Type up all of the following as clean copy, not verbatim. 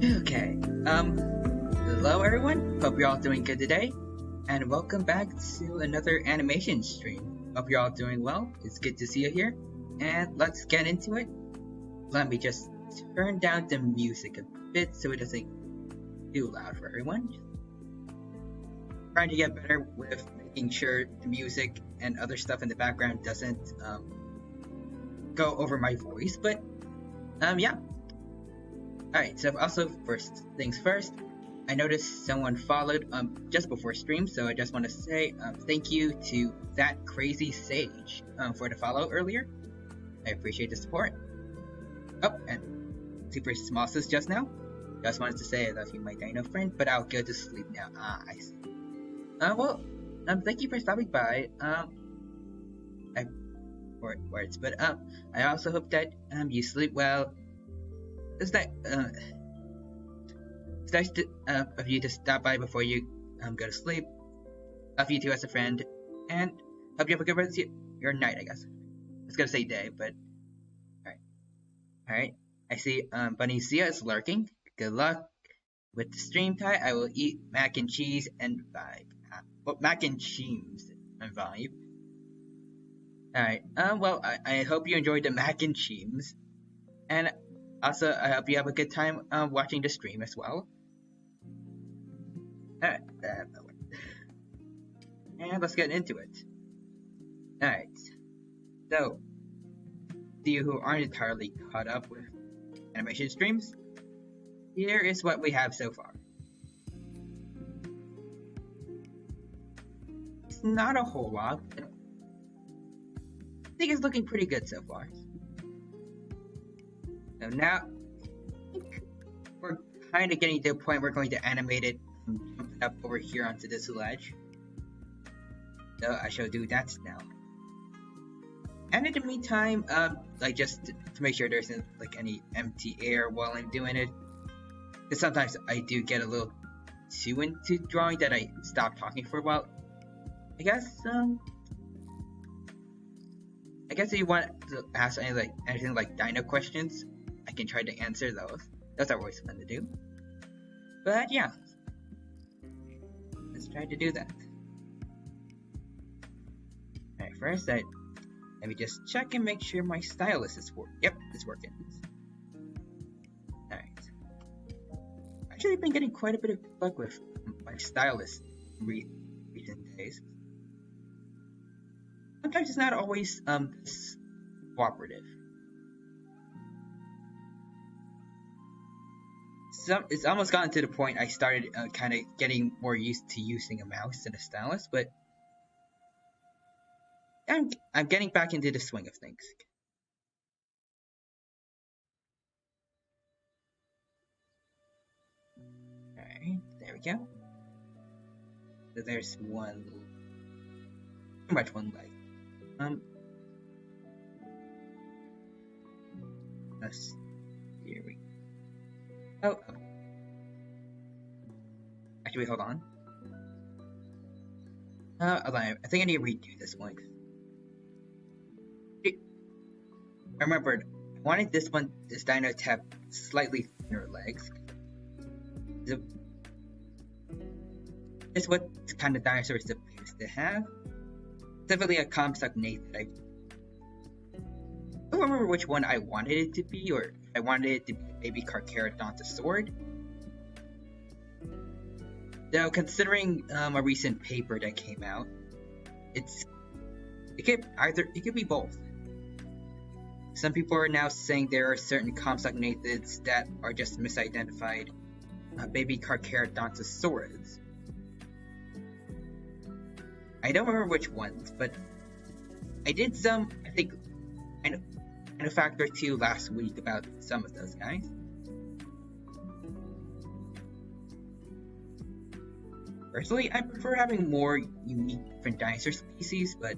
Okay, hello everyone, hope you're all doing good today, and welcome back to another animation stream. Hope you're all doing well, it's good to see you here, and let's get into it. Let me just turn down the music a bit so it doesn't too loud for everyone. Trying to get better with making sure the music and other stuff in the background doesn't go over my voice, but yeah. Alright, so also first things first, I noticed someone followed just before stream, so I just want to say thank you to That Crazy Sage for the follow earlier. I appreciate the support. Oh, and Super Small Sis just now. Just wanted to say I love you, my dino friend, but I'll go to sleep now. I see. Well, thank you for stopping by. Words, but I also hope that you sleep well. It's nice of you to stop by before you go to sleep. Love you too as a friend, and hope you have a good rest of your night. I guess I was gonna say day, but all right. I see Bunny Zia is lurking. Good luck with the stream time. I will eat mac and cheese and vibe. Well, mac and cheese and vibe. Alright, well, I hope you enjoyed the mac and cheese, and also I hope you have a good time watching the stream as well. Alright, and let's get into it. Alright, so, to you who aren't entirely caught up with animation streams, here is what we have so far. It's not a whole lot, but I think it's looking pretty good so far. So now, I think we're kind of getting to a point where we're going to animate it and jump it up over here onto this ledge. So I shall do that now. And in the meantime, like just to make sure there isn't like any empty air while I'm doing it, because sometimes I do get a little too into drawing that I stop talking for a while. I guess if you want to ask anything like dino questions, I can try to answer those. Those are always fun to do. But yeah, let's try to do that. Alright, first let me just check and make sure my stylus is working. Yep, it's working. Alright. Actually, I've been getting quite a bit of luck with my stylus recent days. Sometimes it's not always cooperative. It's almost gotten to the point I started kind of getting more used to using a mouse than a stylus, but I'm getting back into the swing of things. Alright, there we go. So there's one, pretty much one leg. Here we go. Oh. Actually, hold on. I think I need to redo this one. I remembered, I wanted this dino to have slightly thinner legs. It's what kind of dinosaur it's supposed to have. Specifically a Compsognathid. I don't remember which one I wanted it to be, or if I wanted it to be a baby Carcharodontosaurus. Though, considering a recent paper that came out, it could be both. Some people are now saying there are certain Compsognathids that are just misidentified baby Carcharodontosaurus. I don't remember which ones, but I did some, I think, and a fact or two last week about some of those guys. Personally, I prefer having more unique different dinosaur species, but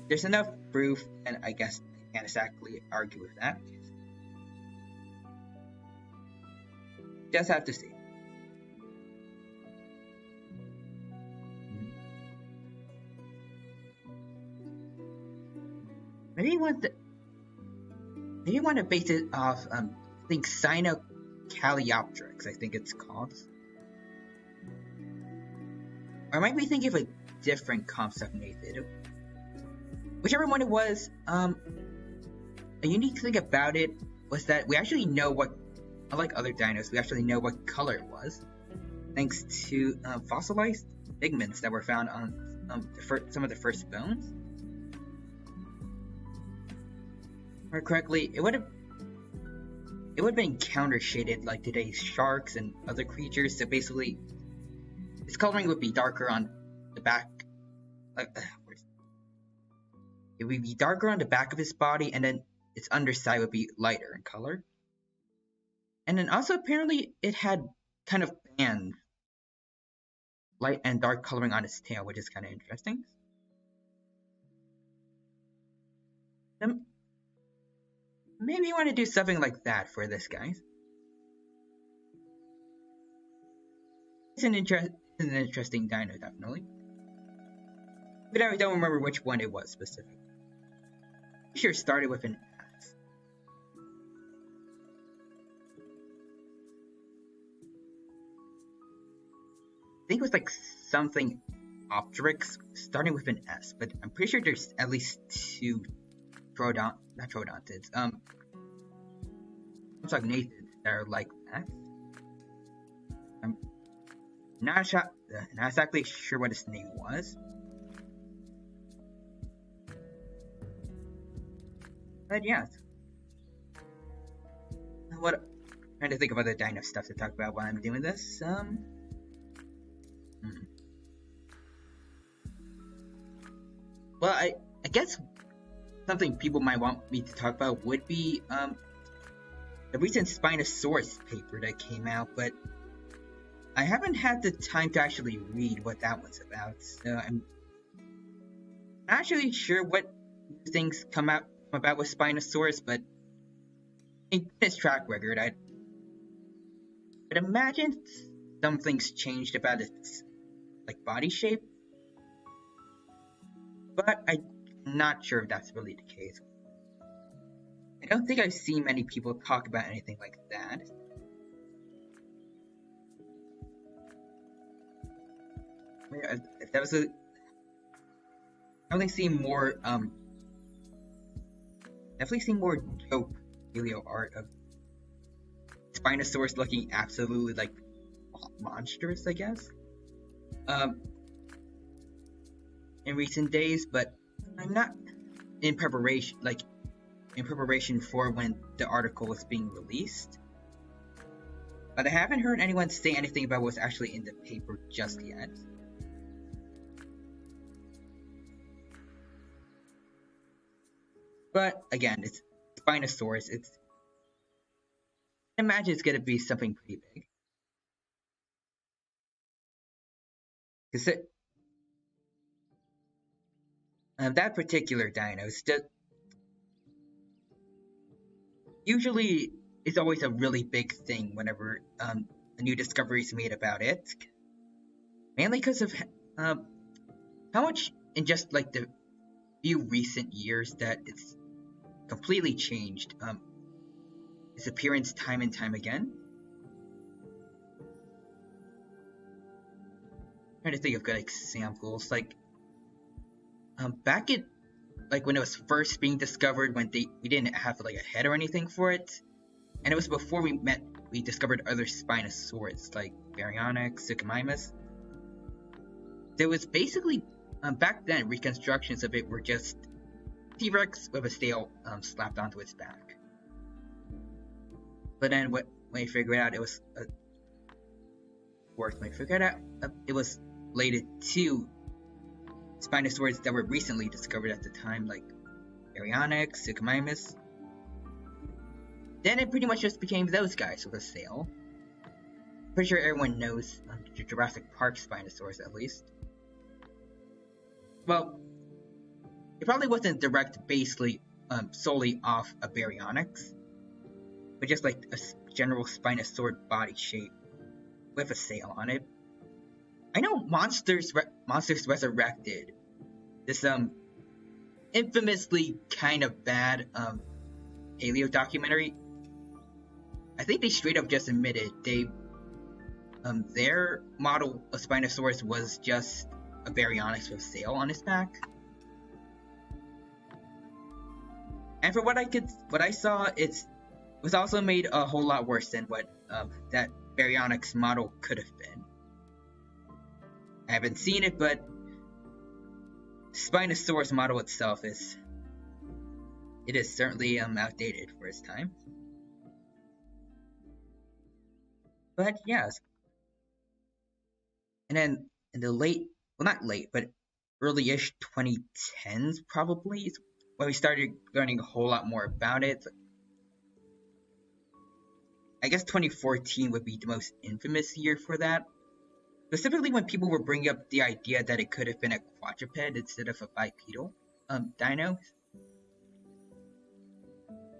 there's enough proof, and I guess I can't exactly argue with that. Just have to see. Maybe you want to base it off, I think Sinocalliopteryx, I think it's called. Or I might be thinking of a different Compsognathid. Whichever one it was, a unique thing about it was that we actually know what, unlike other dinos, we actually know what color it was, thanks to fossilized pigments that were found on some of the first bones. Or correctly, it would have been counter shaded like today's sharks and other creatures. So basically, its coloring would be darker on the back. It would be darker on the back of its body, and then its underside would be lighter in color. And then also apparently it had kind of band light and dark coloring on its tail, which is kind of interesting. Maybe you want to do something like that for this, guys. It's an interesting dino, definitely. But I don't remember which one it was specifically. I'm sure it started with an S. I think it was like something Opteryx starting with an S, but I'm pretty sure there's at least two Compsognathid that are like that. I'm not exactly sure what his name was. But yeah. What I'm trying to think of other dino stuff to talk about while I'm doing this. Well, I guess something people might want me to talk about would be the recent Spinosaurus paper that came out, but I haven't had the time to actually read what that was about, so I'm not actually sure what things come about with Spinosaurus, but in its track record, I'd imagine some things changed about its body shape, but I'm not sure if that's really the case. I don't think I've seen many people talk about anything like that. If that was I only see more definitely see more dope paleo art of Spinosaurus looking absolutely monstrous, I guess. In recent days, but I'm not in preparation for when the article was being released. But I haven't heard anyone say anything about what's actually in the paper just yet. But again, it's Spinosaurus. I imagine it's gonna be something pretty big. That particular dino usually it's always a really big thing whenever a new discovery is made about it. Mainly because of how much in just the few recent years that it's completely changed its appearance time and time again. I'm trying to think of good examples, back in when it was first being discovered, when we didn't have a head or anything for it, and it was before we discovered other Spinosaurids like Baryonyx, Suchomimus. There was basically back then reconstructions of it were just T-Rex with a sail slapped onto its back. But then when we figured out it was it was related to Spinosaurids that were recently discovered at the time, like Baryonyx, Suchomimus. Then it pretty much just became those guys with a sail. Pretty sure everyone knows Jurassic Park Spinosaurus, at least. Well, it probably wasn't direct basically solely off a Baryonyx, but just a general Spinosaurid body shape with a sail on it. I know Monsters Resurrected, this infamously kind of bad paleo documentary. I think they straight up just admitted their model of Spinosaurus was just a Baryonyx with a sail on his back. And for what I saw, it was also made a whole lot worse than what that Baryonyx model could have been. I haven't seen it, but Spinosaurus model itself is certainly outdated for its time. But yes. And then in the not late, but early-ish 2010s probably is when we started learning a whole lot more about it. I guess 2014 would be the most infamous year for that. Specifically when people were bringing up the idea that it could have been a quadruped instead of a bipedal dino.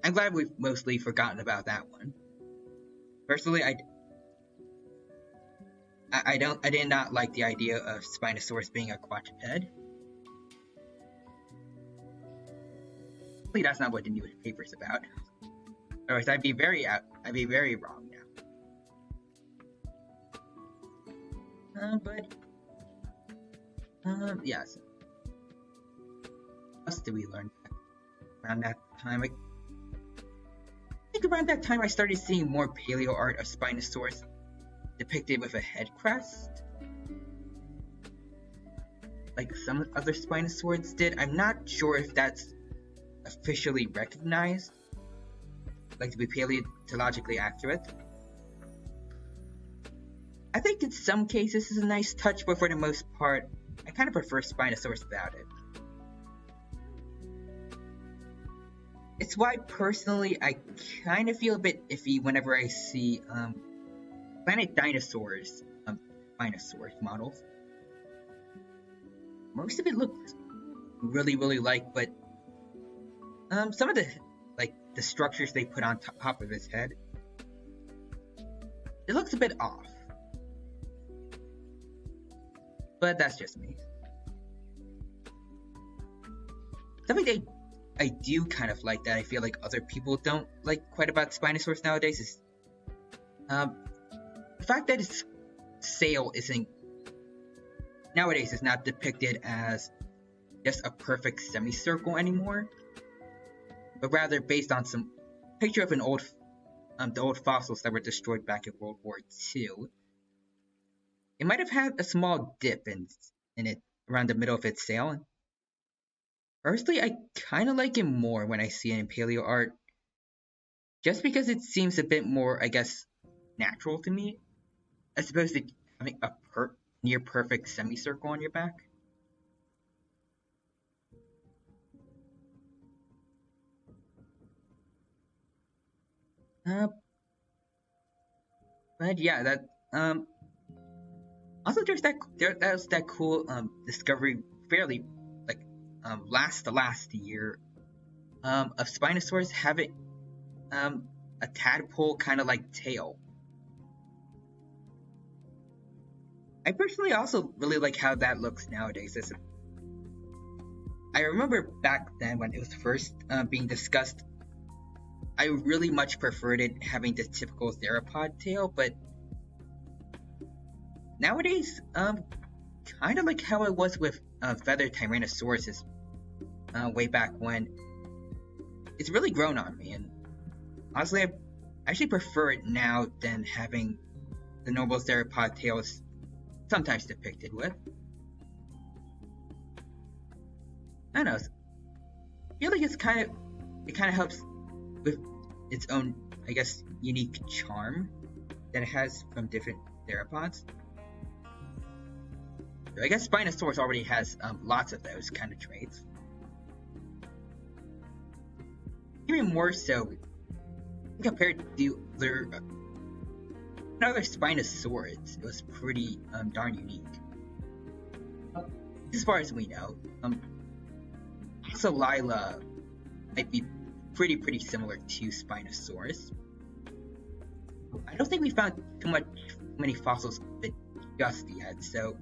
I'm glad we've mostly forgotten about that one. Personally, I did not like the idea of Spinosaurus being a quadruped. Hopefully that's not what the new paper is about. Otherwise, I'd be very wrong now. Yes. What else did we learn around that time? I think around that time I started seeing more paleo art of Spinosaurus depicted with a head crest, like some other Spinosaurs did. I'm not sure if that's officially recognized, like to be paleontologically accurate. I think in some cases it's a nice touch, but for the most part, I kind of prefer Spinosaurus without it. It's why personally I kind of feel a bit iffy whenever I see Planet Dinosaurs Spinosaurus models. Most of it looks really like, but some of the the structures they put on top of his head, it looks a bit off. But that's just me. Something I do kind of like that I feel like other people don't like quite about Spinosaurus nowadays is the fact that its sail isn't nowadays is not depicted as just a perfect semicircle anymore, but rather based on some picture of the old fossils that were destroyed back in World War II. It might have had a small dip in it around the middle of its sail. And personally, I kind of like it more when I see it in paleo art, just because it seems a bit more, I guess, natural to me, as opposed to having a near perfect semicircle on your back. But yeah, that also that was that cool discovery fairly last year of Spinosaurus having a tadpole kind of like tail. I personally also really like how that looks nowadays. I remember back then when it was first being discussed, I really much preferred it having the typical theropod tail, but nowadays, kind of like how it was with feathered Tyrannosaurus way back when, it's really grown on me, and honestly, I actually prefer it now than having the normal theropod tails sometimes depicted with. I don't know. I feel like it kind of helps with its own, I guess, unique charm that it has from different theropods. I guess Spinosaurus already has lots of those kind of traits. Even more so compared to other Spinosaurids, it was pretty darn unique. As far as we know, Lila might be pretty similar to Spinosaurus. I don't think we found too many fossils of it just yet, so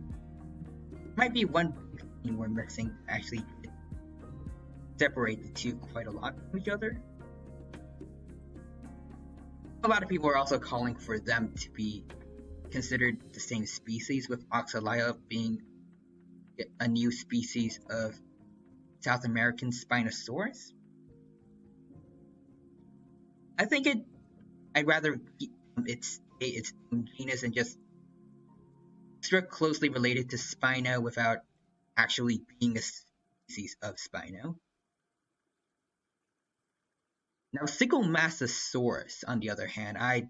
might be one thing we're missing to actually separate the two quite a lot from each other. A lot of people are also calling for them to be considered the same species, with Oxalaya being a new species of South American Spinosaurus. I think I'd rather its own genus and just strict closely related to Spino without actually being a species of Spino. Now, Sicklemassasaurus, on the other hand, I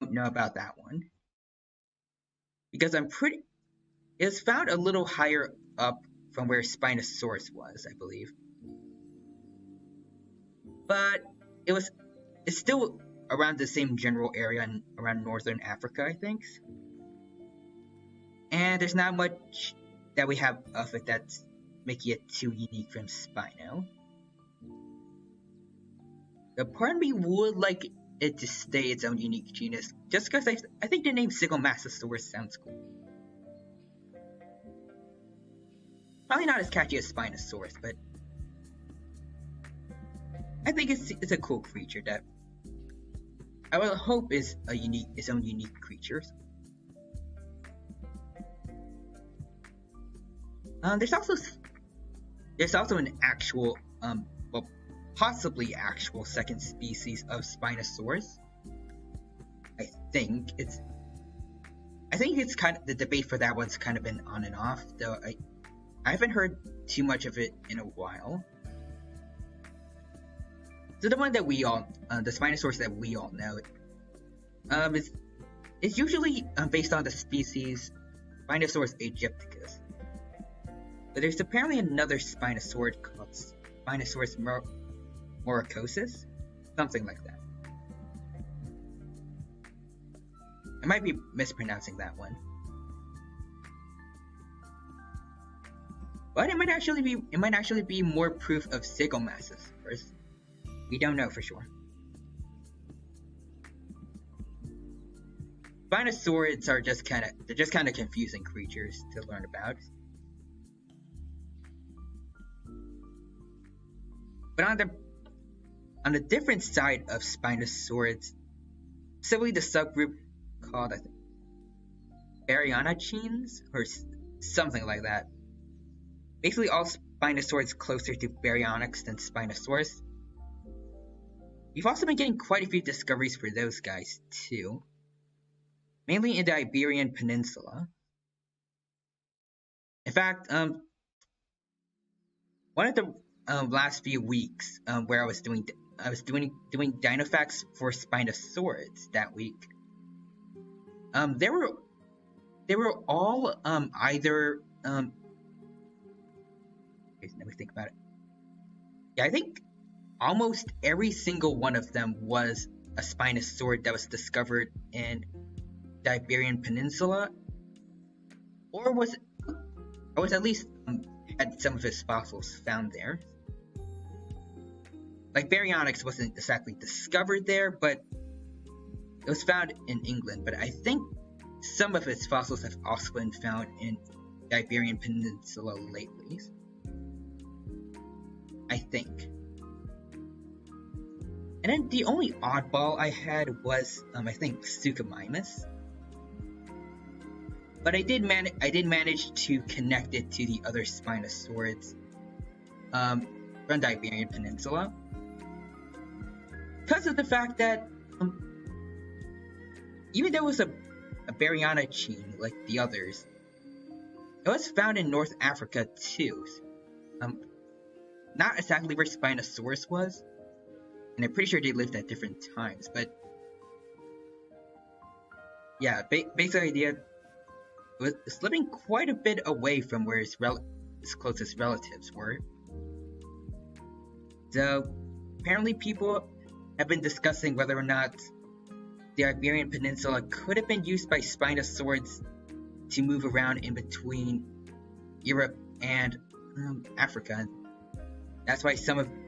don't know about that one, because it was found a little higher up from where Spinosaurus was, I believe. But it's still around the same general area around northern Africa, I think. And there's not much that we have of it that's making it too unique from Spino. The part of me would like it to stay its own unique genus, just because I think the name Sicklemassasaurus sounds cool. Probably not as catchy as Spinosaurus, but I think it's a cool creature that I will hope is its own unique creature. There's also an actual possibly actual second species of Spinosaurus. I think it's think it's kind of the debate for that one's kind of been on and off, though I haven't heard too much of it in a while. So the one that we all, the Spinosaurus that we all know, it's usually based on the species Spinosaurus aegypticus. But there's apparently another Spinosaurid called Spinosaurus moricosus, something like that. I might be mispronouncing that one. But it might actually be more proof of zygomasis. First, we don't know for sure. Spinosaurids are just kind of confusing creatures to learn about. But on the different side of Spinosaurids, simply the subgroup called, I think, Baryonychines or something like that. Basically, all Spinosaurids closer to Baryonyx than Spinosaurus. We've also been getting quite a few discoveries for those guys too, mainly in the Iberian Peninsula. In fact, one of the last few weeks where I was doing dino facts for Spinosaurids that week. They were all either let me think about it. Yeah, I think almost every single one of them was a Spinosaurid that was discovered in the Iberian Peninsula, or was at least had some of his fossils found there. Like Baryonyx wasn't exactly discovered there, but it was found in England. But I think some of its fossils have also been found in the Iberian Peninsula lately. I think. And then the only oddball I had was, I think, Suchomimus. But I did manage to connect it to the other Spinosaurids from the Iberian Peninsula, because of the fact that even though it was a Baryonychine like the others, it was found in North Africa too. Not exactly where Spinosaurus was, and I'm pretty sure they lived at different times. But yeah, basic idea was living quite a bit away from where his closest relatives were. So apparently people have been discussing whether or not the Iberian Peninsula could have been used by Spinosaurids to move around in between Europe and Africa. That's why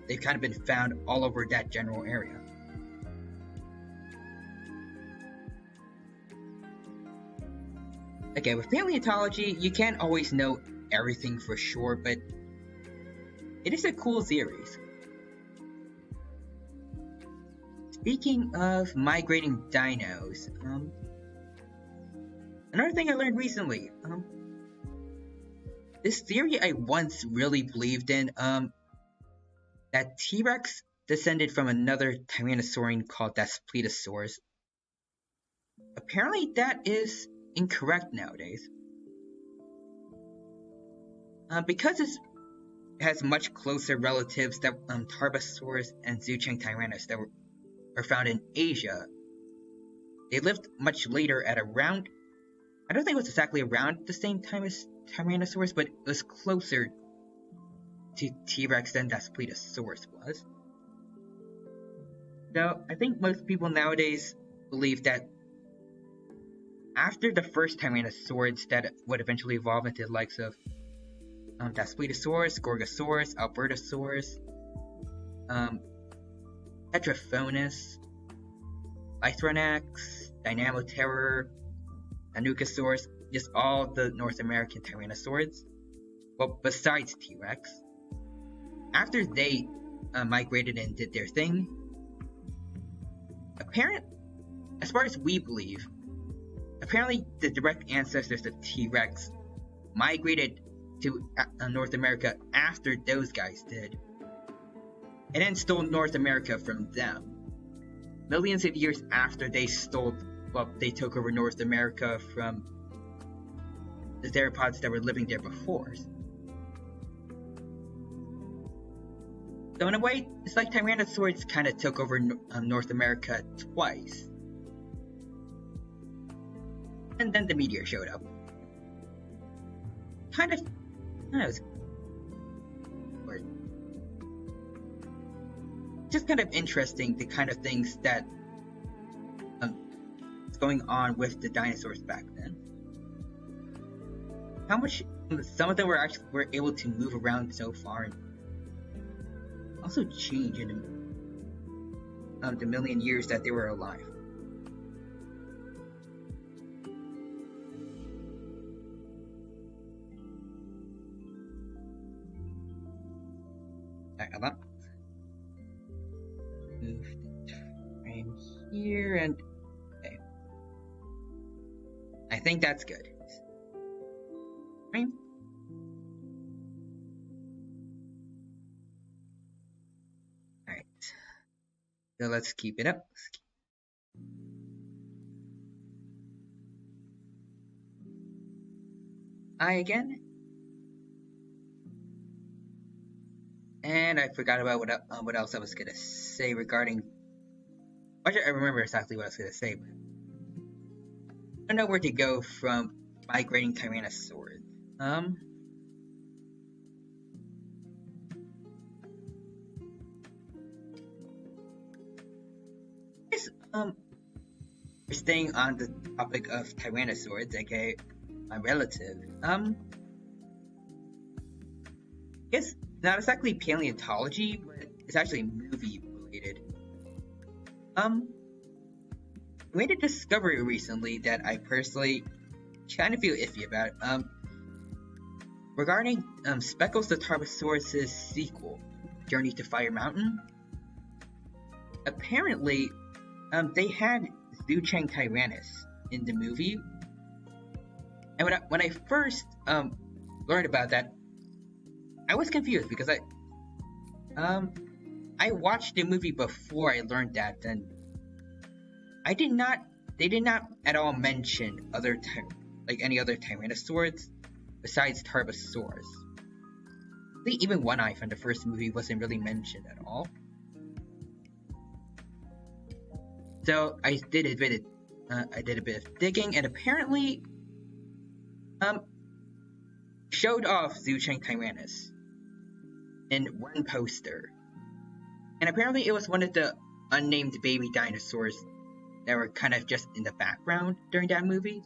they've kind of been found all over that general area. Okay, with paleontology, you can't always know everything for sure, but it is a cool series. Speaking of migrating dinos, another thing I learned recently, this theory I once really believed in, that T-Rex descended from another Tyrannosaurian called Daspletosaurus. Apparently that is incorrect nowadays. Because it has much closer relatives that Tarbosaurus and Zhucheng-Tyrannus that were found in Asia. They lived much later at around, I don't think it was exactly around the same time as Tyrannosaurus, but it was closer to T-Rex than Daspletosaurus was. So I think most people nowadays believe that after the first Tyrannosaurids that would eventually evolve into the likes of Daspletosaurus, Gorgosaurus, Albertosaurus, Petrophonus, Lythronax, Dynamoterror, Nanucosaurus, just all the North American Tyrannosaurids. Well, besides T-Rex. After they migrated and did their thing, as far as we believe, apparently the direct ancestors of T-Rex migrated to North America after those guys did, and then stole North America from them. Millions of years after they took over North America from the theropods that were living there before. So in a way, it's like Tyrannosaurs kind of took over North America twice. And then the meteor showed up. Kind of, I don't know, it's just kind of interesting, the kind of things that was going on with the dinosaurs back then. How much some of them were able to move around so far and also change in the million years that they were alive. Alright, hold on. Move the frame here and okay. I think that's good. Frame. Alright. So let's keep it up. I again. And I forgot about what else I was gonna say regarding. Actually, I remember exactly what I was gonna say, but I don't know where to go from migrating Tyrannosaurs. We're staying on the topic of Tyrannosaurs, aka my relative. I guess not exactly paleontology, but it's actually movie related. I made a discovery recently that I personally kind of feel iffy about. Regarding Speckles the Tarbosaurus' sequel, Journey to Fire Mountain. Apparently, they had Zhucheng Tyrannus in the movie, and when I first learned about that, I was confused because I watched the movie before I learned that, and they did not at all mention any other Tyrannosaurs besides Tarbosaurus. I think even One Eye from the first movie wasn't really mentioned at all. So I did a bit of digging, and apparently showed off Zhucheng Tyrannus in one poster. And apparently it was one of the unnamed baby dinosaurs that were kind of just in the background during that movie.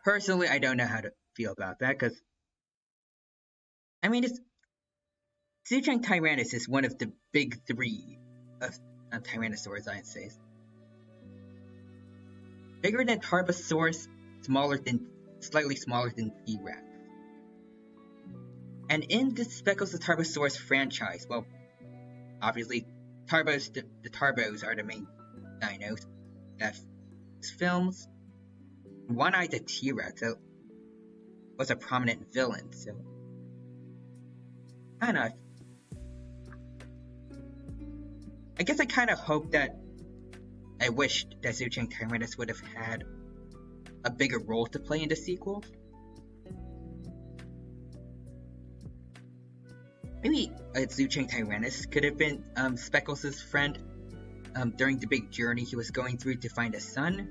Personally, I don't know how to feel about that, because I mean, Zhucheng Tyrannus is one of the big three of Tyrannosaurs, I'd say. Bigger than Tarbosaurus, slightly smaller than T-Rex. And in the Speckles the Tarbosaurus franchise, well, obviously, the Tarbos are the main dinos that films. One Eye the T-Rex was a prominent villain, so I don't know. I guess I kind of hope that I wished that Zhucheng Tyrannus would have had a bigger role to play in the sequel. Maybe Zhucheng Tyrannus could have been Speckles' friend during the big journey he was going through to find a son.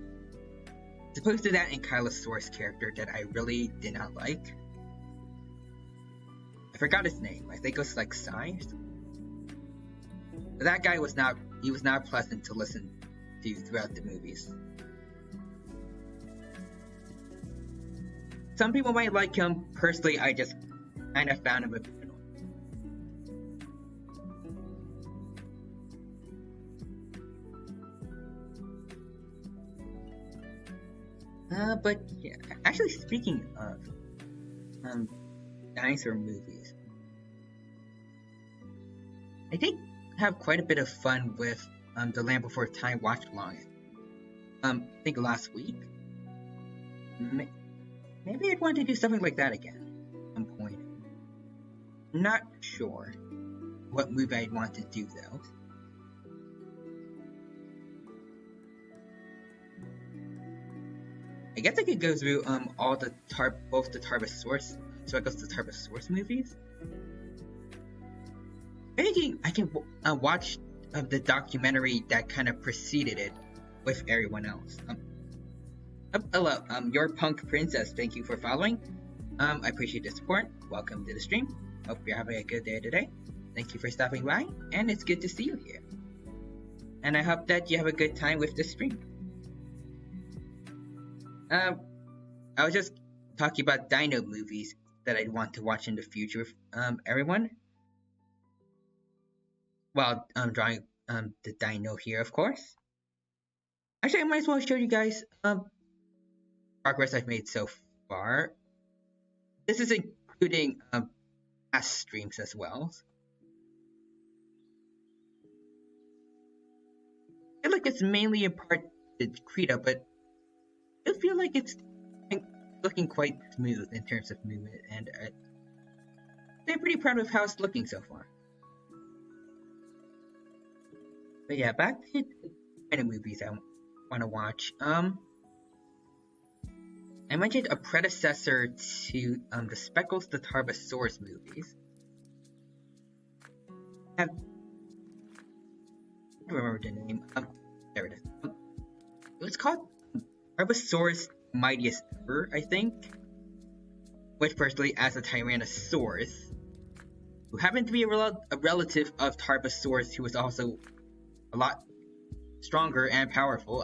As opposed to that Ankylosaurus character that I really did not like. I forgot his name. I think it was like Sai. But that guy was not pleasant to listen to throughout the movies. Some people might like him. Personally, I just kind of found him a bit annoying. But yeah, actually speaking of dinosaur movies, I did have quite a bit of fun with the Land Before Time watch along. I think last week. Maybe I'd want to do something like that again at some point. I'm not sure what movie I'd want to do though. I guess I could go through all the both the Tarbosaurus, so I guess the Tarbosaurus movies. Maybe I can watch the documentary that kind of preceded it with everyone else. Hello, your punk princess. Thank you for following. I appreciate the support. Welcome to the stream. Hope you're having a good day today. Thank you for stopping by, and it's good to see you here. And I hope that you have a good time with the stream. I was just talking about dino movies that I'd want to watch in the future with everyone. While drawing the dino here, of course. Actually, I might as well show you guys progress I've made so far. This is including past streams as well. I feel like it's mainly in part the Credo, but I feel like it's looking quite smooth in terms of movement, and I'm pretty proud of how it's looking so far. But yeah, back to the kind of movies I want to watch. I mentioned a predecessor to the Speckles the Tarbosaurus movies. I don't remember the name. There it is. It was called Tarbosaurus Mightiest Ever, I think. Which personally, as a Tyrannosaurus, who happened to be a relative of Tarbosaurus, who was also a lot stronger and powerful.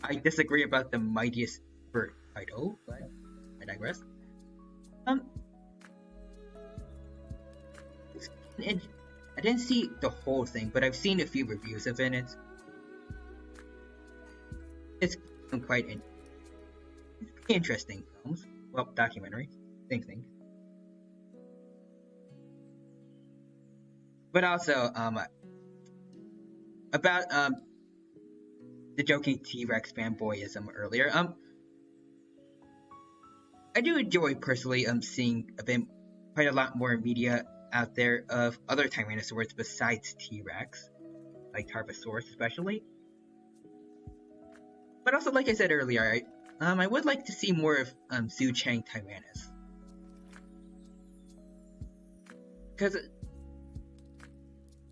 I disagree about the Mightiest Ever title, but I digress. I didn't see the whole thing, but I've seen a few reviews of it. It's quite interesting films. Well, documentary, same thing. But also, about the joking T-Rex fanboyism earlier. I do enjoy personally seeing quite a lot more media out there of other Tyrannosaurs besides T-Rex, like Tarbosaurus especially. But also, like I said earlier, I would like to see more of Zhu Chang Tyrannus, because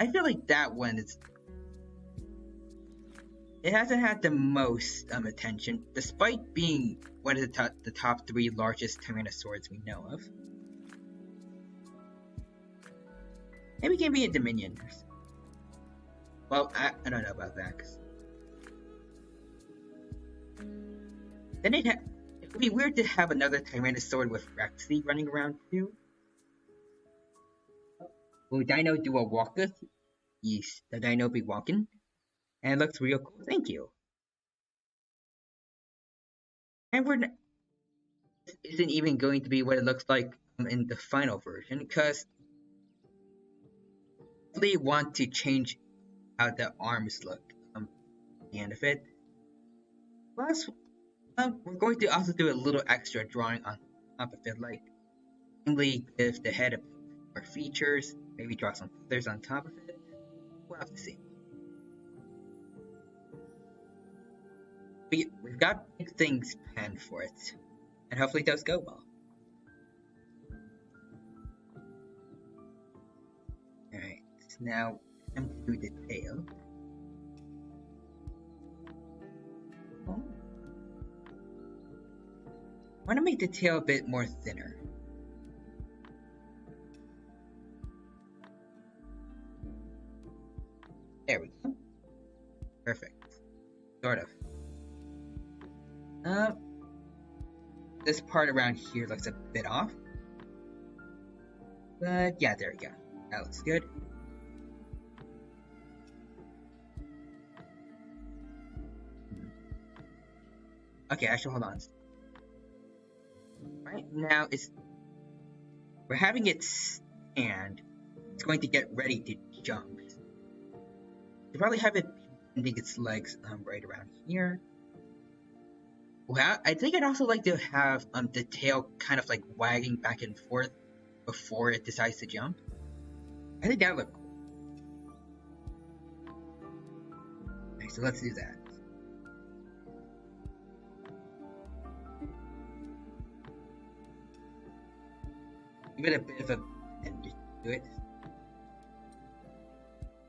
I feel like that one it hasn't had the most attention, despite being one of the top 3 largest Tyrannosaurs we know of. Maybe it can be a Dominion. Well, I don't know about that. Then it would be weird to have another Tyrannosaur with Rexy running around too. Will Dino do a walketh? Yes, the Dino be walking. And it looks real cool, thank you. And this isn't even going to be what it looks like in the final version, because they want to change how the arms look at the end of it. Plus, we're going to also do a little extra drawing on top of it, like mainly give the head more features, maybe draw some feathers on top of it. We'll have to see. We've got big things planned for it, and hopefully those go well. Alright, now I'm to do the tail. I want to make the tail a bit more thinner. There we go. Perfect. Sort of. This part around here looks a bit off. But yeah, there we go. That looks good. Okay, actually, hold on. Right now, we're having it stand. It's going to get ready to jump. You probably have it bending its legs right around here. Well, I think I'd also like to have the tail kind of like wagging back and forth before it decides to jump. I think that would look cool. Alright, so let's do that. Give it a bit of a end to it.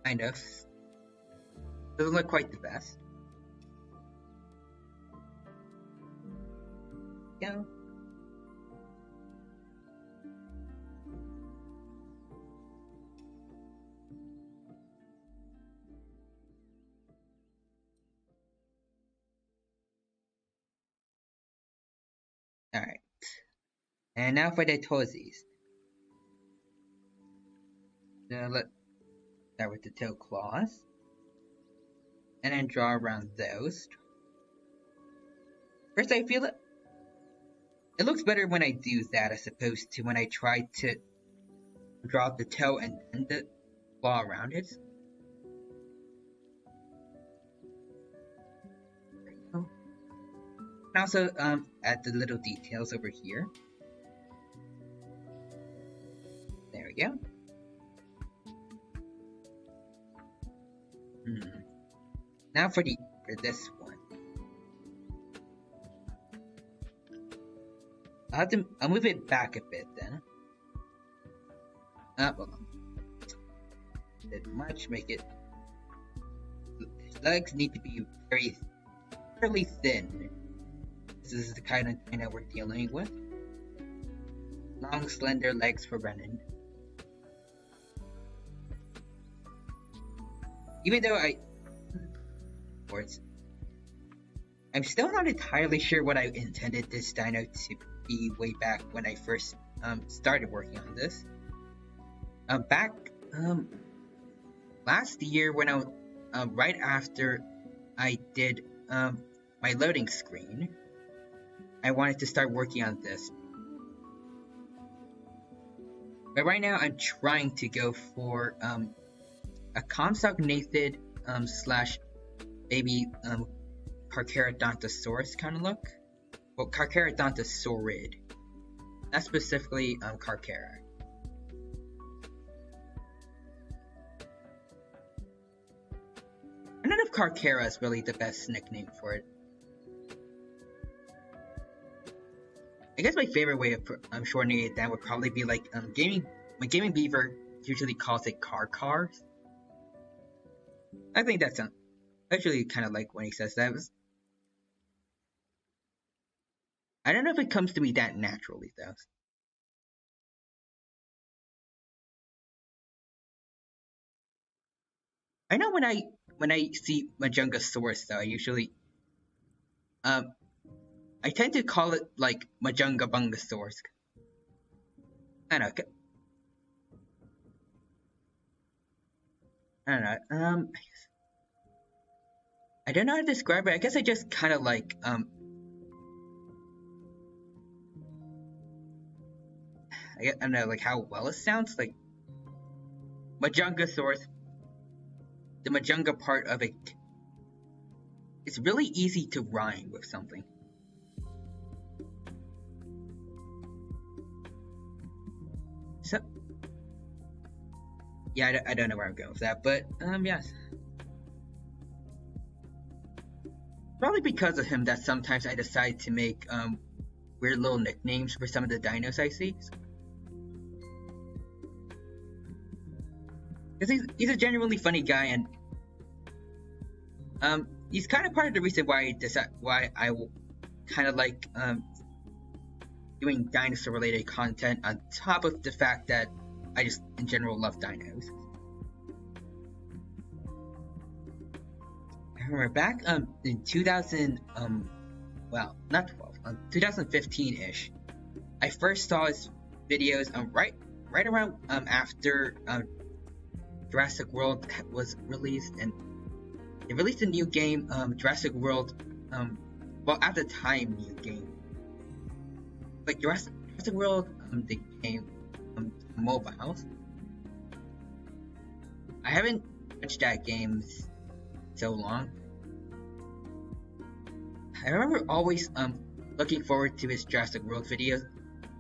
Kind of. Doesn't look quite the best. Yeah. Alright. And now for the toesies. Now let's start with the tail claws. And then draw around those. First, I feel it looks better when I do that as opposed to when I try to draw the toe and then the claw around it. There you go. And also add the little details over here. There we go. Now for this one. I'll move it back a bit then. Well, a bit much, make it. His legs need to be fairly thin. This is the kind of dino we're dealing with. Long, slender legs for running. Even though I'm still not entirely sure what I intended this dino to be way back when I first started working on this. Back last year when I right after I did my loading screen, I wanted to start working on this. But right now I'm trying to go for a consognathid slash maybe Carcharodontosaurus kind of look. Well, Carcharodontosaurid. Not specifically Carchara. I don't know if Carchara is really the best nickname for it. I guess my favorite way of shortening it down would probably be like my gaming beaver usually calls it Car. I think that's I actually kind of like when he says that. I don't know if it comes to me that naturally though. I know when I see Majungasaurus though, I usually I tend to call it like Majungabungasaurus. I don't know. I don't know how to describe it. I guess I just kind of like I don't know like how well it sounds like Majungasaurus. The Majunga part of it. It's really easy to rhyme with something. So yeah, I don't know where I'm going with that, but yes. Probably because of him that sometimes I decide to make weird little nicknames for some of the dinos I see. Because he's a genuinely funny guy, and he's kind of part of the reason why I kind of like doing dinosaur related content on top of the fact that I just in general love dinos. I remember back in 2000 well not 12 2015-ish, I first saw his videos right around after Jurassic World was released, and they released a new game, Jurassic World, well at the time new game, like Jurassic World, the game, mobiles. I haven't touched that game so long. I remember always looking forward to his Jurassic World videos.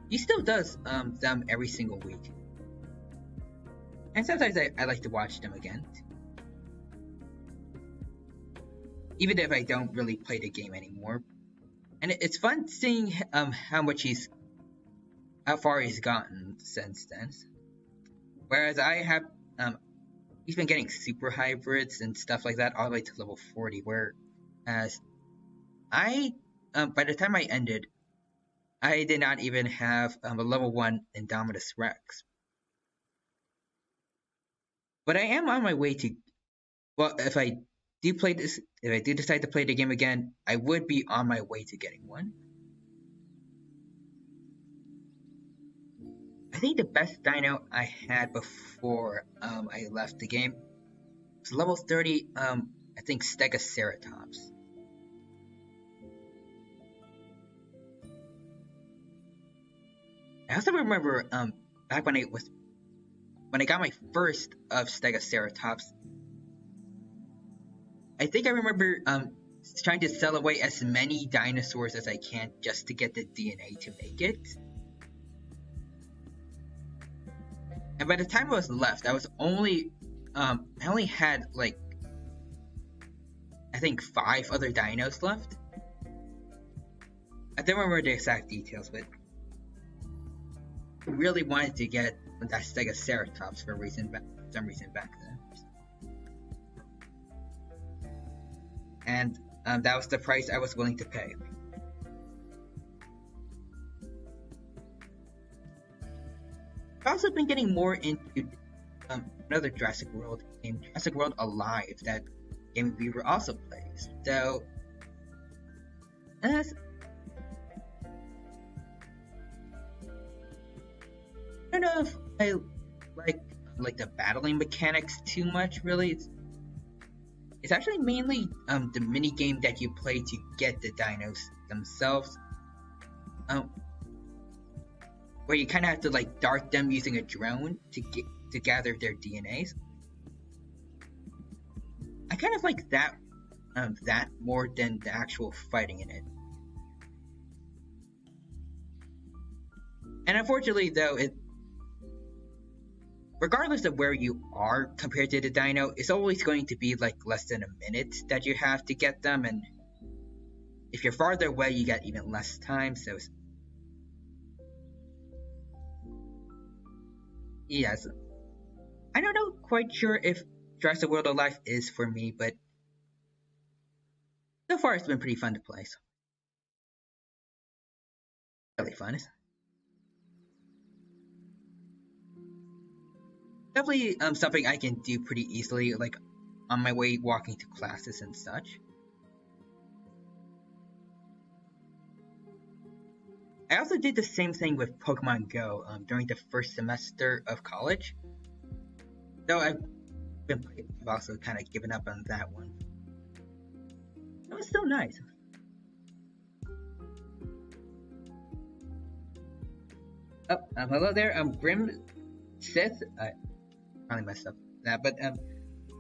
He still does them every single week. And sometimes I like to watch them again. Even if I don't really play the game anymore. And it's fun seeing how much how far he's gotten since then. Whereas I have, he's been getting super hybrids and stuff like that all the way to level 40. Whereas I, by the time I ended, I did not even have a level 1 Indominus Rex. But I am on my way to, well, if I do decide to play the game again, I would be on my way to getting one. I think the best dino I had before I left the game was level 30, I think Stegoceratops. I also remember back when I got my first of Stegoceratops, I think I remember trying to sell away as many dinosaurs as I can just to get the DNA to make it. And by the time I was left, I only had like, I think 5 other dinos left. I don't remember the exact details, but I really wanted to get that Stegoceratops for some reason back then. And that was the price I was willing to pay. I've also been getting more into another Jurassic World game, Jurassic World Alive, that Game Viewer also plays. So, I don't know if I like the battling mechanics too much. Really, it's actually mainly the mini game that you play to get the dinos themselves. Where you kind of have to like dart them using a drone to gather their DNAs. I kind of like that more than the actual fighting in it. And unfortunately, though, regardless of where you are compared to the dino, it's always going to be like less than a minute that you have to get them, and if you're farther away, you get even less time. So yes, I don't know quite sure if Jurassic World Alive is for me, but so far it's been pretty fun to play. So. Really fun. Definitely something I can do pretty easily, like on my way walking to classes and such. I also did the same thing with Pokemon Go during the first semester of college. Though I've also kind of given up on that one. It was still nice. Oh, hello there, Grim Sith. I probably messed up that, but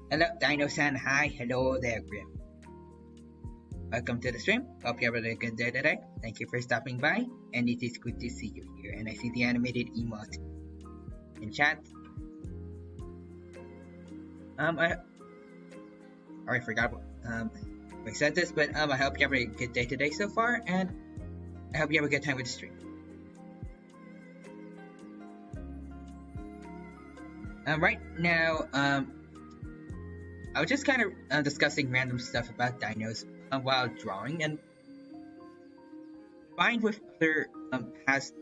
hello, Dino-san. Hi, hello there, Grim. Welcome to the stream. Hope you're having a good day today. Thank you for stopping by, and it is good to see you here. And I see the animated emote in chat. I already forgot I said this, but I hope you have a good day today so far, and I hope you have a good time with the stream. Right now, I was just kind of discussing random stuff about dinos while drawing, and combined with other past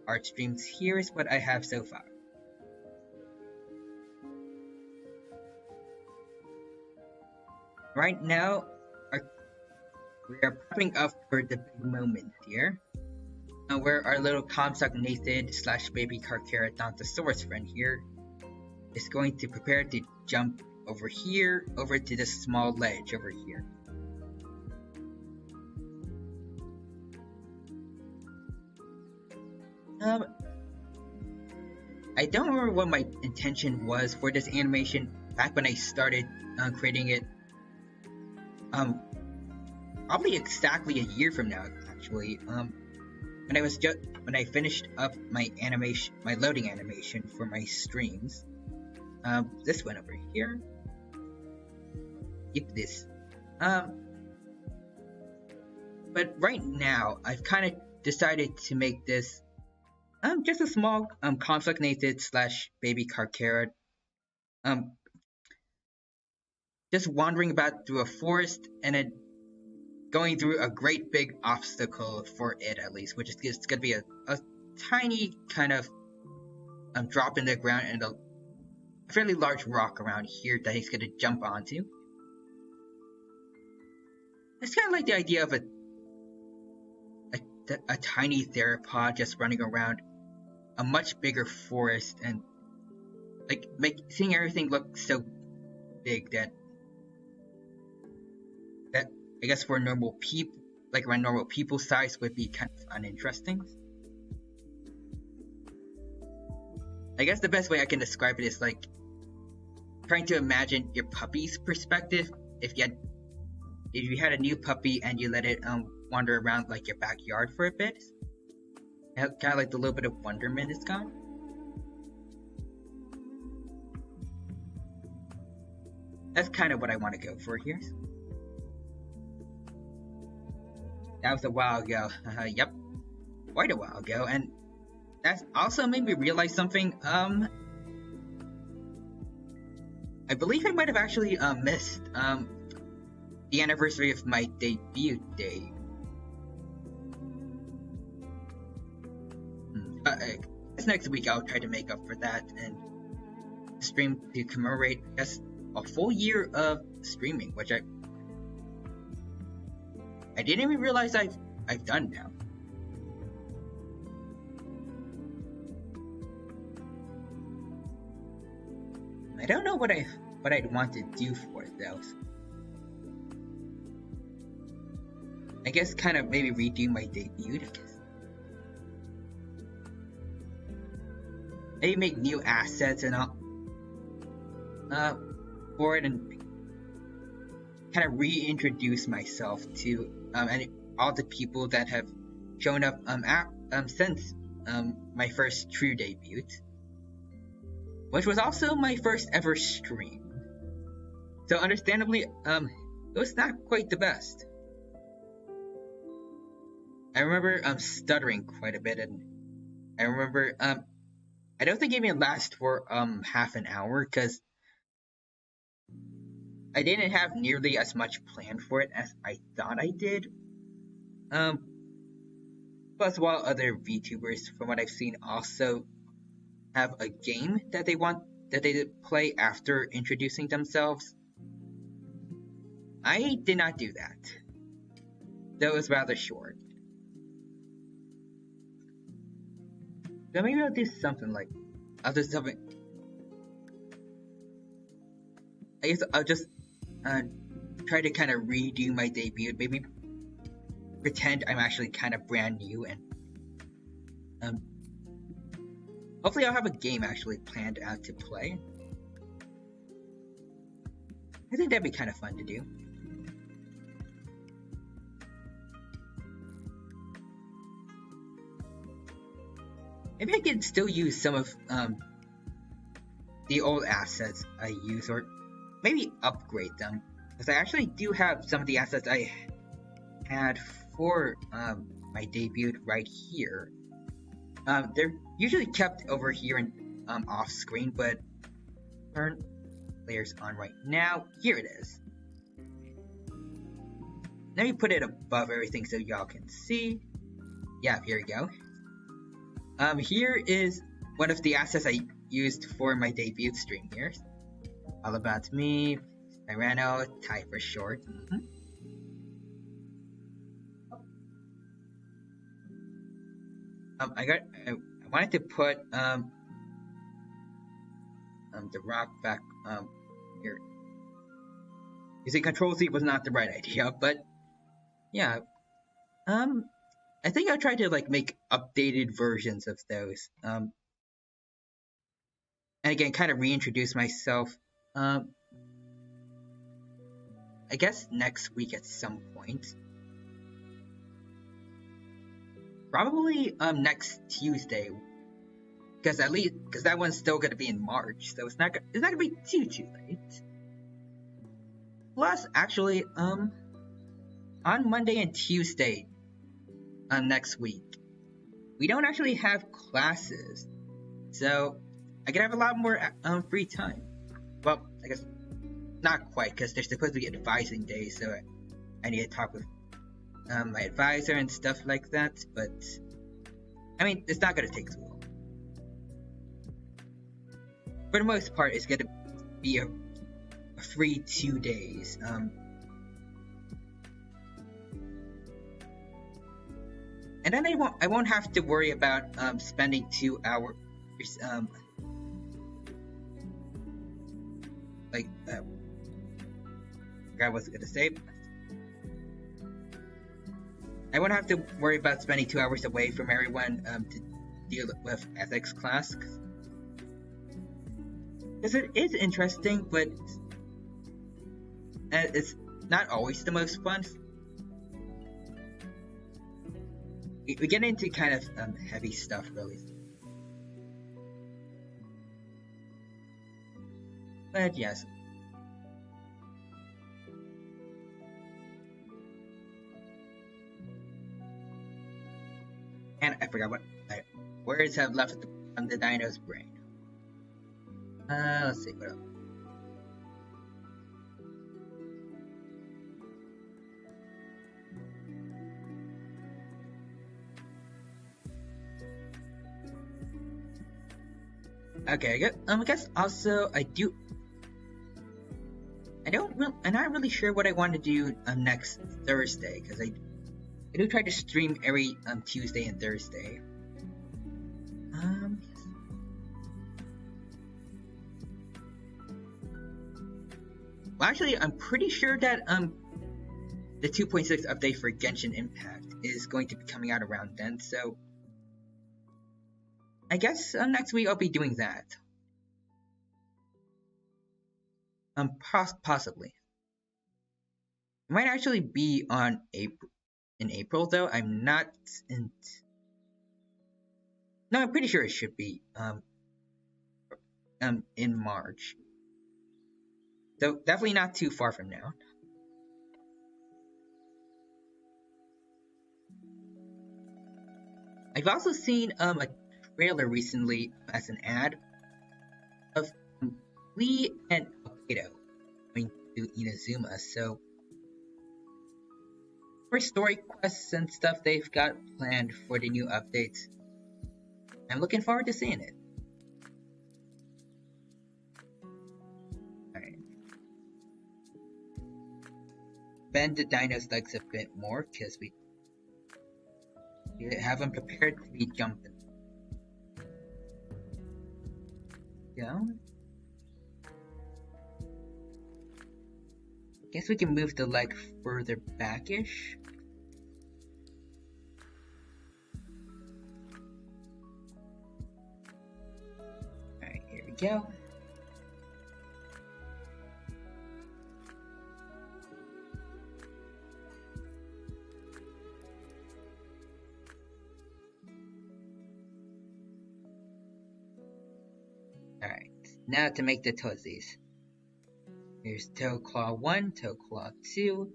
art streams, here is what I have so far. Right now, we are prepping up for the big moment here, where our little Compsognathid / baby Carcharodontosaurus friend here is going to prepare to jump over here, over to this small ledge over here. I don't remember what my intention was for this animation back when I started creating it. Probably exactly a year from now, actually. When I finished up my loading animation for my streams. This one over here. Yep, this. But right now, I've kind of decided to make this Just a small conflict native slash baby carcarad. Um, just wandering about through a forest and then going through a great big obstacle for it at least, which is just gonna be a tiny kind of drop in the ground and a fairly large rock around here that he's gonna jump onto. It's kind of like the idea of a tiny theropod just running around a much bigger forest and seeing everything look so big that I guess for normal people, like around normal people size, would be kind of uninteresting. I guess the best way I can describe it is like trying to imagine your puppy's perspective if you had a new puppy and you let it wander around like your backyard for a bit. Kind of like the little bit of wonderment is gone. That's kind of what I want to go for here. That was a while ago. Yep, quite a while ago, and that also made me realize something. I believe I might have actually missed the anniversary of my debut day. This next week I'll try to make up for that and stream to commemorate just a full year of streaming, which I didn't even realize I've done now. I don't know what I'd want to do for it though. I guess kind of maybe redo my debut. I guess. Maybe make new assets and all for it, and kind of reintroduce myself to and all the people that have shown up since my first true debut, which was also my first ever stream. So understandably, it was not quite the best. I remember stuttering quite a bit, and I remember I don't think it even lasted for half an hour because I didn't have nearly as much planned for it as I thought I did. Plus, while other VTubers, from what I've seen, also have a game that they play after introducing themselves, I did not do that. That was rather short. So maybe I'll do something like I guess I'll just try to kind of redo my debut. Maybe pretend I'm actually kind of brand new, and hopefully I'll have a game actually planned out to play. I think that'd be kind of fun to do. Maybe I could still use some of the old assets I use, or maybe upgrade them, because I actually do have some of the assets I had for my debut right here. They're usually kept over here and off screen, but turn layers on right now. Here it is. Let me put it above everything so y'all can see. Yeah, here we go. Here is one of the assets I used for my debut stream here. All About Me, Tyranno, Ty for short. I wanted to put the rock back here. Using Control Z was not the right idea, but yeah. I think I'll try to like make updated versions of those. And again, kind of reintroduce myself. I guess next week at some point. Probably next Tuesday, because that one's still gonna be in March, so it's not gonna be too late. Plus, actually, on Monday and Tuesday, next week, we don't actually have classes, so I can have a lot more free time. Well, I guess not quite, because they're supposed to be advising days, so I need to talk with my advisor and stuff like that. But I mean, it's not gonna take too long. For the most part, it's gonna be a free 2 days. And then I won't have to worry about spending 2 hours like I was gonna say. I won't have to worry about spending 2 hours away from everyone to deal with ethics class. Because it is interesting, but it's not always the most fun. We get into kind of heavy stuff, really. But yes. And I forgot what words have left on the dino's brain. Let's see what else. Okay, I guess also I'm not really sure what I want to do next Thursday, because I do try to stream every Tuesday and Thursday. Well, actually, I'm pretty sure that the 2.6 update for Genshin Impact is going to be coming out around then, so I guess next week I'll be doing that. Possibly. It might actually be on in April, though. I'm not in. No, I'm pretty sure it should be in March. So definitely not too far from now. I've also seen a trailer recently as an ad of Lee and Hokkaido going to Inazuma, so for story quests and stuff they've got planned for the new updates, I'm looking forward to seeing it. Alright. Bend the dino's legs a bit more, because we have them prepared to be jumping. Yeah. Guess we can move the leg further backish. Alright, here we go. Alright, now to make the toesies. Here's toe claw 1, toe claw 2.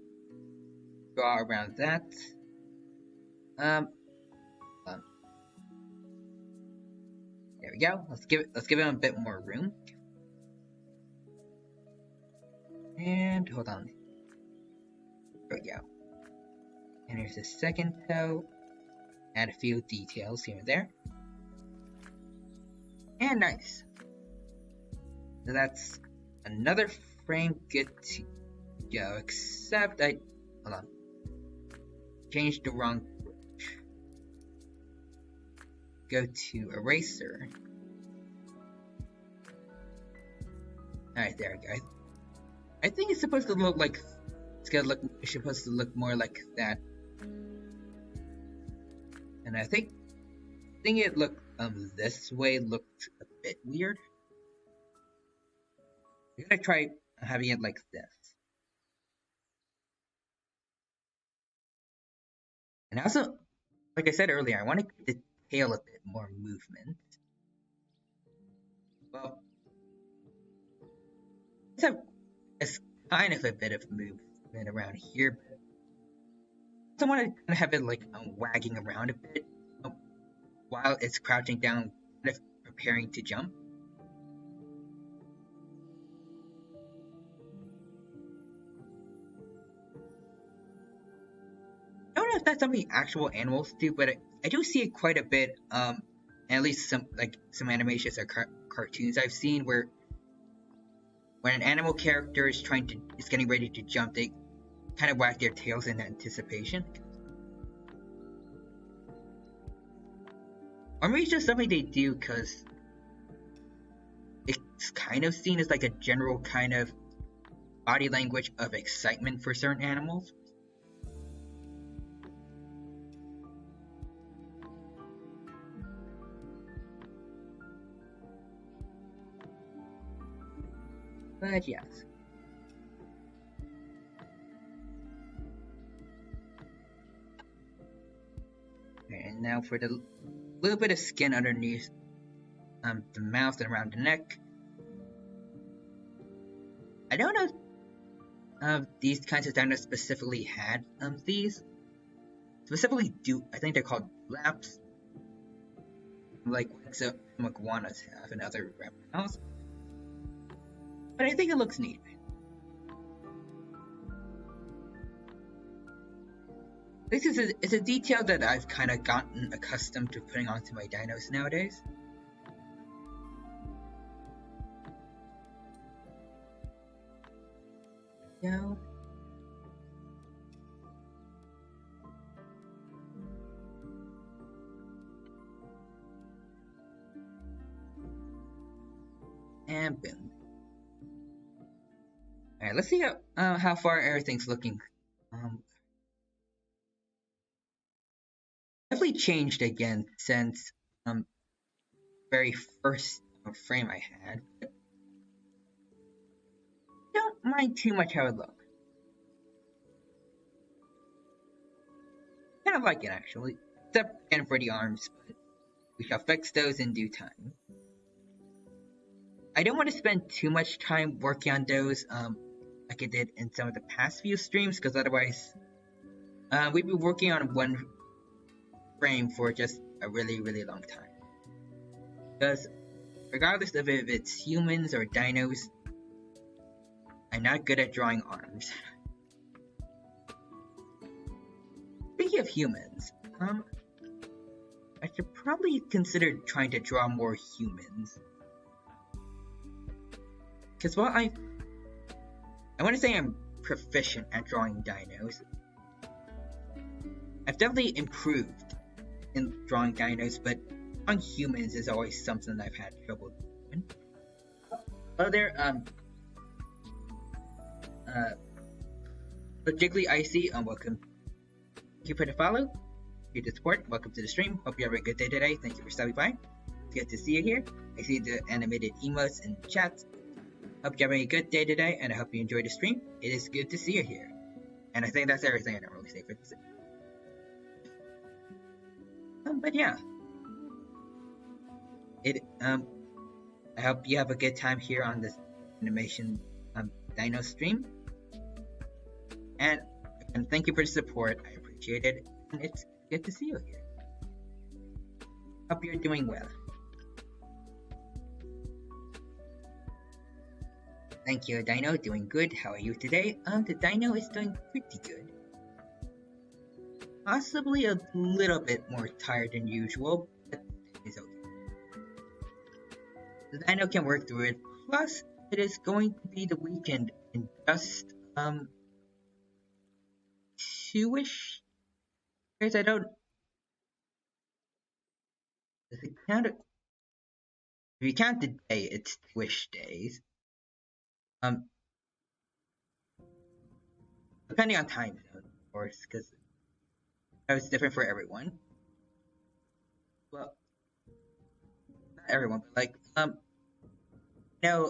Draw around that. There we go. Let's give him a bit more room. And hold on. There we go. And here's the second toe. Add a few details here and there. And nice. So that's another frame good to go, except hold on. Changed the wrong brush. Go to eraser. Alright, there we go. I think it's supposed to look like it's supposed to look more like that. And I think it looked this way looked a bit weird. I'm gonna try having it like this. And also, like I said earlier, I want to give the tail a bit more movement. Well, it's kind of a bit of movement around here, but I want to have it like wagging around a bit. Oh. while it's crouching down, kind of preparing to jump. I don't know if that's something actual animals do, but I do see it quite a bit. At least some animations or cartoons I've seen where when an animal character is getting ready to jump, they kind of wag their tails in anticipation. Or maybe it's just something they do because it's kind of seen as like a general kind of body language of excitement for certain animals. But yes. And now for the little bit of skin underneath the mouth and around the neck. I don't know if these kinds of dinos specifically had these. Specifically I think they're called laps. Like some iguanas have and other reptiles. But I think it looks neat. This is a detail that I've kind of gotten accustomed to putting onto my dinos nowadays. Yeah. And boom. Alright, let's see how far everything's looking. Definitely changed again since very first frame I had. But don't mind too much how it looks. Kind of like it actually, except again for the arms, but we shall fix those in due time. I don't want to spend too much time working on those like I did in some of the past few streams, because otherwise we'd be working on one frame for just a really, really long time. Because regardless of if it's humans or dinos, I'm not good at drawing arms. Speaking of humans, I should probably consider trying to draw more humans. Because while I want to say I'm proficient at drawing dinos, I've definitely improved in drawing dinos, but drawing humans is always something I've had trouble doing. Hello there, Jiggly Icy, welcome. Thank you for the follow. Thank you for the support. Welcome to the stream. Hope you have a good day today. Thank you for stopping by. It's good to see you here. I see the animated emotes in the chat. Hope you're having a good day today, and I hope you enjoyed the stream. It is good to see you here. And I think that's everything I don't really say for this. But yeah. I hope you have a good time here on this animation dino stream. And thank you for the support. I appreciate it. And it's good to see you here. Hope you're doing well. Thank you, Dino. Doing good. How are you today? The Dino is doing pretty good. Possibly a little bit more tired than usual, but it's okay. The Dino can work through it. Plus, it is going to be the weekend in just 2-ish days. I don't. Does it count it? If you count the day, it's 2-ish days. Depending on time zone, of course, because it's different for everyone. Well, not everyone, but like, there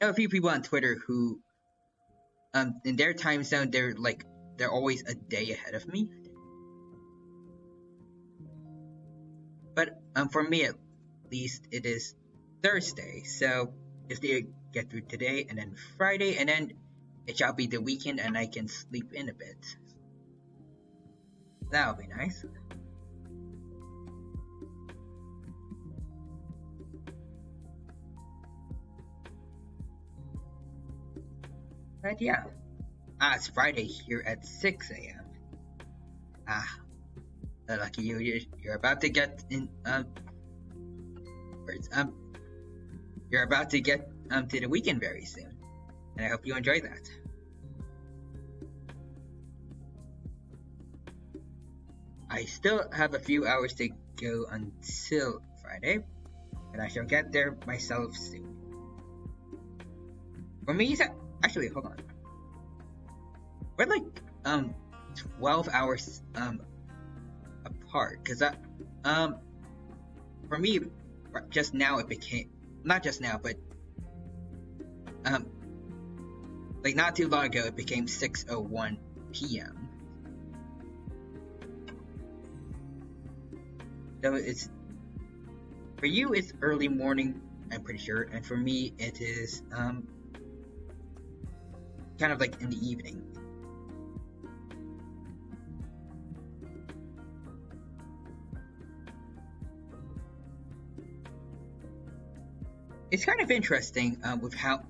are a few people on Twitter who, in their time zone, they're always a day ahead of me. But for me at least, it is Thursday, so just need to get through today and then Friday, and then it shall be the weekend and I can sleep in a bit. That'll be nice. But yeah, it's Friday here at 6 a.m. Ah, lucky you, you're about to get in, words, you're about to get, to the weekend very soon. And I hope you enjoy that. I still have a few hours to go until Friday, but I shall get there myself soon. For me, actually, hold on. We're like 12 hours apart, cause for me, just now it became, not just now, but like not too long ago it became 6:01 p.m. So it's, for you it's early morning, I'm pretty sure, and for me it is kind of like in the evening. It's kind of interesting with how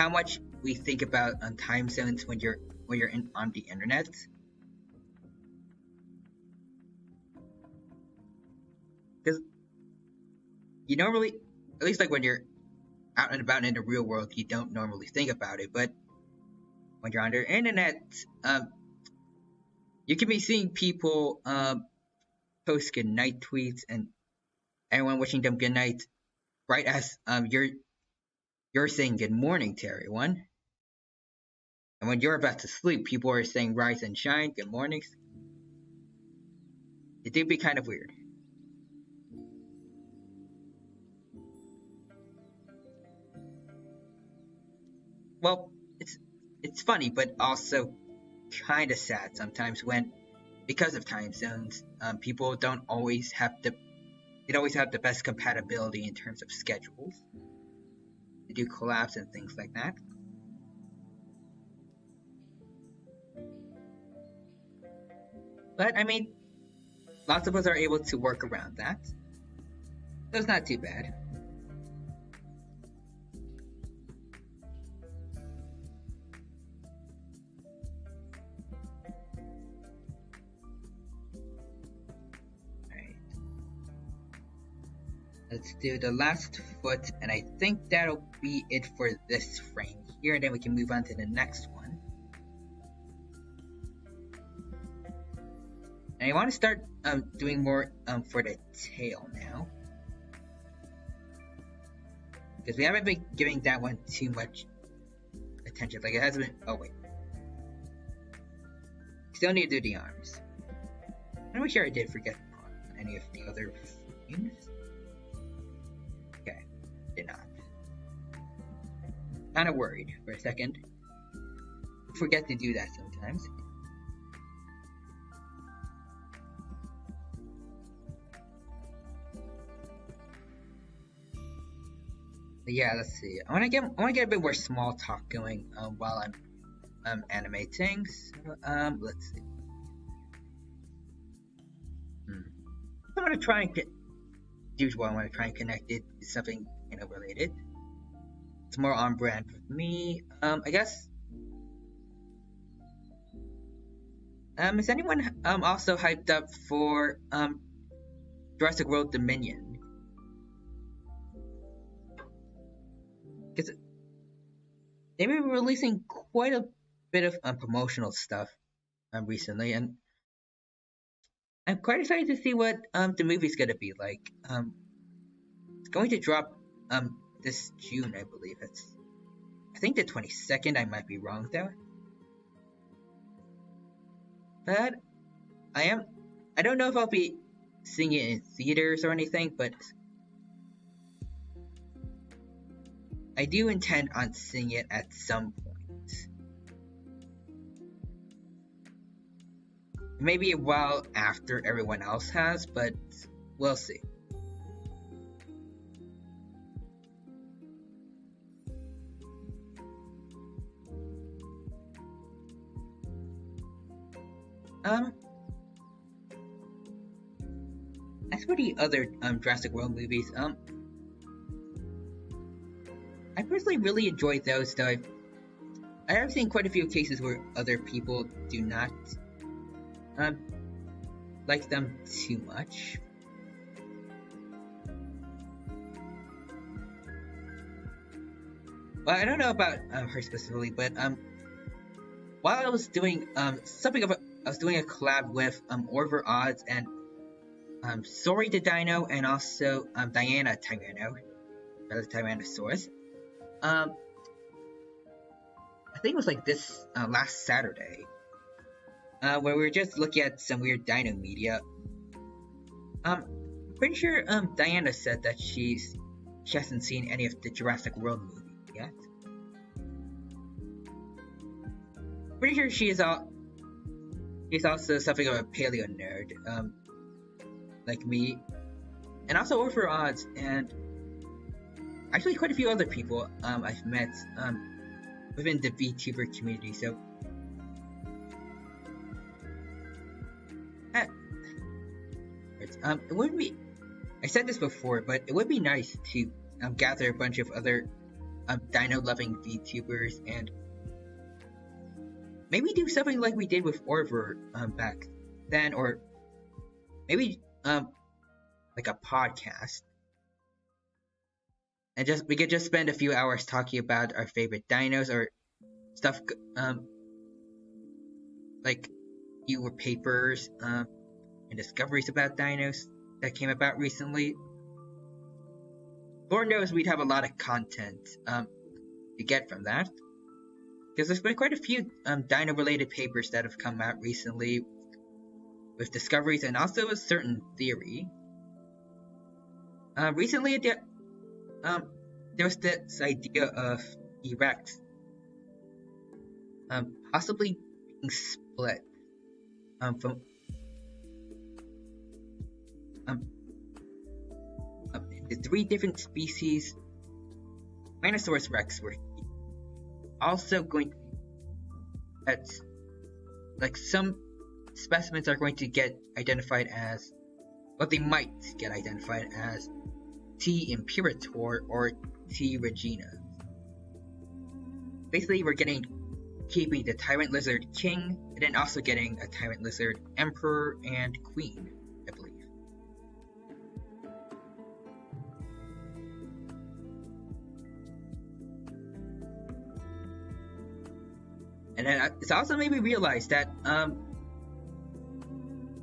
much we think about time zones when you're on the internet. Because you normally, at least like when you're out and about in the real world, you don't normally think about it. But when you're on the internet, you can be seeing people post good night tweets and everyone wishing them good night, right as you're saying good morning to everyone. And when you're about to sleep, people are saying rise and shine, good mornings. It do be kind of weird. Well, it's funny, but also kind of sad sometimes when, because of time zones, people don't always have the best compatibility in terms of schedules. They do collabs and things like that. But I mean, lots of us are able to work around that, so it's not too bad. Alright. Let's do the last foot, and I think that'll be it for this frame here, and then we can move on to the next one. And I want to start doing more for the tail now, because we haven't been giving that one too much attention. Like it hasn't been. Oh wait, still need to do the arms. I'm not sure I did forget any of the other things. Okay, did not. Kind of worried for a second. Forget to do that sometimes. But yeah, let's see. I want to get a bit more small talk going while I'm animating. So, let's see. I'm gonna try and usual. I want to try and connect it to something related. It's more on brand for me. I guess. Is anyone also hyped up for Jurassic World Dominion? Because they've been releasing quite a bit of promotional stuff recently, and I'm quite excited to see what the movie's gonna be like. It's going to drop this June, I believe. I think the 22nd. I might be wrong though. But I don't know if I'll be seeing it in theaters or anything, but I do intend on seeing it at some point. Maybe a while after everyone else has, but we'll see. As for the other Jurassic World movies, I personally really enjoyed those, though I have seen quite a few cases where other people do not um, like them too much. Well, I don't know about her specifically, but while I was doing I was doing a collab with Orver Odds and Sorry the Dino and also Diana Tyranno, the Tyrannosaurus. I think it was like this last Saturday, where we were just looking at some weird dino media. Pretty sure Diana said that she hasn't seen any of the Jurassic World movies yet. Pretty sure she's also something of a paleo nerd, like me, and also over odds, and actually quite a few other people I've met within the VTuber community. So it would be, I said this before, but it would be nice to gather a bunch of other dino-loving VTubers and maybe do something like we did with Orver back then, or maybe like a podcast, and we could just spend a few hours talking about our favorite dinos or stuff, like newer papers and discoveries about dinos that came about recently. Lord knows we'd have a lot of content to get from that, because there's been quite a few dino-related papers that have come out recently with discoveries and also a certain theory. Recently, there was this idea of T-Rex possibly being split from the 3 different species. Tyrannosaurus Rex were also going to, that's like some specimens are going to get identified as, well, they might get identified as T. imperator or T. regina. Basically, we're keeping the tyrant lizard king, and then also getting a tyrant lizard emperor and queen, I believe. And then it's also made me realize that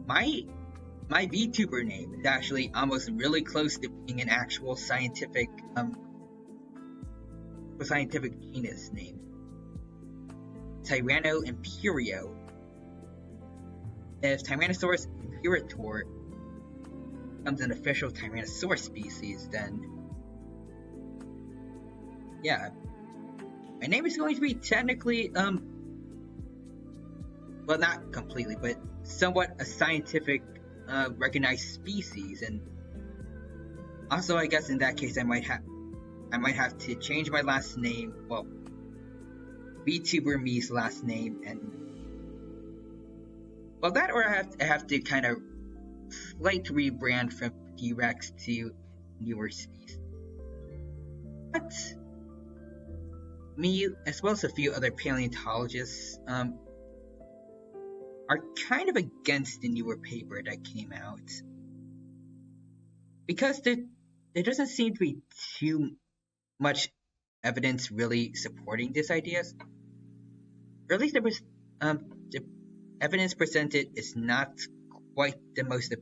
my VTuber name is actually almost really close to being an actual scientific genus name. Tyranno Imperio. If Tyrannosaurus imperator becomes an official Tyrannosaurus species, then yeah, my name is going to be technically well, not completely, but somewhat a scientific recognized species, and also I guess in that case I might have to change my last name, well, VTuber me's last name, and well, that, or I have to kind of slight rebrand from T-Rex to newer species. But me, as well as a few other paleontologists, are kind of against the newer paper that came out, because there doesn't seem to be too much evidence really supporting these ideas. Or at least there was the evidence presented is not quite the most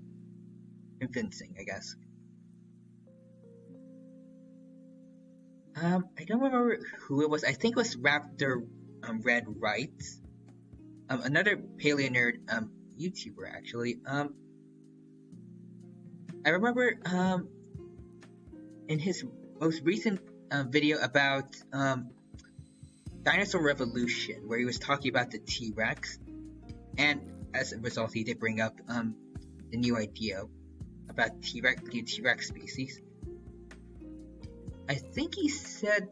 convincing, I guess. I don't remember who it was. I think it was Raptor Red Rights, another paleo nerd YouTuber actually. I remember in his most recent video about dinosaur revolution, where he was talking about the T-Rex, and as a result he did bring up the new idea about new T-Rex species. I think he said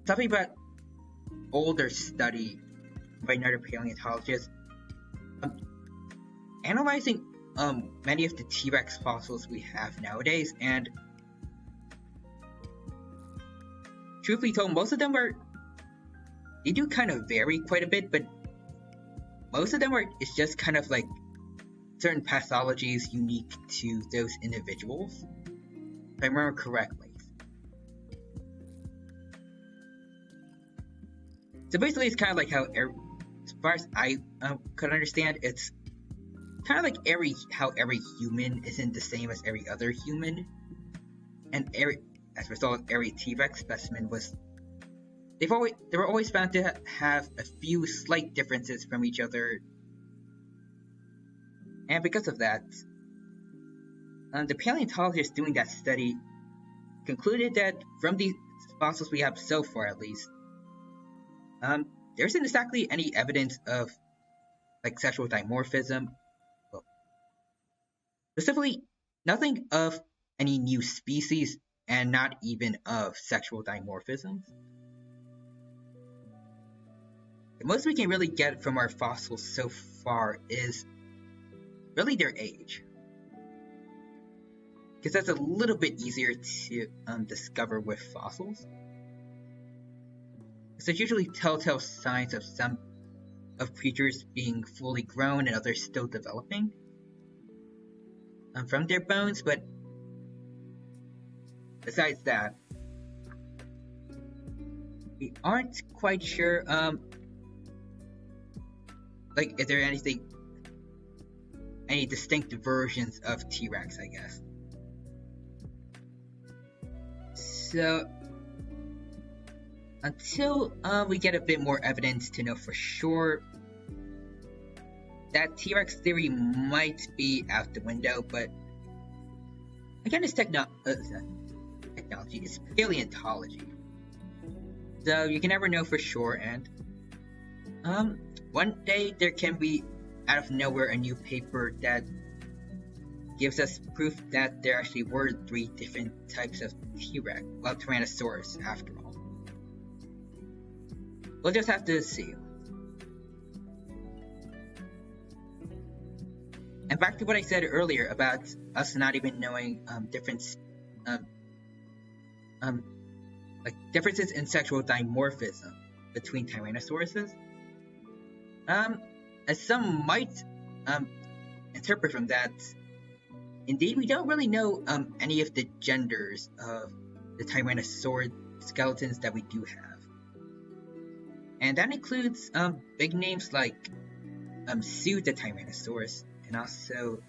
something about older study by another paleontologist analyzing many of the T-Rex fossils we have nowadays, and truthfully told, most of them are they do kind of vary quite a bit, but most of them are, it's just kind of like certain pathologies unique to those individuals, if I remember correctly. So basically, it's kind of like how, as far as I could understand, it's kind of like how every human isn't the same as every other human, and as a result, every T-Rex specimen they were always found to have a few slight differences from each other, and because of that, the paleontologists doing that study concluded that from the fossils we have so far, at least, there isn't exactly any evidence of like sexual dimorphism. Well, specifically, nothing of any new species, and not even of sexual dimorphism. The most we can really get from our fossils so far is really their age, because that's a little bit easier to discover with fossils. So there's usually telltale signs of some of creatures being fully grown and others still developing from their bones, but besides that, we aren't quite sure, like, is there any distinct versions of T-Rex, I guess. So, until we get a bit more evidence to know for sure, that T-Rex theory might be out the window, but again, it's technology, it's paleontology. So you can never know for sure, and one day there can be out of nowhere a new paper that gives us proof that there actually were 3 different types of T-Rex, well, Tyrannosaurus after all. We'll just have to see. And back to what I said earlier about us not even knowing like differences in sexual dimorphism between Tyrannosauruses. As some might interpret from that, indeed we don't really know any of the genders of the Tyrannosaurus skeletons that we do have. And that includes big names like Sue the Tyrannosaurus, and also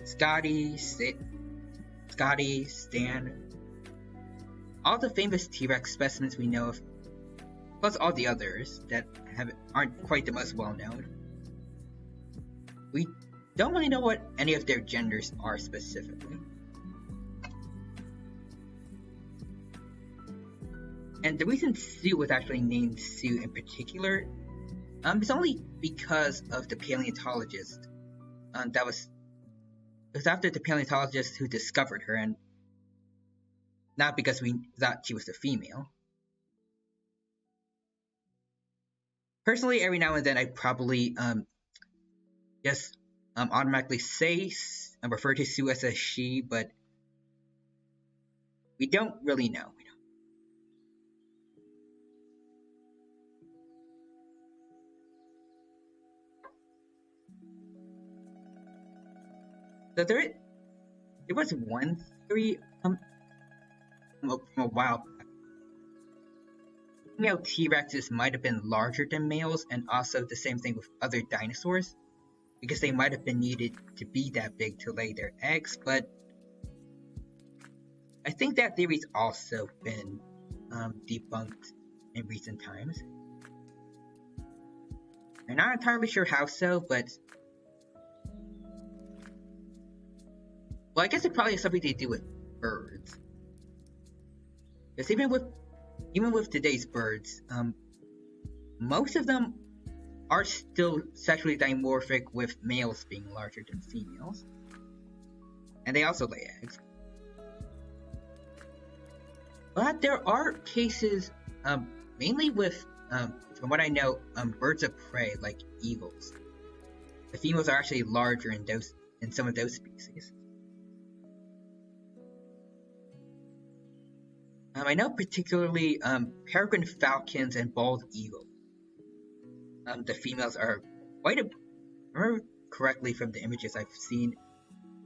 Scotty, Stan, all the famous T-Rex specimens we know of, plus all the others that aren't quite the most well known. We don't really know what any of their genders are specifically. And the reason Sue was actually named Sue in particular is only because of the paleontologist. It was after the paleontologist who discovered her, and not because we thought she was a female. Personally, every now and then I probably just automatically say and refer to Sue as a she, but we don't really know. So there was one theory from a while back. Female T-Rexes might have been larger than males, and also the same thing with other dinosaurs, because they might have been needed to be that big to lay their eggs, but I think that theory's also been debunked in recent times. I'm not entirely sure how so, but well, I guess it probably has something to do with birds. Because even with today's birds, most of them are still sexually dimorphic, with males being larger than females. And they also lay eggs. But there are cases, mainly with, from what I know, birds of prey like eagles. The females are actually larger in some of those species. I know particularly peregrine falcons and bald eagles the females are quite a, remember correctly from the images I've seen,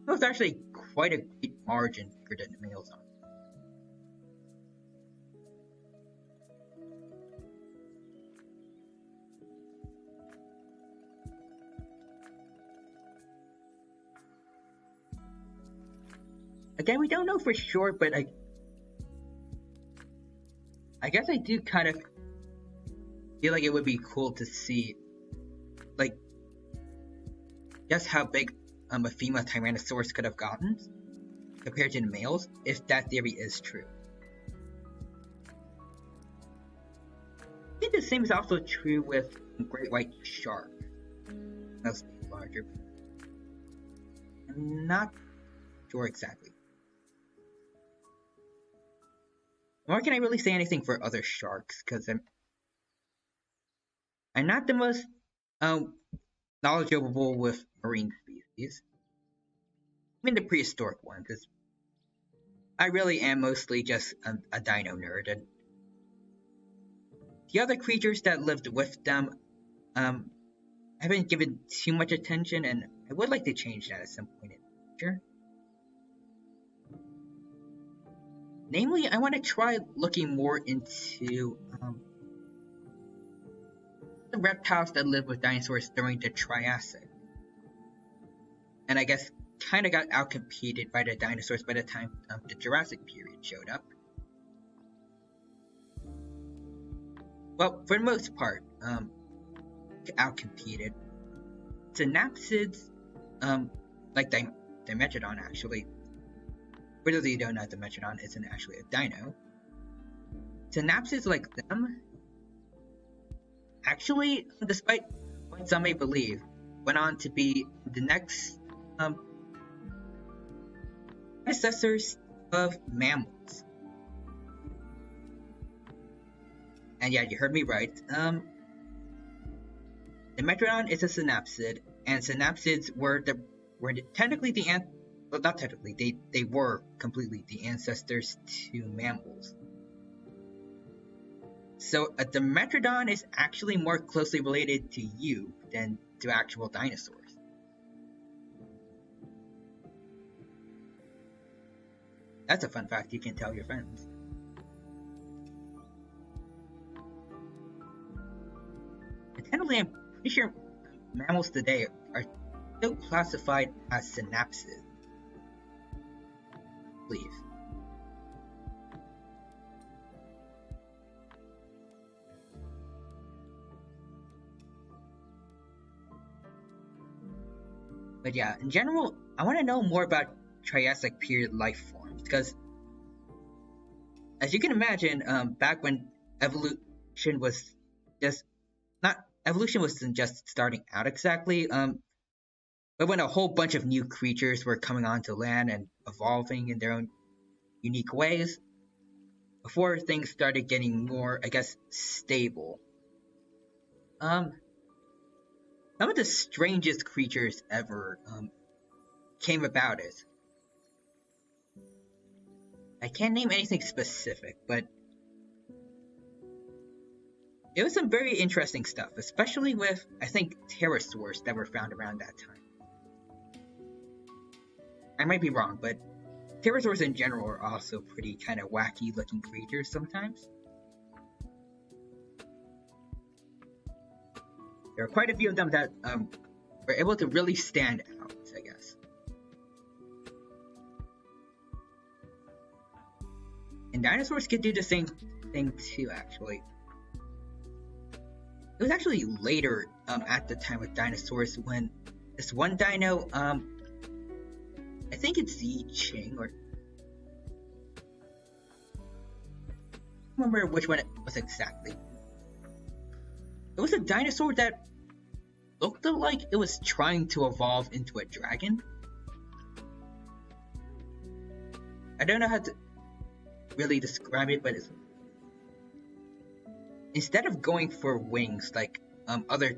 it was actually quite a great margin for the males on. Again, we don't know for sure, but I guess I do kind of feel like it would be cool to see, like, just how big a female Tyrannosaurus could have gotten compared to the males, if that theory is true. I think the same is also true with great white shark. That's larger. I'm not sure exactly. Nor can I really say anything for other sharks, because I'm not the most knowledgeable with marine species. I mean the prehistoric one, because I really am mostly just a dino nerd, and the other creatures that lived with them I haven't given too much attention, and I would like to change that at some point in the future. Namely, I want to try looking more into the reptiles that lived with dinosaurs during the Triassic. And I guess kind of got outcompeted by the dinosaurs by the time the Jurassic period showed up. Well, for the most part, outcompeted. Synapsids, like Dimetrodon actually. For those of you who don't know, Dimetrodon isn't actually a dino. Synapsids like them, actually, despite what some may believe, went on to be the next predecessors of mammals. And yeah, you heard me right. Dimetrodon is a synapsid, and synapsids were technically the well, not technically, they were completely the ancestors to mammals. So a Dimetrodon is actually more closely related to you than to actual dinosaurs. That's a fun fact you can tell your friends. And technically, I'm pretty sure mammals today are still classified as synapsids. Leave. But yeah, in general, I want to know more about Triassic period life forms, because as you can imagine, back when evolution was wasn't just starting out exactly, but when a whole bunch of new creatures were coming onto land and evolving in their own unique ways, before things started getting more, I guess, stable. Some of the strangest creatures ever came about it. I can't name anything specific, but it was some very interesting stuff, especially with, I think, pterosaurs that were found around that time. I might be wrong, but pterosaurs in general are also pretty kind of wacky looking creatures sometimes. There are quite a few of them that were able to really stand out, I guess. And dinosaurs could do the same thing too, actually. It was actually later at the time of dinosaurs when this one dino, I think it's Yi Ching, or I don't remember which one it was exactly. It was a dinosaur that looked like it was trying to evolve into a dragon. I don't know how to really describe it, but instead of going for wings like other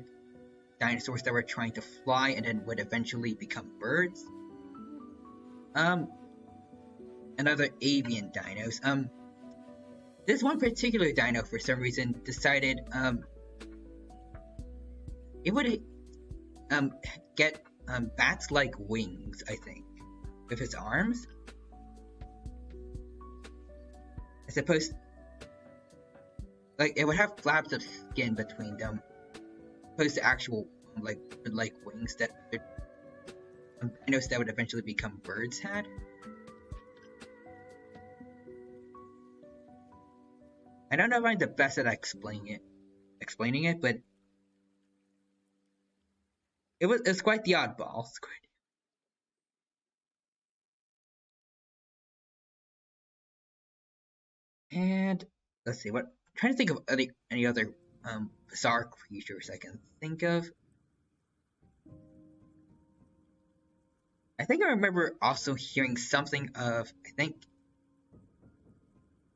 dinosaurs that were trying to fly and then would eventually become birds, and other avian dinos, this one particular dino for some reason decided it would um get bats-like wings, I think, with its arms. I suppose, like, it would have flaps of skin between them, opposed to actual like wings that dinos that would eventually become birds had. I don't know if I'm the best at explaining it, but it's quite the oddball. And let's see, what I'm trying to think of any other bizarre creatures I can think of. I think I remember also hearing something of I think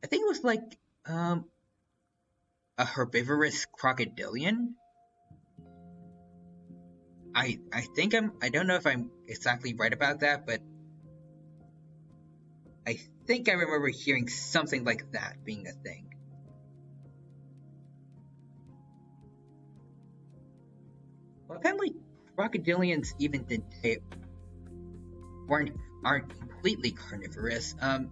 it was like a herbivorous crocodilian. I don't know if I'm exactly right about that, but I think I remember hearing something like that being a thing. Well, apparently crocodilians even today aren't completely carnivorous. Well,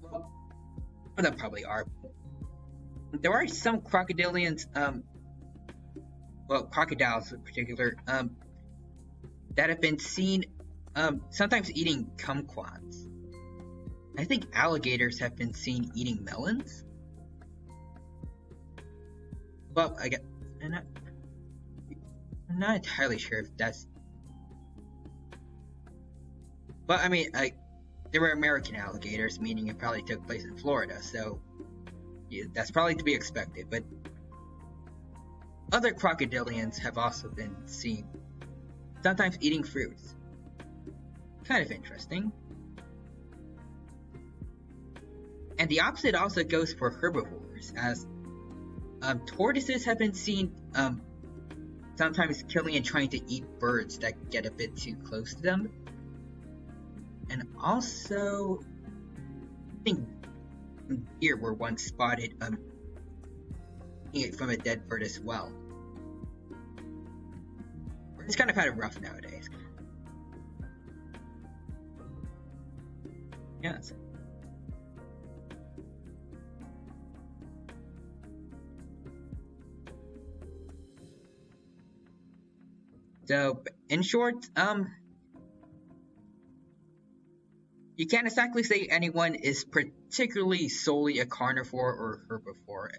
some of them probably are. There are some crocodilians, well, crocodiles in particular, that have been seen sometimes eating kumquats. I think alligators have been seen eating melons. Well, I'm not entirely sure if that's. But I mean, they were American alligators, meaning it probably took place in Florida, so yeah, that's probably to be expected. But other crocodilians have also been seen sometimes eating fruits. Kind of interesting. And the opposite also goes for herbivores, as tortoises have been seen sometimes killing and trying to eat birds that get a bit too close to them. And also, I think deer were once spotted eating it from a dead bird as well. It's kind of rough nowadays. Yes. So, in short, you can't exactly say anyone is particularly solely a carnivore or herbivore. I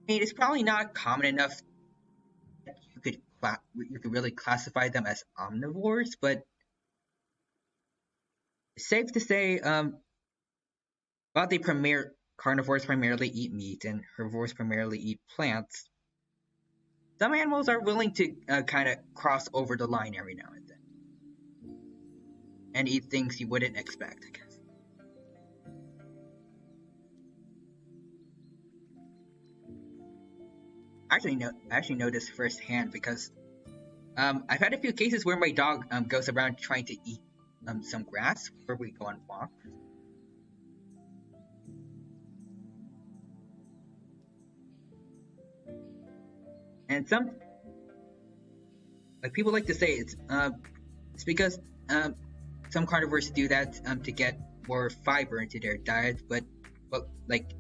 mean, it's probably not common enough that you could really classify them as omnivores, but it's safe to say, while carnivores primarily eat meat and herbivores primarily eat plants, some animals are willing to kind of cross over the line every now and then and eat things you wouldn't expect, I guess. I actually know this firsthand because I've had a few cases where my dog goes around trying to eat some grass where we go on walks. And people like to say it's because some carnivores do that to get more fiber into their diet, but like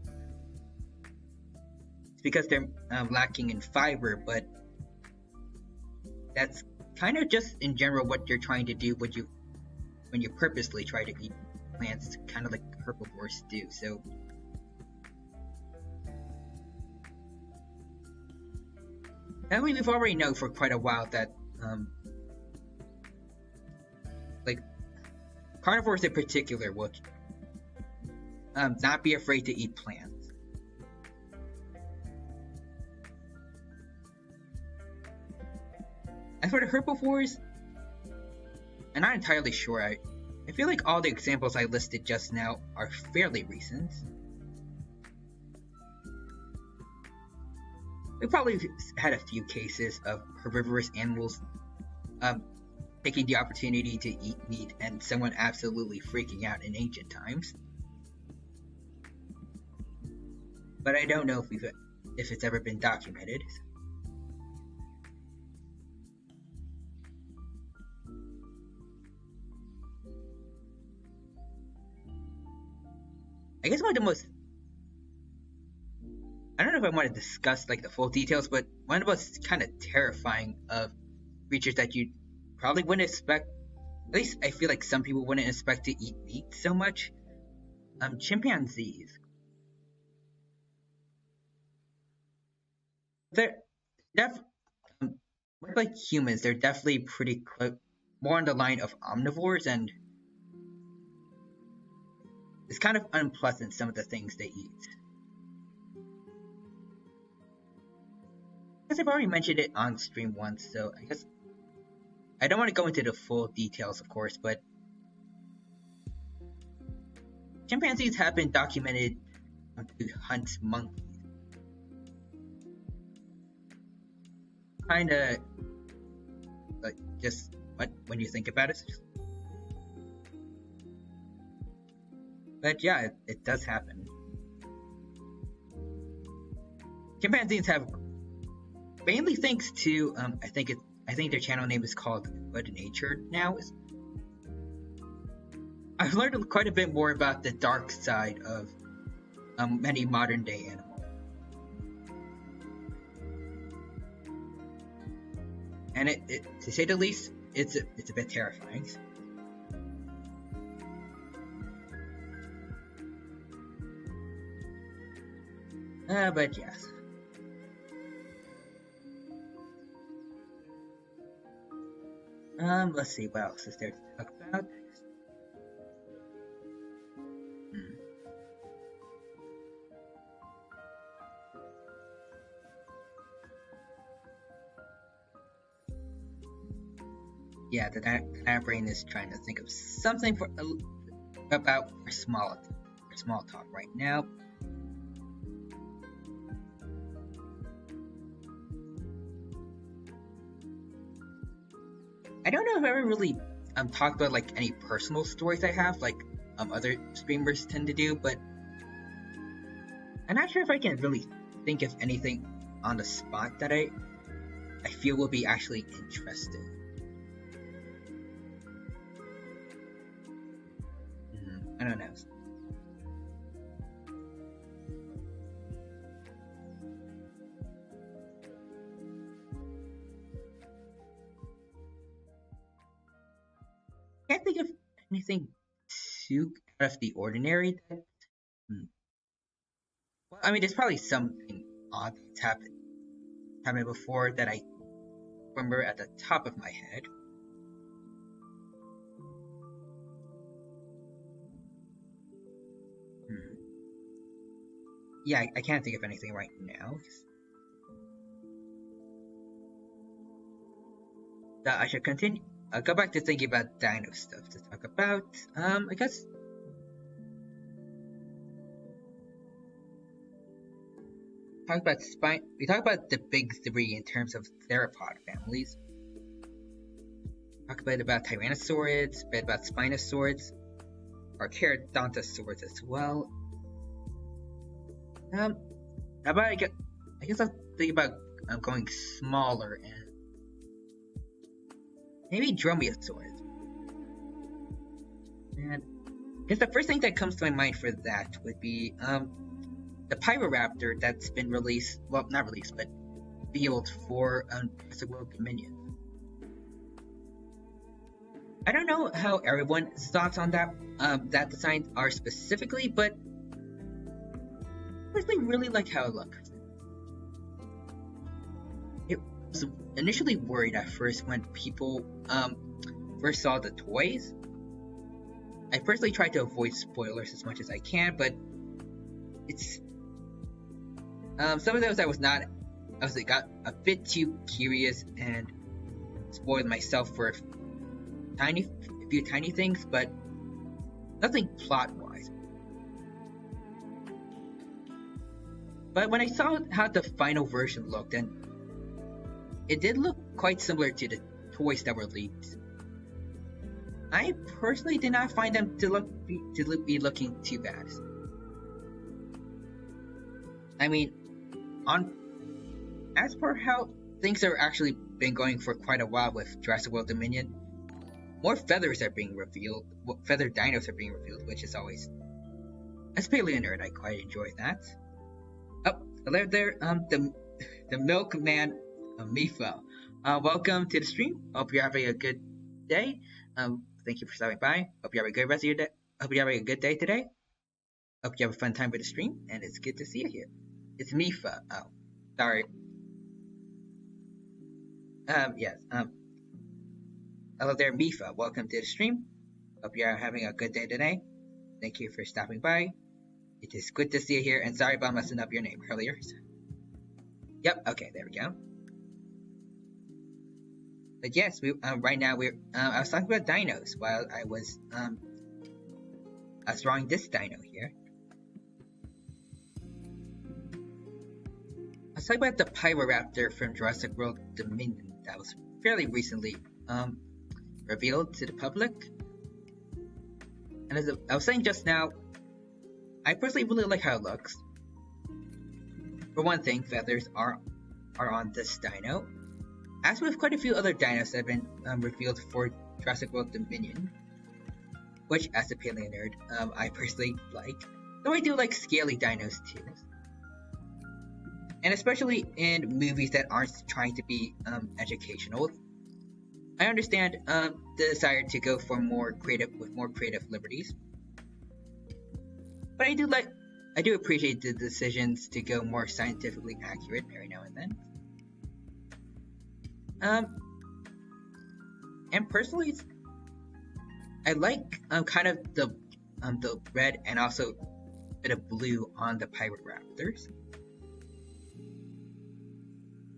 it's because they're lacking in fiber. But that's kind of just in general what you're trying to do when you purposely try to eat plants, kind of like herbivores do. So. I mean, we've already known for quite a while that, like, carnivores in particular would not be afraid to eat plants. As for the herbivores, I'm not entirely sure. I feel like all the examples I listed just now are fairly recent. We probably had a few cases of herbivorous animals taking the opportunity to eat meat and someone absolutely freaking out in ancient times. But I don't know if we've if it's ever been documented. I guess one of the most, I don't know if I want to discuss like the full details, but one of the most kind of terrifying of creatures that you probably wouldn't expect, at least I feel like some people wouldn't expect to eat meat so much, chimpanzees. They're def much like humans, they're definitely pretty more on the line of omnivores, and it's kind of unpleasant some of the things they eat. I guess I've already mentioned it on stream once, so I guess I don't want to go into the full details, of course, but chimpanzees have been documented to hunt monkeys. Kinda like just what when you think about it. But yeah, it does happen. Chimpanzees have, mainly thanks to I think their channel name is called Good Nature now. I've learned quite a bit more about the dark side of many modern day animals. And it to say the least, it's a bit terrifying. But yes. Let's see what else is there to talk about. Yeah, the brain is trying to think of something about small talk right now. I don't know if I ever really talked about like any personal stories I have, like other streamers tend to do, but I'm not sure if I can really think of anything on the spot that I feel will be actually interesting. I don't know. Can't think of anything too out of the ordinary. Well, I mean, there's probably something odd that's happened before that I remember at the top of my head. Yeah, I can't think of anything right now. I should continue. I'll go back to thinking about dino stuff to talk about. I guess. We talk about the big three in terms of theropod families. Talk a bit about tyrannosaurids, a bit about spinosaurids, or pterodontosaurs as well. How about I guess I'll think about going smaller and maybe dromaeosaurs. And I guess the first thing that comes to my mind for that would be the Pyroraptor that's been released, well, not released, but revealed for Jurassic World Dominion. I don't know how everyone's thoughts on that design are specifically, but I personally really like how it looks. It was initially worried at first when people first saw the toys. I personally tried to avoid spoilers as much as I can, but it's some of those I got a bit too curious and spoiled myself for a few tiny things, but nothing plot wise. But when I saw how the final version looked, and it did look quite similar to the toys that were leaked, I personally did not find them to be looking too bad. I mean, on as for how things have actually been going for quite a while with Jurassic World Dominion, more feathers are being revealed. Feathered dinos are being revealed, which is always, as paleo nerd, I quite enjoy that. Oh, hello there, the milkman, Mifa. Welcome to the stream. Hope you're having a good day. Thank you for stopping by. Hope you have a good rest of your day. Hope you're having a good day today. Hope you have a fun time with the stream, and it's good to see you here. It's Mifa. Oh, sorry. Yes. Hello there, Mifa. Welcome to the stream. Hope you are having a good day today. Thank you for stopping by. It is good to see you here, and sorry about messing up your name earlier. Yep. Okay. There we go. But yes, we right now we're I was talking about dinos while I was drawing this dino here. I was talking about the Pyroraptor from Jurassic World Dominion that was fairly recently revealed to the public. And as I was saying just now, I personally really like how it looks. For one thing, feathers are on this dino. As with quite a few other dinos that have been revealed for Jurassic World Dominion, which, as a paleo nerd, I personally like. Though I do like scaly dinos too. And especially in movies that aren't trying to be educational, I understand the desire to go for more creative liberties. But I do appreciate the decisions to go more scientifically accurate every now and then. And personally, I like kind of the red and also a bit of blue on the Pyroraptors.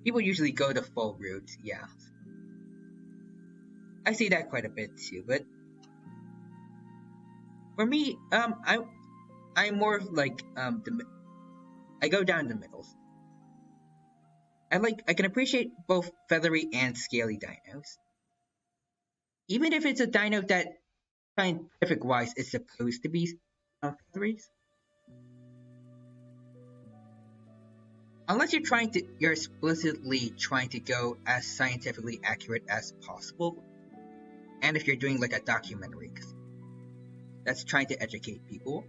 People usually go the full route, yeah. I see that quite a bit too, but for me, I'm more like I go down the middle. I can appreciate both feathery and scaly dinos. Even if it's a dino that scientific wise is supposed to be feathery. Unless you're explicitly trying to go as scientifically accurate as possible. And if you're doing like a documentary that's trying to educate people.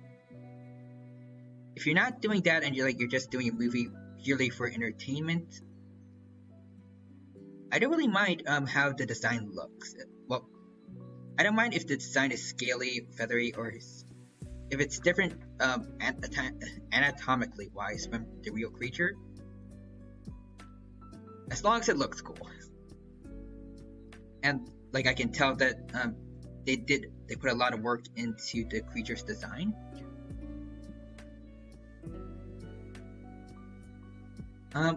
If you're not doing that and you're just doing a movie purely for entertainment, I don't really mind how the design looks. Well, I don't mind if the design is scaly, feathery, or if it's different anatomically wise from the real creature. As long as it looks cool. And I can tell that they put a lot of work into the creature's design. A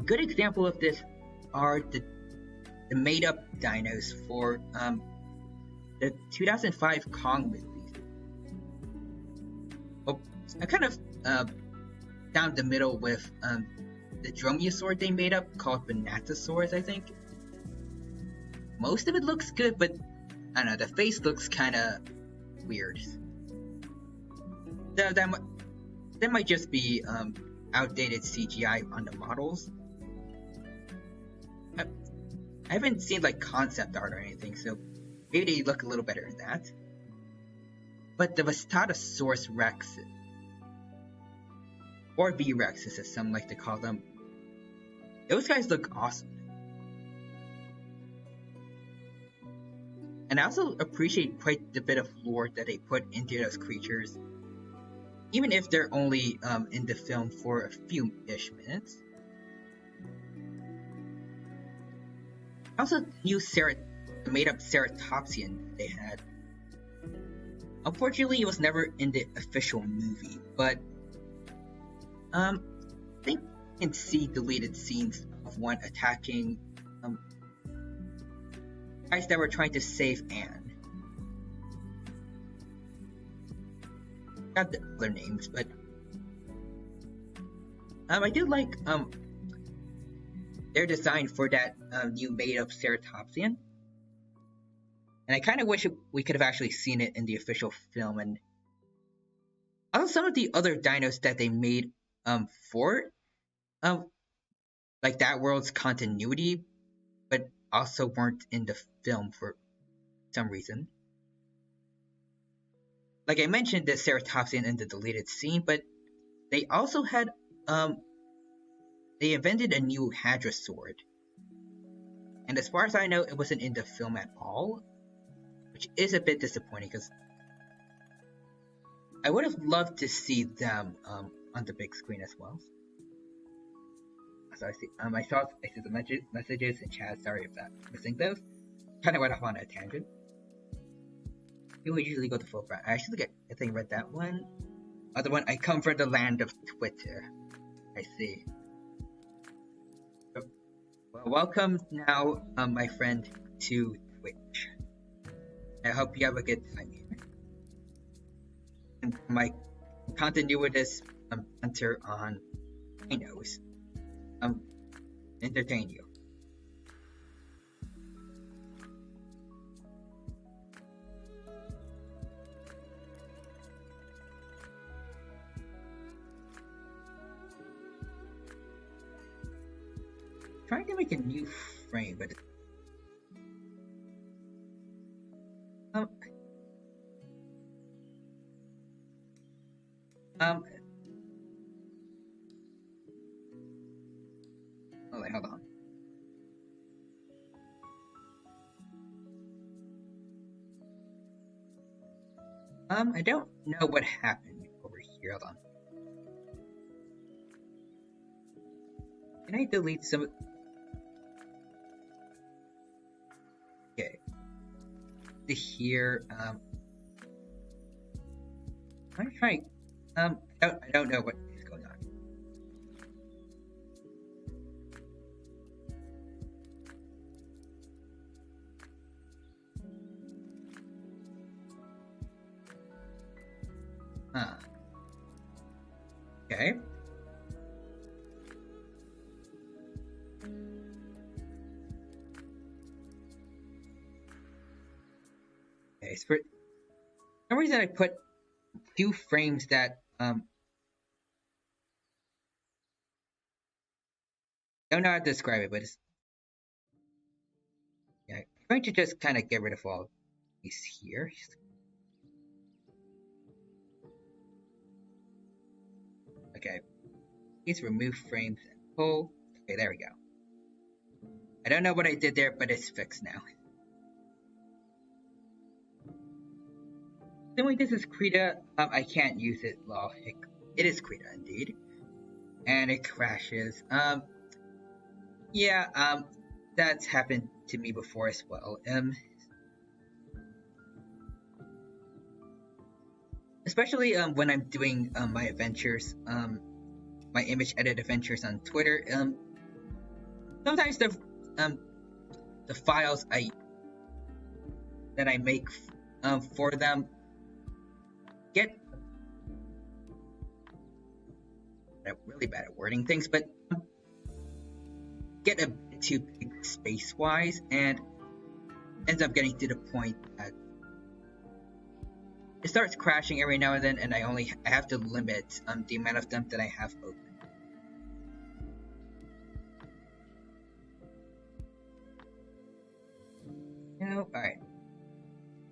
good example of this are the made-up dinos for the 2005 Kong movies. Oh, I'm kind of down the middle with the dromaeosaur they made up called Bonatosaurus, I think. Most of it looks good, but I don't know, the face looks kind of weird. That might just be outdated CGI on the models. I haven't seen concept art or anything, so maybe they look a little better than that. But the Vastatosaurus Rex, or V-Rexes as some like to call them, those guys look awesome. And I also appreciate quite a bit of lore that they put into those creatures, even if they're only in the film for a few-ish minutes. I also knew the made-up Ceratopsian they had. Unfortunately, it was never in the official movie, but I think you can see deleted scenes of one attacking guys that were trying to save Anne. Not the other names, but I do like their design for that new made-up Ceratopsian. And I kind of wish we could have actually seen it in the official film. And also some of the other dinos that they made for it, um like that world's continuity, but also weren't in the film for some reason. Like I mentioned, the ceratopsian in the deleted scene, but they also had um they invented a new Hadra sword, and as far as I know, it wasn't in the film at all, which is a bit disappointing because I would have loved to see them on the big screen as well. So I see the messages in chat. Sorry if that missing those. Kind of went off on a tangent. You would usually go to full front. I actually get. I think I read that one. Other one. I come from the land of Twitter. I see. So, well, welcome now, my friend, to Twitch. I hope you have a good time here. And my continuous hunter on dinos entertain you. Trying to make a new frame, but um um oh wait, hold on. I don't know what happened over here. Hold on. Can I delete some? Okay. To here, I'm trying. I don't know what is going on. Huh. Okay. Okay. So for some reason, I put two frames that don't know how to describe it, but it's yeah. I'm going to just kind of get rid of all these here. Okay. Please remove frames and pull. Okay, there we go. I don't know what I did there, but it's fixed now. Assuming this is Krita, I can't use it. Well, it is Krita indeed, and it crashes. Yeah, that's happened to me before as well. Especially when I'm doing my adventures, my image edit adventures on Twitter. Sometimes um the files I make for them get really bad at wording things, but get a bit too big space wise, and ends up getting to the point that it starts crashing every now and then, and I have to limit the amount of them that I have open. All right.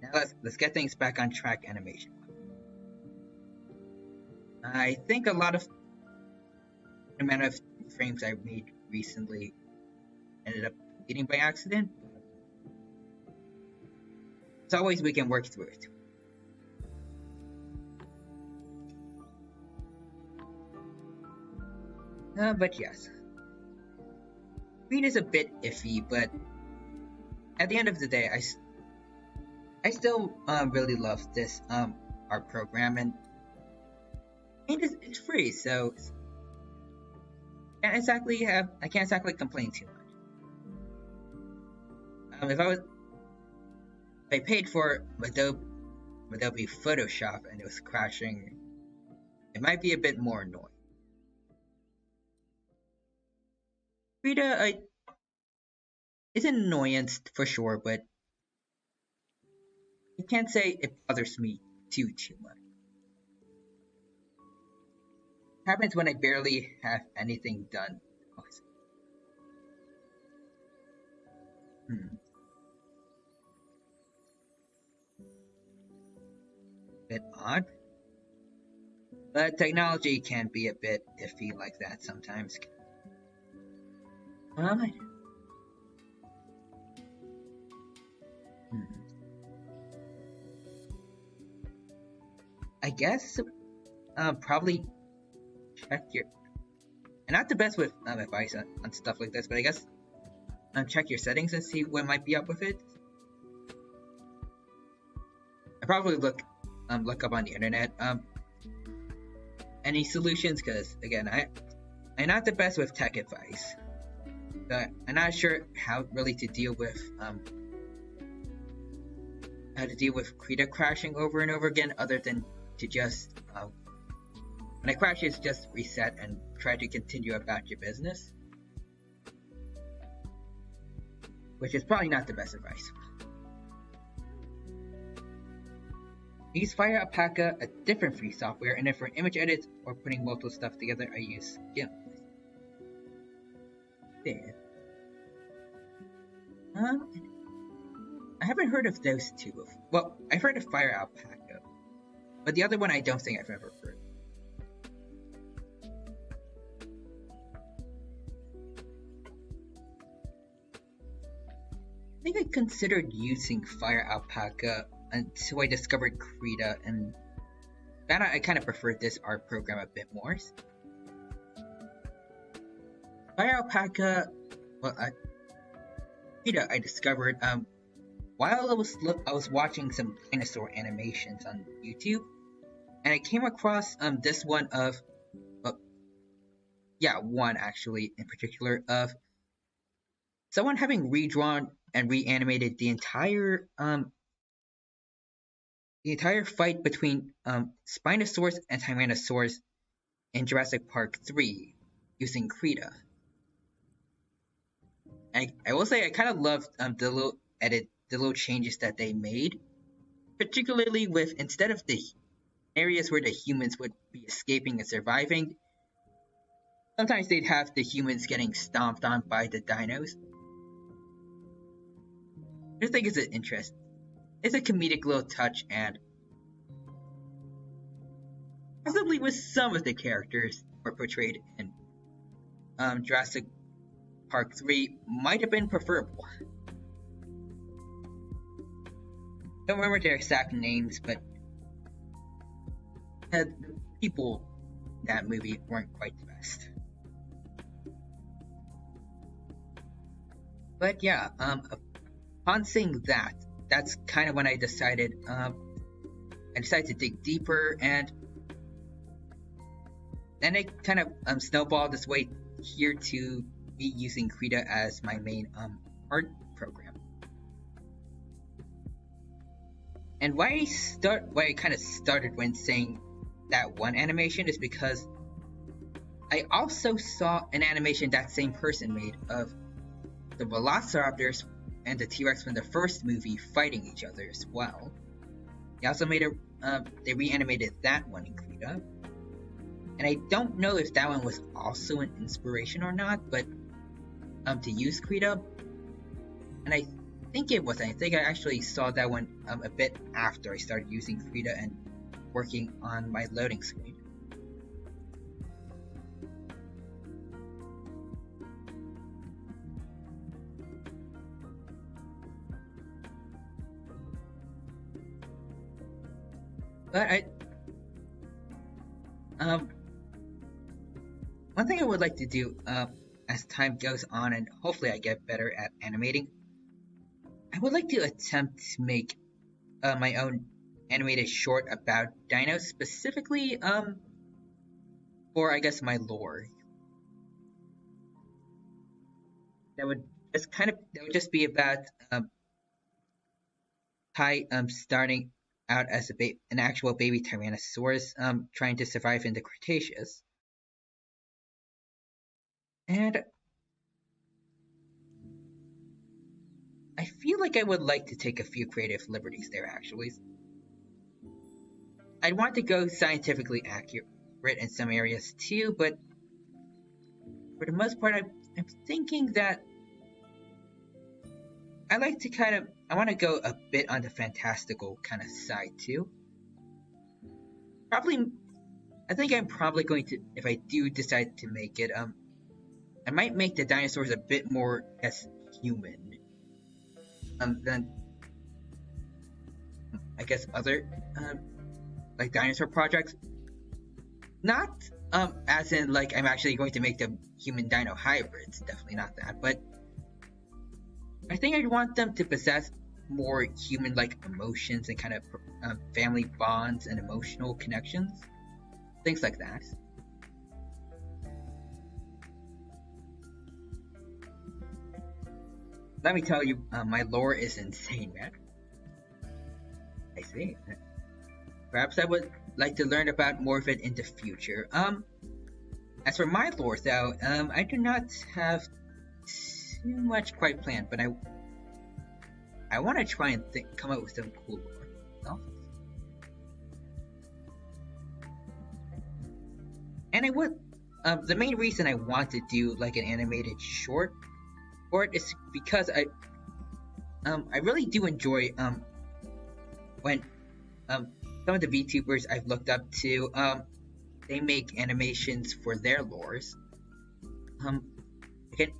Now let's get things back on track. Animation. I think a lot of the amount of frames I made recently ended up deleting by accident. As always, we can work through it. But yes, speed is a bit iffy, but at the end of the day, I still really love this art program, and it's free, so I can't exactly complain too much. If I paid for Adobe Photoshop and it was crashing, it might be a bit more annoying. Rita, it's an annoyance for sure, but I can't say it bothers me too much. happens when I barely have anything done. Oh, hmm, bit odd. But technology can be a bit iffy like that sometimes. Um, hmm, I guess probably check your. And not the best with advice on stuff like this, but I guess check your settings and see what might be up with it. I probably look up on the internet any solutions because again I'm not the best with tech advice. But I'm not sure how really to deal with Krita crashing over and over again, other than to just when it crashes, just reset and try to continue about your business, which is probably not the best advice. Use Fire Alpaca, a different free software, and then for image edits or putting multiple stuff together, I use GIMP. There. I haven't heard of those two. Well, I've heard of Fire Alpaca, but the other one I don't think I've ever heard. I think I considered using Fire Alpaca until I discovered Krita, and found out I kind of preferred this art program a bit more. Fire Alpaca, well, Krita I discovered while I was watching some dinosaur animations on YouTube, and I came across this one of, one actually in particular of someone having redrawn and reanimated the entire fight between Spinosaurus and Tyrannosaurus in Jurassic Park 3 using Krita. I will say I kind of loved the little changes that they made, particularly with instead of the areas where the humans would be escaping and surviving, sometimes they'd have the humans getting stomped on by the dinos. I just think it's an interest. It's a comedic little touch, and possibly with some of the characters were portrayed in Jurassic Park 3 might have been preferable. Don't remember their exact names, but the people in that movie weren't quite the best. But yeah, upon seeing that, that's kind of when I decided to dig deeper, and then it kind of snowballed this way here to me using Krita as my main art program. And why I kind of started when saying that one animation is because I also saw an animation that same person made of the Velociraptors and the T-Rex from the first movie fighting each other as well. They also made they reanimated that one in Krita. And I don't know if that one was also an inspiration or not, but to use Krita, and I think it was. I think I actually saw that one a bit after I started using Krita and working on my loading screen. But one thing I would like to do as time goes on, and hopefully I get better at animating, I would like to attempt to make my own animated short about dinos, specifically for I guess my lore. That would just be about Ty starting out as an actual baby Tyrannosaurus trying to survive in the Cretaceous. And I feel like I would like to take a few creative liberties there, actually. I'd want to go scientifically accurate. red in some areas too, but for the most part, I'm thinking that I like to I want to go a bit on the fantastical kind of side too. Probably, I think I'm probably going to, if I do decide to make it, I might make the dinosaurs a bit more as human, than I guess other, like dinosaur projects. Not, as in like I'm actually going to make them human dino hybrids. Definitely not that, but I think I'd want them to possess more human-like emotions and kind of family bonds and emotional connections, things like that. Let me tell you, my lore is insane, man. I see. Perhaps I would like to learn about more of it in the future. As for my lore, though, I do not have too much quite planned, but I want to try and come up with some cool lore. No? And I would. The main reason I want to do like an animated short for it is because I really do enjoy when some of the VTubers I've looked up to they make animations for their lores. Again,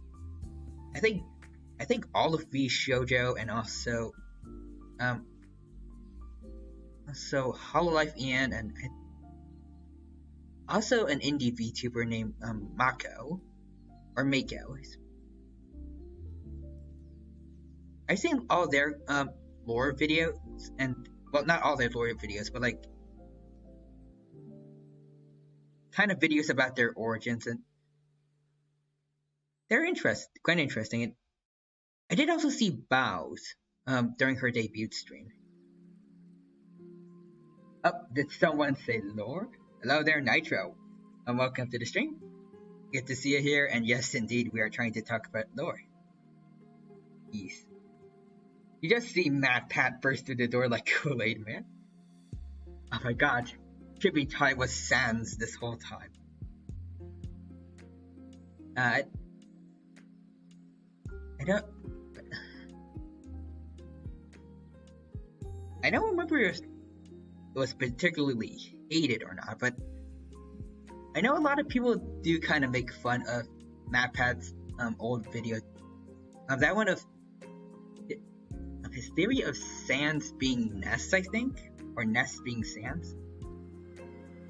I think all of V Shoujo and also Hololive Ian and also an indie VTuber named Mako or Mako. I've seen all their lore videos, and well, not all their lore videos, but like kind of videos about their origins, and they're quite interesting. And I did also see Bao's during her debut stream. Oh, did someone say lore? Hello there, Nitro, and welcome to the stream. Good to see you here, and yes, indeed, we are trying to talk about lore. Yes. You just see Matt Pat burst through the door like Kool-Aid, man. Oh my god, Chippy Tie was Sans this whole time. I don't remember if it was particularly hated or not, but I know a lot of people do kind of make fun of Matt Pat's old video. That one of his theory of sands being nests, I think, or nests being sands.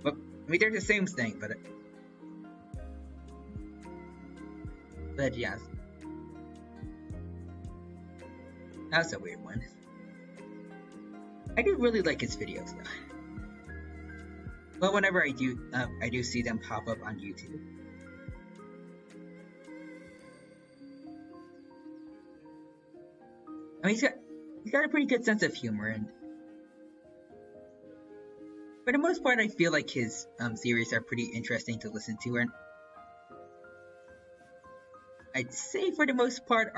But I mean, they're the same thing, but yes, that's a weird one. I do really like his videos though. Well, whenever I do see them pop up on YouTube. I mean, he's got a pretty good sense of humor, and for the most part, I feel like his theories are pretty interesting to listen to, and I'd say for the most part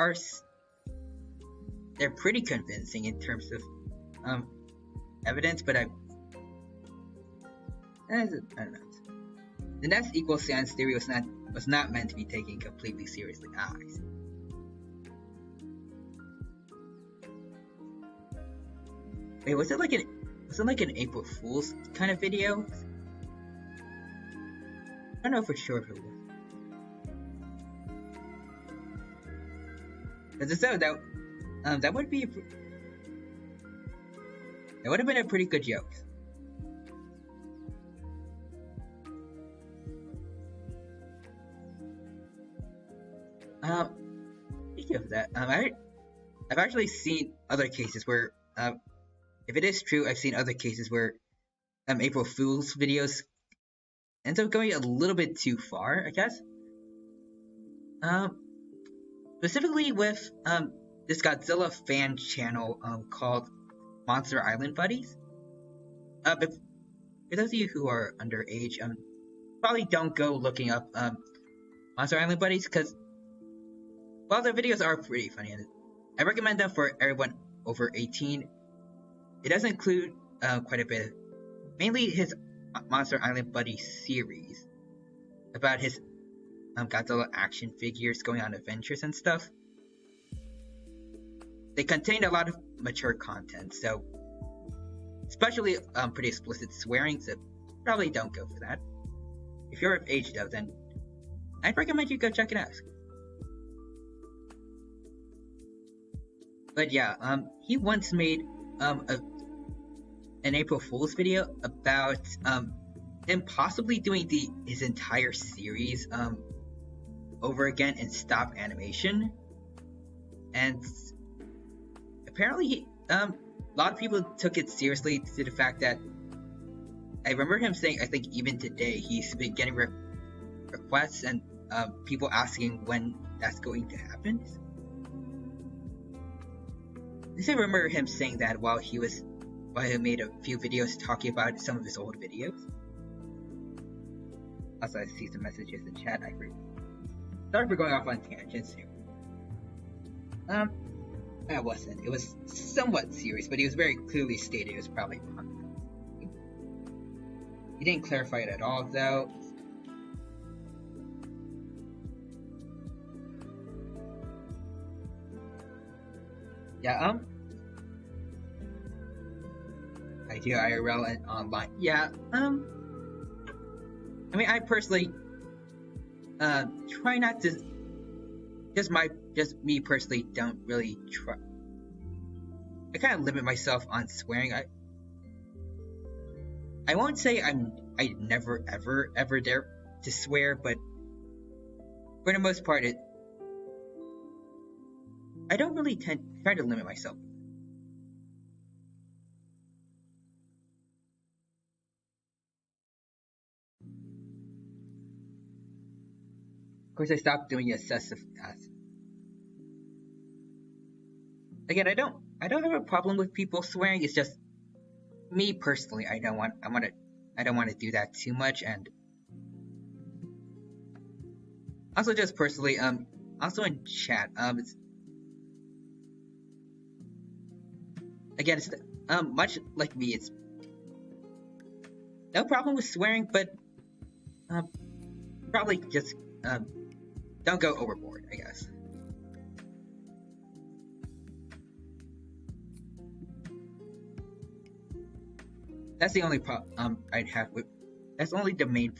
they're pretty convincing in terms of evidence, but I don't know. The nest equals sans theory was not meant to be taken completely seriously. I see. Wait, was it like an April Fool's kind of video? I don't know for sure if it was. Because if so, that would be that would have been a pretty good joke. Speaking of that, I've actually seen other cases where if it is true, I've seen other cases where April Fool's videos ends up going a little bit too far, I guess. Specifically with this Godzilla fan channel called Monster Island Buddies. But for those of you who are underage, probably don't go looking up Monster Island Buddies, because while their videos are pretty funny, and I recommend them for everyone over 18. It does include quite a bit, mainly his Monster Island Buddy series about his Godzilla action figures going on adventures and stuff. They contained a lot of mature content, so especially pretty explicit swearing, so probably don't go for that. If you're of age though, then I'd recommend you go check it out. But yeah, he once made an April Fool's video about him possibly doing his entire series over again in stop animation, and apparently a lot of people took it seriously to the fact that I remember him saying, I think even today he's been getting requests and people asking when that's going to happen. I remember him saying that while he made a few videos talking about some of his old videos. Also, I see some messages in chat. Sorry for going off on tangents here. I wasn't. It was somewhat serious, but he was very clearly stated it was probably wrong. He didn't clarify it at all, though. Yeah, I do IRL and online. Yeah, I mean, I personally, try not to, just me personally don't really try. I kind of limit myself on swearing. I won't say I never ever dare to swear, but for the most part, I don't really try to limit myself. Of course, I stopped doing excessive tasks. Again, I don't have a problem with people swearing. It's just me personally. I don't want to do that too much, and also just personally, also in chat, it's much like me. It's no problem with swearing, but probably just don't go overboard, I guess. That's the only problem I'd have with. That's only the main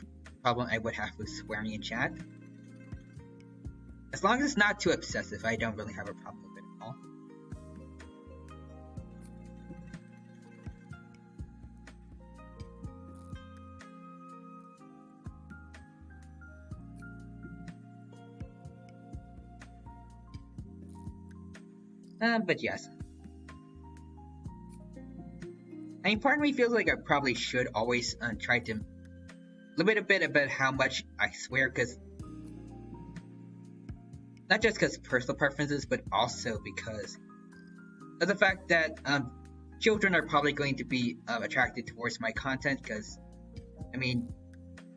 problem I would have with swearing in chat. As long as it's not too obsessive, I don't really have a problem with it at all. But yes. I mean, part of me feels like I probably should always try to limit a bit about how much I swear, because not just because personal preferences, but also because of the fact that children are probably going to be attracted towards my content, because, I mean,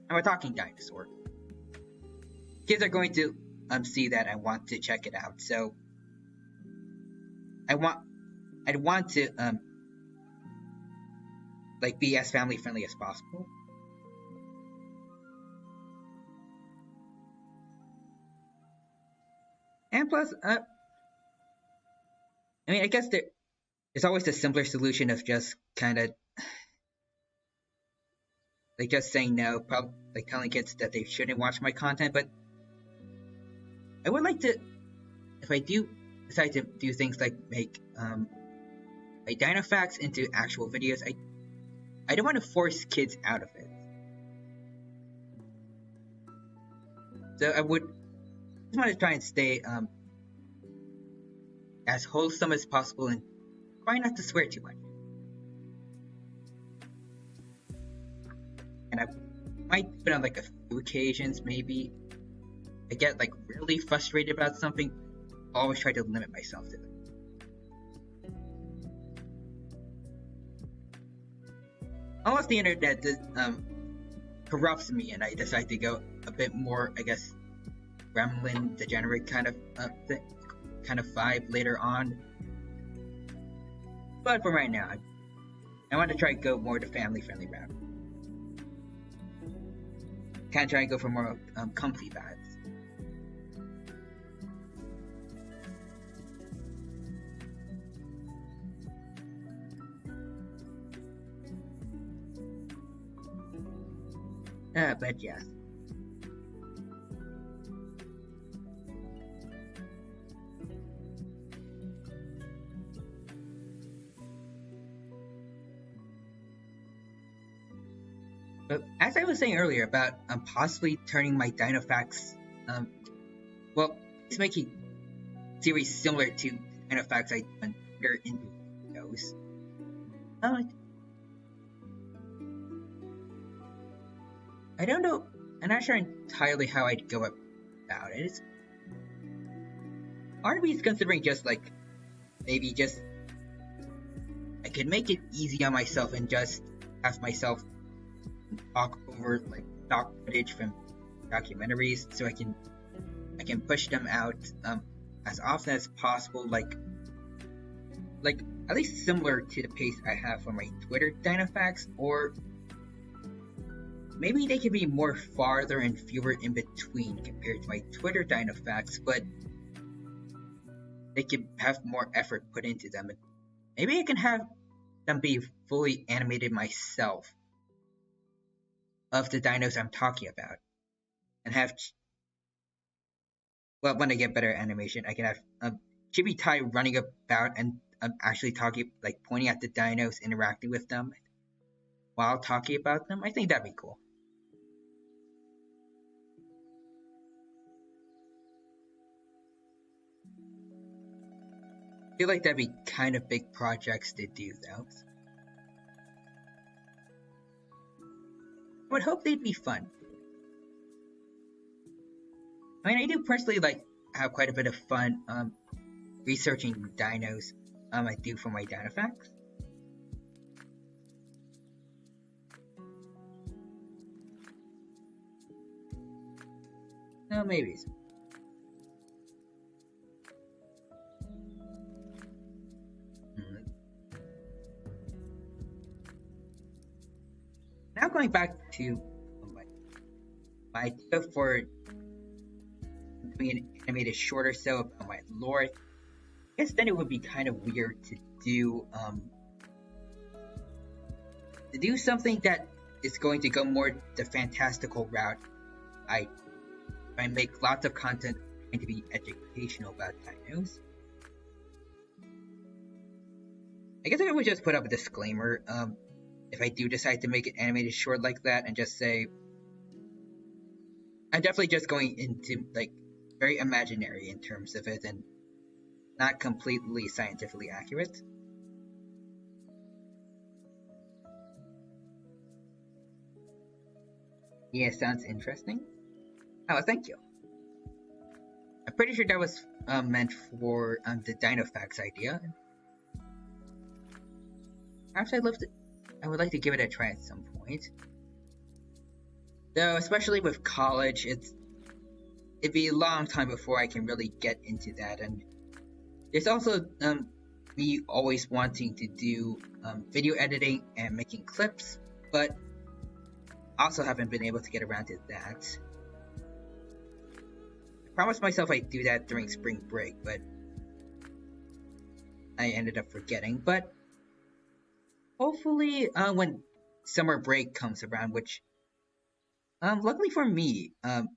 I'm a talking dinosaur. Kids are going to see that and want to check it out, so I'd want to like be as family friendly as possible. And plus, I mean, I guess there's always the simpler solution of just kind of like just saying no, like telling kids that they shouldn't watch my content. But I would like to, if I do decide to do things like make like dino facts into actual videos, I don't want to force kids out of it. So I just want to try and stay as wholesome as possible and try not to swear too much. And I might put on like a few occasions, maybe I get like really frustrated about something. I always try to limit myself to it. Unless the internet corrupts me and I decide to go a bit more, I guess, gremlin, degenerate kind of vibe later on. But for right now, I want to try to go more the family-friendly route. kind of trying to go for more comfy vibes. But yes. But as I was saying earlier about possibly turning my dino facts, well, it's making series similar to dino facts I done here into those. I don't know. I'm not sure entirely how I'd go about it. Part of me is considering just like maybe just I could make it easy on myself and just have myself talk over like stock footage from documentaries, so I can push them out as often as possible, like at least similar to the pace I have for my Twitter dino facts, or maybe they could be more farther and fewer in between compared to my Twitter dino facts, but they could have more effort put into them. And maybe I can have them be fully animated myself of the dinos I'm talking about, and have, well, when I get better animation, I can have Chibi Tai running about and actually talking, like pointing at the dinos, interacting with them while talking about them. I think that'd be cool. I feel like that'd be kind of big projects to do, though. I would hope they'd be fun. I mean, I do personally have quite a bit of fun researching dinos. I do for my dino facts. No, maybe. Now going back to my idea for doing an animated short or so about my lore, I guess then it would be kind of weird to do something that is going to go more the fantastical route. I make lots of content trying to be educational about dinos. I guess I would just put up a disclaimer if I do decide to make an animated short like that, and just say I'm definitely just going into like very imaginary in terms of it and not completely scientifically accurate. Yeah, sounds interesting. Oh, thank you. I'm pretty sure that was meant for the Dino Facts idea. Perhaps I would like to give it a try at some point. Though, especially with college, it'd be a long time before I can really get into that. And there's also me always wanting to do video editing and making clips, but also haven't been able to get around to that. I promised myself I'd do that during spring break, but I ended up forgetting. But hopefully when summer break comes around, which luckily for me, the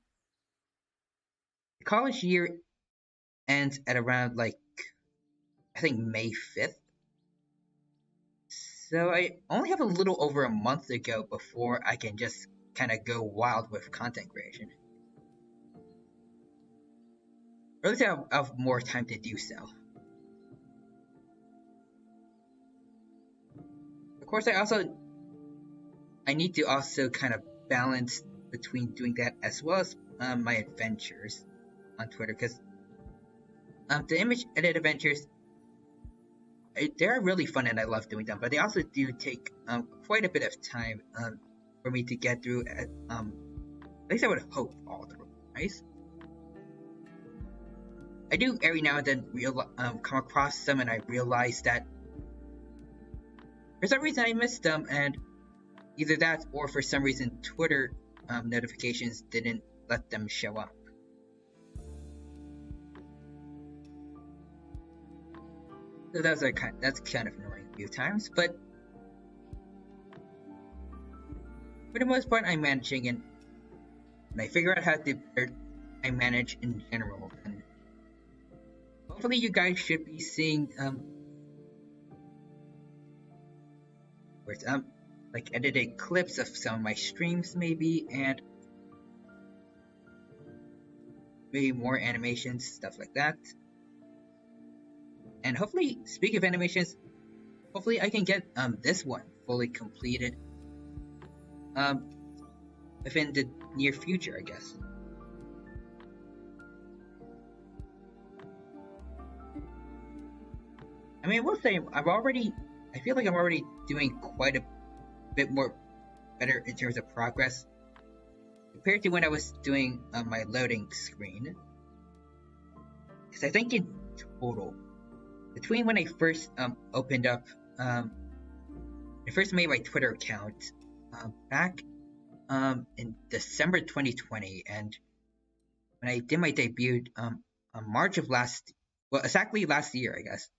college year ends at around I think May 5th. So I only have a little over a month to go before I can just kind of go wild with content creation. Or at least I'll have more time to do so. Of course, I need to also kind of balance between doing that as well as my adventures on Twitter, because the image edit adventures, they're really fun and I love doing them, but they also do take quite a bit of time for me to get through. At least I would hope all the guys. I do every now and then come across some, and I realize that for some reason I missed them, and either that or for some reason Twitter notifications didn't let them show up. So that's kind of annoying a few times, but for the most part, I'm managing, and when I figure out how to I manage in general, and hopefully you guys should be seeing like edited clips of some of my streams maybe, and maybe more animations, stuff like that. And hopefully, speaking of animations, hopefully I can get this one fully completed within the near future, I guess. I mean, I will say I feel like I'm already doing quite a bit more better in terms of progress compared to when I was doing my loading screen. Because I think in total, between when I first opened up, I first made my Twitter account back in December 2020, and when I did my debut on March of exactly last year, I guess.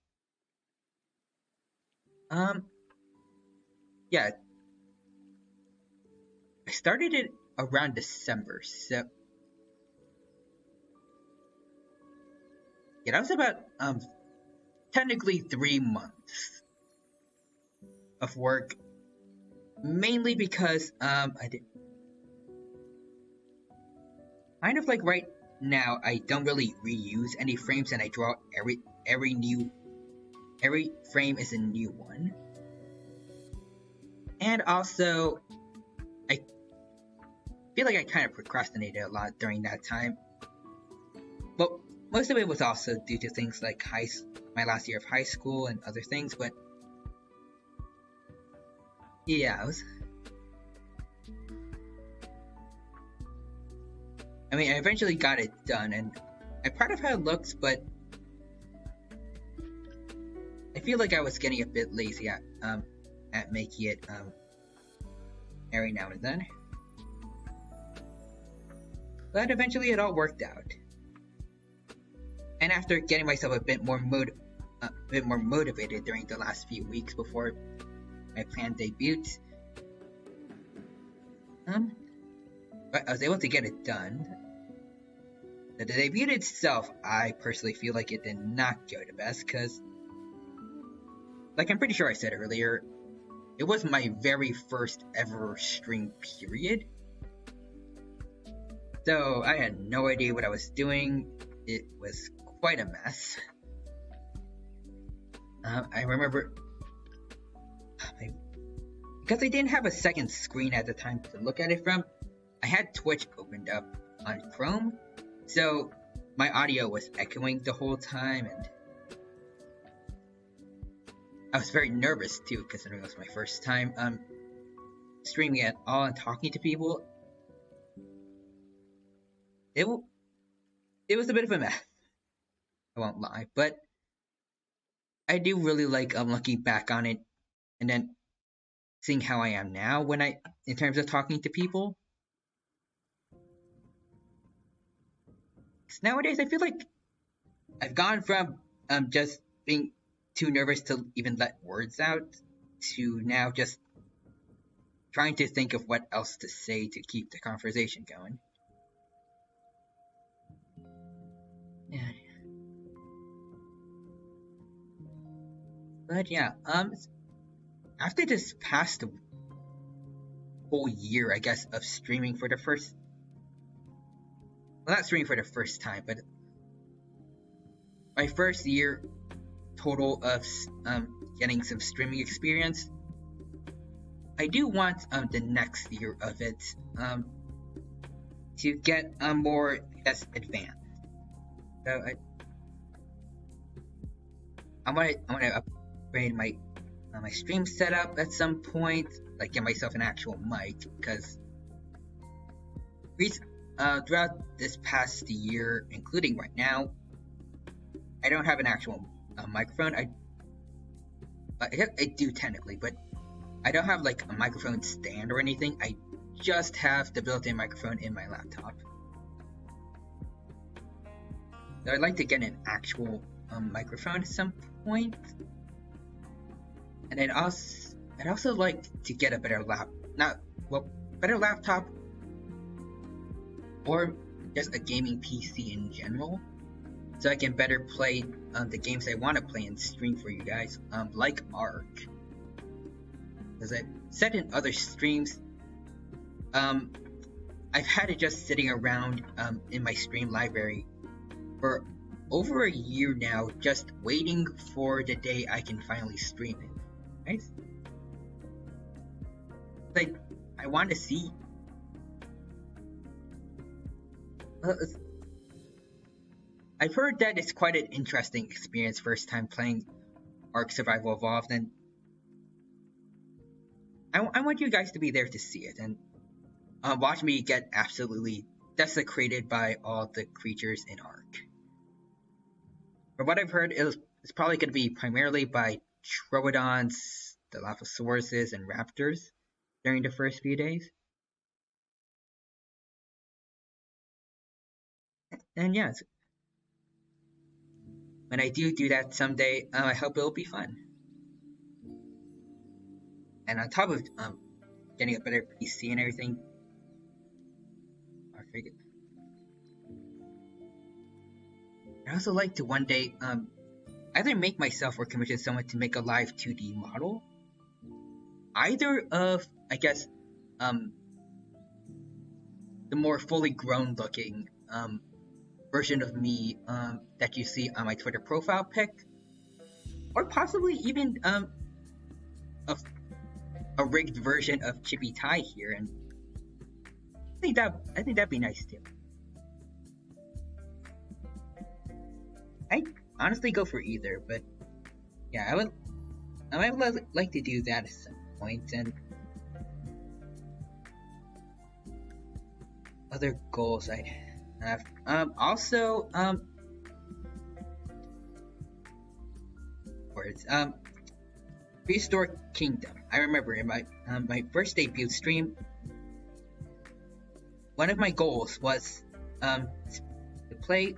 Yeah, I started it around December, so yeah, that was about technically 3 months of work, mainly because I did kind of like right now I don't really reuse any frames, and I draw every frame is a new one. And also, I feel like I kind of procrastinated a lot during that time. But most of it was also due to things like my last year of high school and other things, but yeah, I mean, I eventually got it done, and I'm proud of how it looks, but I feel like I was getting a bit lazy at making it every now and then. But eventually it all worked out. And after getting myself a bit more motivated during the last few weeks before my planned debut, but I was able to get it done. The debut itself, I personally feel like it did not go the best, because, like I'm pretty sure I said earlier, it was my very first ever stream period. So I had no idea what I was doing. It was quite a mess. I remember because I didn't have a second screen at the time to look at it from, I had Twitch opened up on Chrome, so my audio was echoing the whole time, and I was very nervous too, considering it was my first time streaming at all and talking to people. It was a bit of a mess, I won't lie, but I do really like looking back on it and then seeing how I am now in terms of talking to people. 'Cause nowadays I feel like I've gone from just being too nervous to even let words out to now just trying to think of what else to say to keep the conversation going. Yeah. But yeah, after this past whole year, I guess, of streaming for the first, well, not streaming for the first time, but my first year total of getting some streaming experience, I do want the next year of it to get more, I guess, advanced. So I want to upgrade my stream setup at some point, like get myself an actual mic, because throughout this past year, including right now, I don't have an actual microphone. I do technically, but I don't have like a microphone stand or anything. I just have the built-in microphone in my laptop. So I'd like to get an actual microphone at some point. And I'd also like to get a better better laptop, or just a gaming PC in general, so I can better play the games I want to play and stream for you guys, like Ark. As I've said in other streams, I've had it just sitting around in my stream library for over a year now, just waiting for the day I can finally stream it. Right? Like, I want to see. I've heard that it's quite an interesting experience first time playing Ark Survival Evolved, and I want you guys to be there to see it and watch me get absolutely desecrated by all the creatures in Ark. From what I've heard, it's probably going to be primarily by Troodons, Dilophosauruses, and Raptors during the first few days. And yeah, when I do that someday, I hope it'll be fun. And on top of getting a better PC and everything, I'd also like to one day either make myself or commission someone to make a live 2D model, either of, I guess, the more fully grown looking version of me that you see on my Twitter profile pic, or possibly even a rigged version of Chippy Ty here, and I think that'd be nice too. I honestly go for either, but yeah, I would like to do that at some point. And other goals I have, also Prehistoric Kingdom. I remember in my first debut stream, one of my goals was to play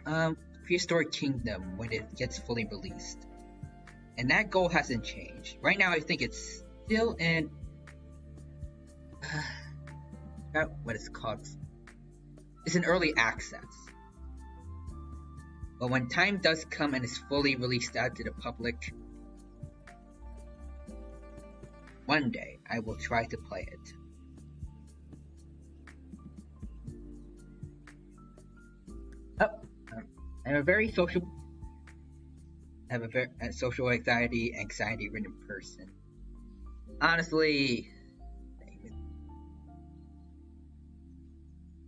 Prehistoric Kingdom when it gets fully released, and that goal hasn't changed. Right now, I think it's still in what it's called. It's in early access. But when time does come and it's fully released out to the public, one day I will try to play it. I'm a very social. I have a very social anxiety-ridden person. Honestly,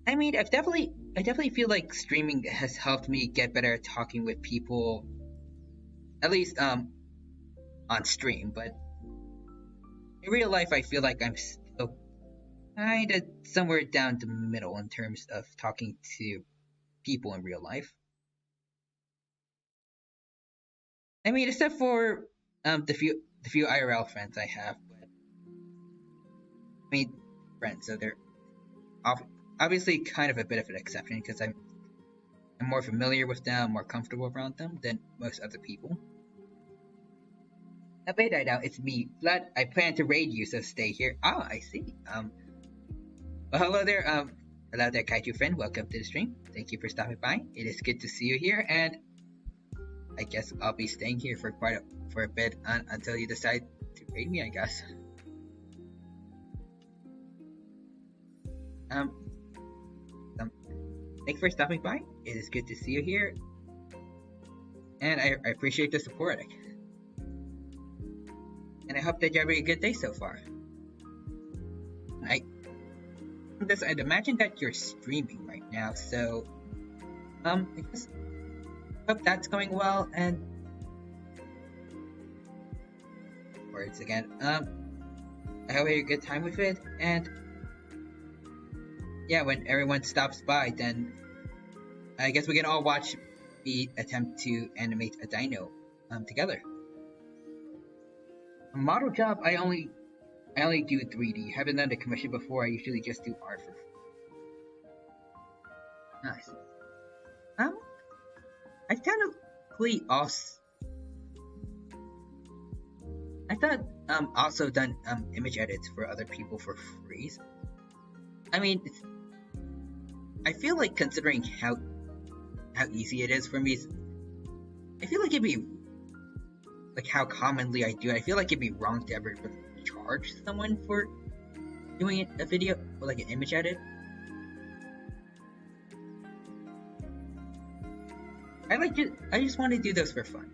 I mean, I definitely feel like streaming has helped me get better at talking with people, at least on stream. But in real life, I feel like I'm still kind of somewhere down the middle in terms of talking to people in real life. I mean, except for the few IRL friends I have, but I mean, friends, so they're obviously kind of a bit of an exception because I'm more familiar with them, more comfortable around them than most other people. Now, wait right now, it's me, Vlad. I plan to raid you, so stay here. Ah, I see. Well, hello there, Kaiju friend. Welcome to the stream. Thank you for stopping by. It is good to see you here, and I guess I'll be staying here for a bit until you decide to raid me, I guess. Thanks for stopping by. It is good to see you here, and I appreciate the support. And I hope that you're having a good day so far. I'd imagine that you're streaming right now, so I guess hope that's going well, and words again. I hope you had a good time with it, and yeah, when everyone stops by, then I guess we can all watch me attempt to animate a dino together. A model job, I only I only do 3D. Haven't done the commission before. I usually just do art for nice. Um, I technically also I thought also done image edits for other people for free. I mean, I feel like considering how easy it is for me, I feel like it'd be like how commonly I do it. I feel like it'd be wrong to ever really charge someone for doing a video or like an image edit. I just want to do those for fun.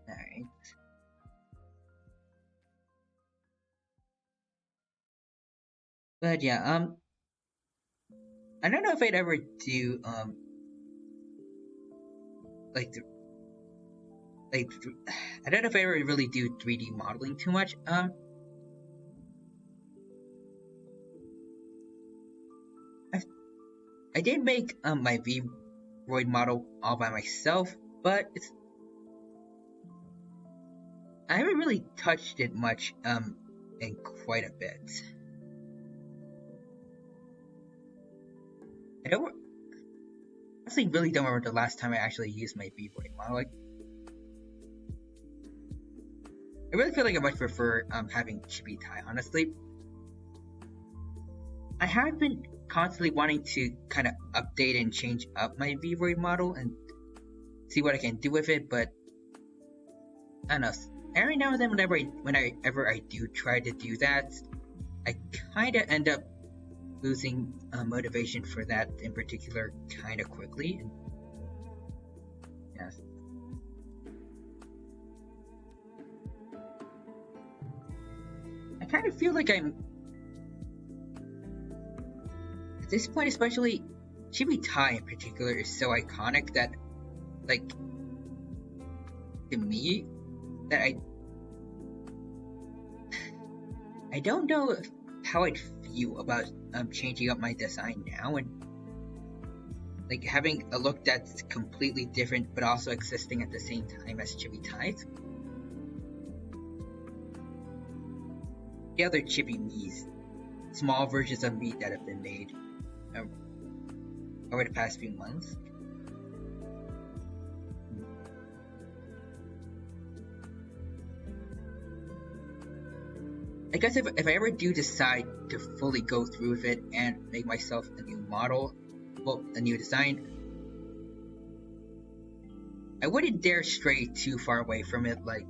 Alright. But yeah, I don't know if I'd ever do like the like I don't know if I ever really do 3D modeling too much. I did make my Vroid model all by myself, but I haven't really touched it much in quite a bit. I don't honestly really don't remember the last time I actually used my Vroid model. Like, I really feel like I much prefer having chibi tie. Honestly, I have been constantly wanting to kind of update and change up my Vroid model and see what I can do with it, but I don't know. Every now and then, whenever I do try to do that, I kind of end up losing motivation for that in particular kind of quickly. And yes. I kind of feel like I'm at this point, especially Chibi Tai in particular is so iconic that, like, to me, that I don't know how I'd feel about changing up my design now and like having a look that's completely different but also existing at the same time as Chibi Tai's. The other Chibi Me's, small versions of me that have been made over the past few months. I guess if I ever do decide to fully go through with it and make myself a new model, well, a new design, I wouldn't dare stray too far away from it, like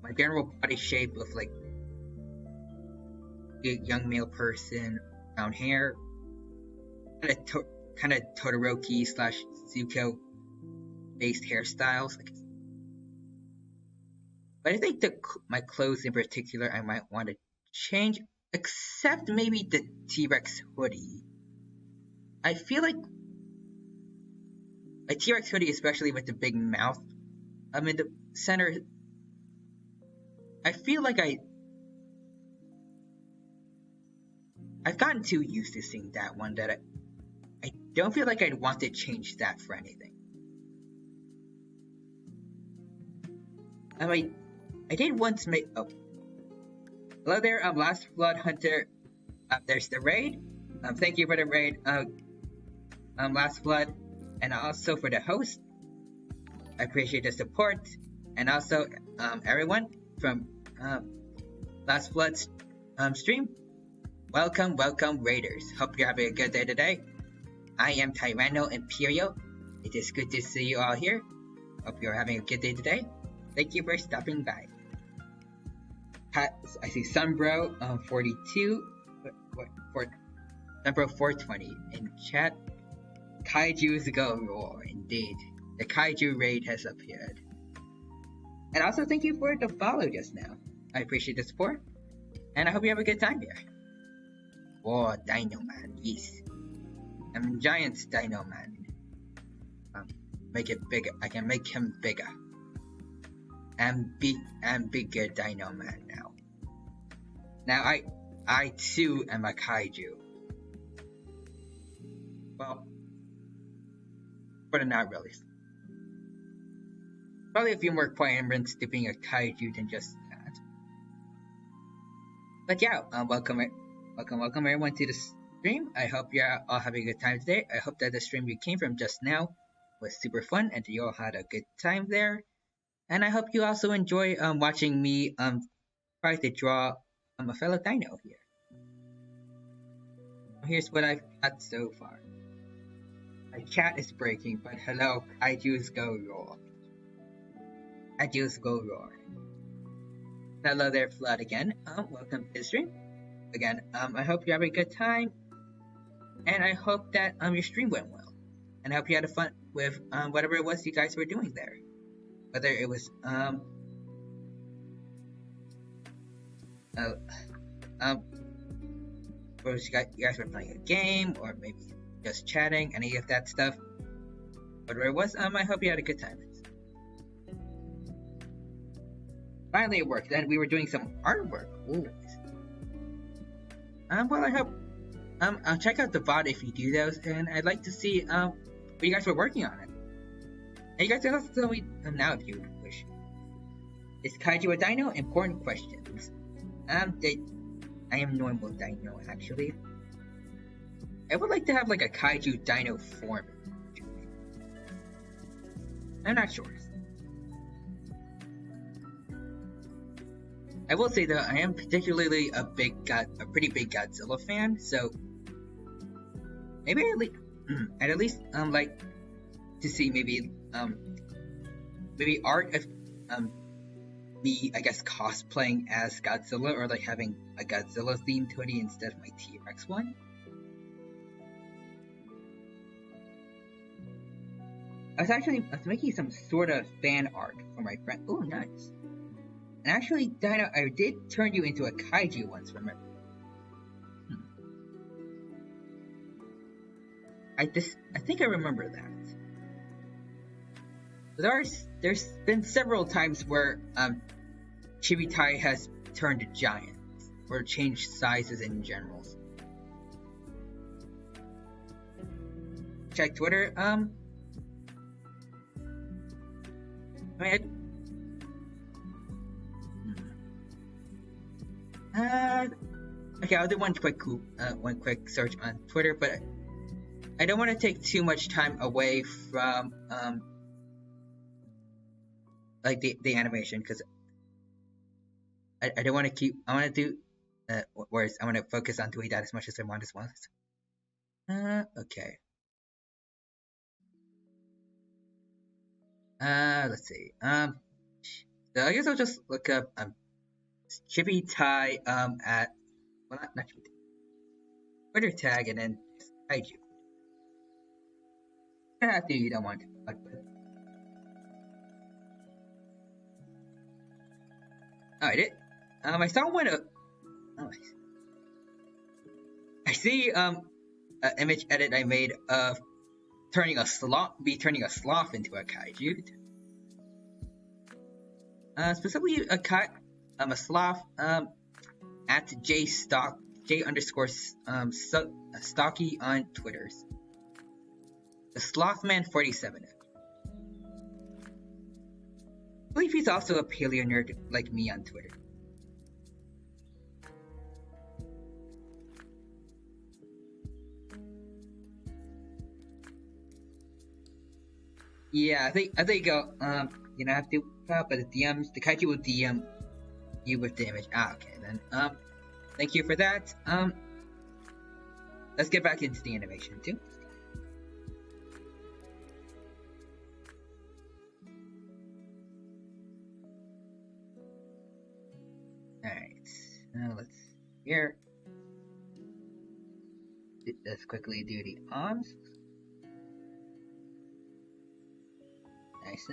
my general body shape of like a young male person, brown hair, kind of Todoroki / Zuko based hairstyles. But I think my clothes in particular I might want to change, except maybe the T-Rex hoodie. I feel like a T-Rex hoodie, especially with the big mouth in the center, I feel like I've gotten too used to seeing that one that I don't feel like I'd want to change that for anything. I did once make. Oh, hello there, Last Blood Hunter. There's the raid. Thank you for the raid, Last Blood, and also for the host. I appreciate the support, and also everyone from Last Blood's stream. Welcome, raiders. Hope you're having a good day today. I am Tyranno Imperial. It is good to see you all here. Hope you're having a good day today. Thank you for stopping by. I see Sunbro 42, Sunbro 420 in chat. Kaiju's go roar, indeed. The Kaiju raid has appeared. And also thank you for the follow just now. I appreciate the support, and I hope you have a good time here. Oh, Dino Man, yes. I'm Giant's Dino Man. Make it bigger. I can make him bigger. I'm bigger dino man now. Now I too am a kaiju. Well, but not really. Probably a few more requirements to being a kaiju than just that. But yeah, welcome everyone to the stream. I hope you're all having a good time today. I hope that the stream you came from just now was super fun and you all had a good time there. And I hope you also enjoy watching me try to draw a fellow dino here. Here's what I've got so far. My chat is breaking, but hello, kaijus go roar. Kaijus go roar. Hello there, Flood again. Welcome to the stream. Again, I hope you have a good time, and I hope that your stream went well, and I hope you had a fun with whatever it was you guys were doing there. Whether it was or you guys were playing a game, or maybe just chatting, any of that stuff. Whatever it was, I hope you had a good time. Finally it worked. Then we were doing some artwork. Ooh. Well, I hope I'll check out the VOD if you do those, and I'd like to see what you guys were working on it. And you guys can also tell me now if you wish. Is kaiju a dino? Important questions. I am normal dino actually. I would like to have like a kaiju dino form. I'm not sure. I will say though, I am particularly a pretty big Godzilla fan, so maybe I'd at least like to see maybe art of me, I guess, cosplaying as Godzilla, or like having a Godzilla themed hoodie instead of my T-Rex one. I was making some sort of fan art for my friend. Oh, nice. And actually, Dino, I did turn you into a kaiju once, remember? I think I remember that. There's been several times where Chibitai has turned giant or changed sizes in general. Check Twitter. Okay, I'll do one quick search on Twitter, but I don't want to take too much time away from like the animation, because I don't want to keep. I want to do whereas I want to focus on doing that as much as I want as well. Okay. Let's see. So I guess I'll just look up Chibi-Tai at, well, not Chibi-Tai, Twitter tag, and then kaiju. After you don't want to, but oh, I did. I saw one of. Oh, I see an image edit I made of turning a sloth into a kaiju. Specifically a sloth at J underscore Stocky on Twitter. The Slothman 47. I believe he's also a paleo nerd like me on Twitter. Yeah, I think you know, I have to but the DMs, the kaiju will DM you with the image. Okay, then thank you for that. Let's get back into the animation too. Alright, now let's quickly do the arms. Nice.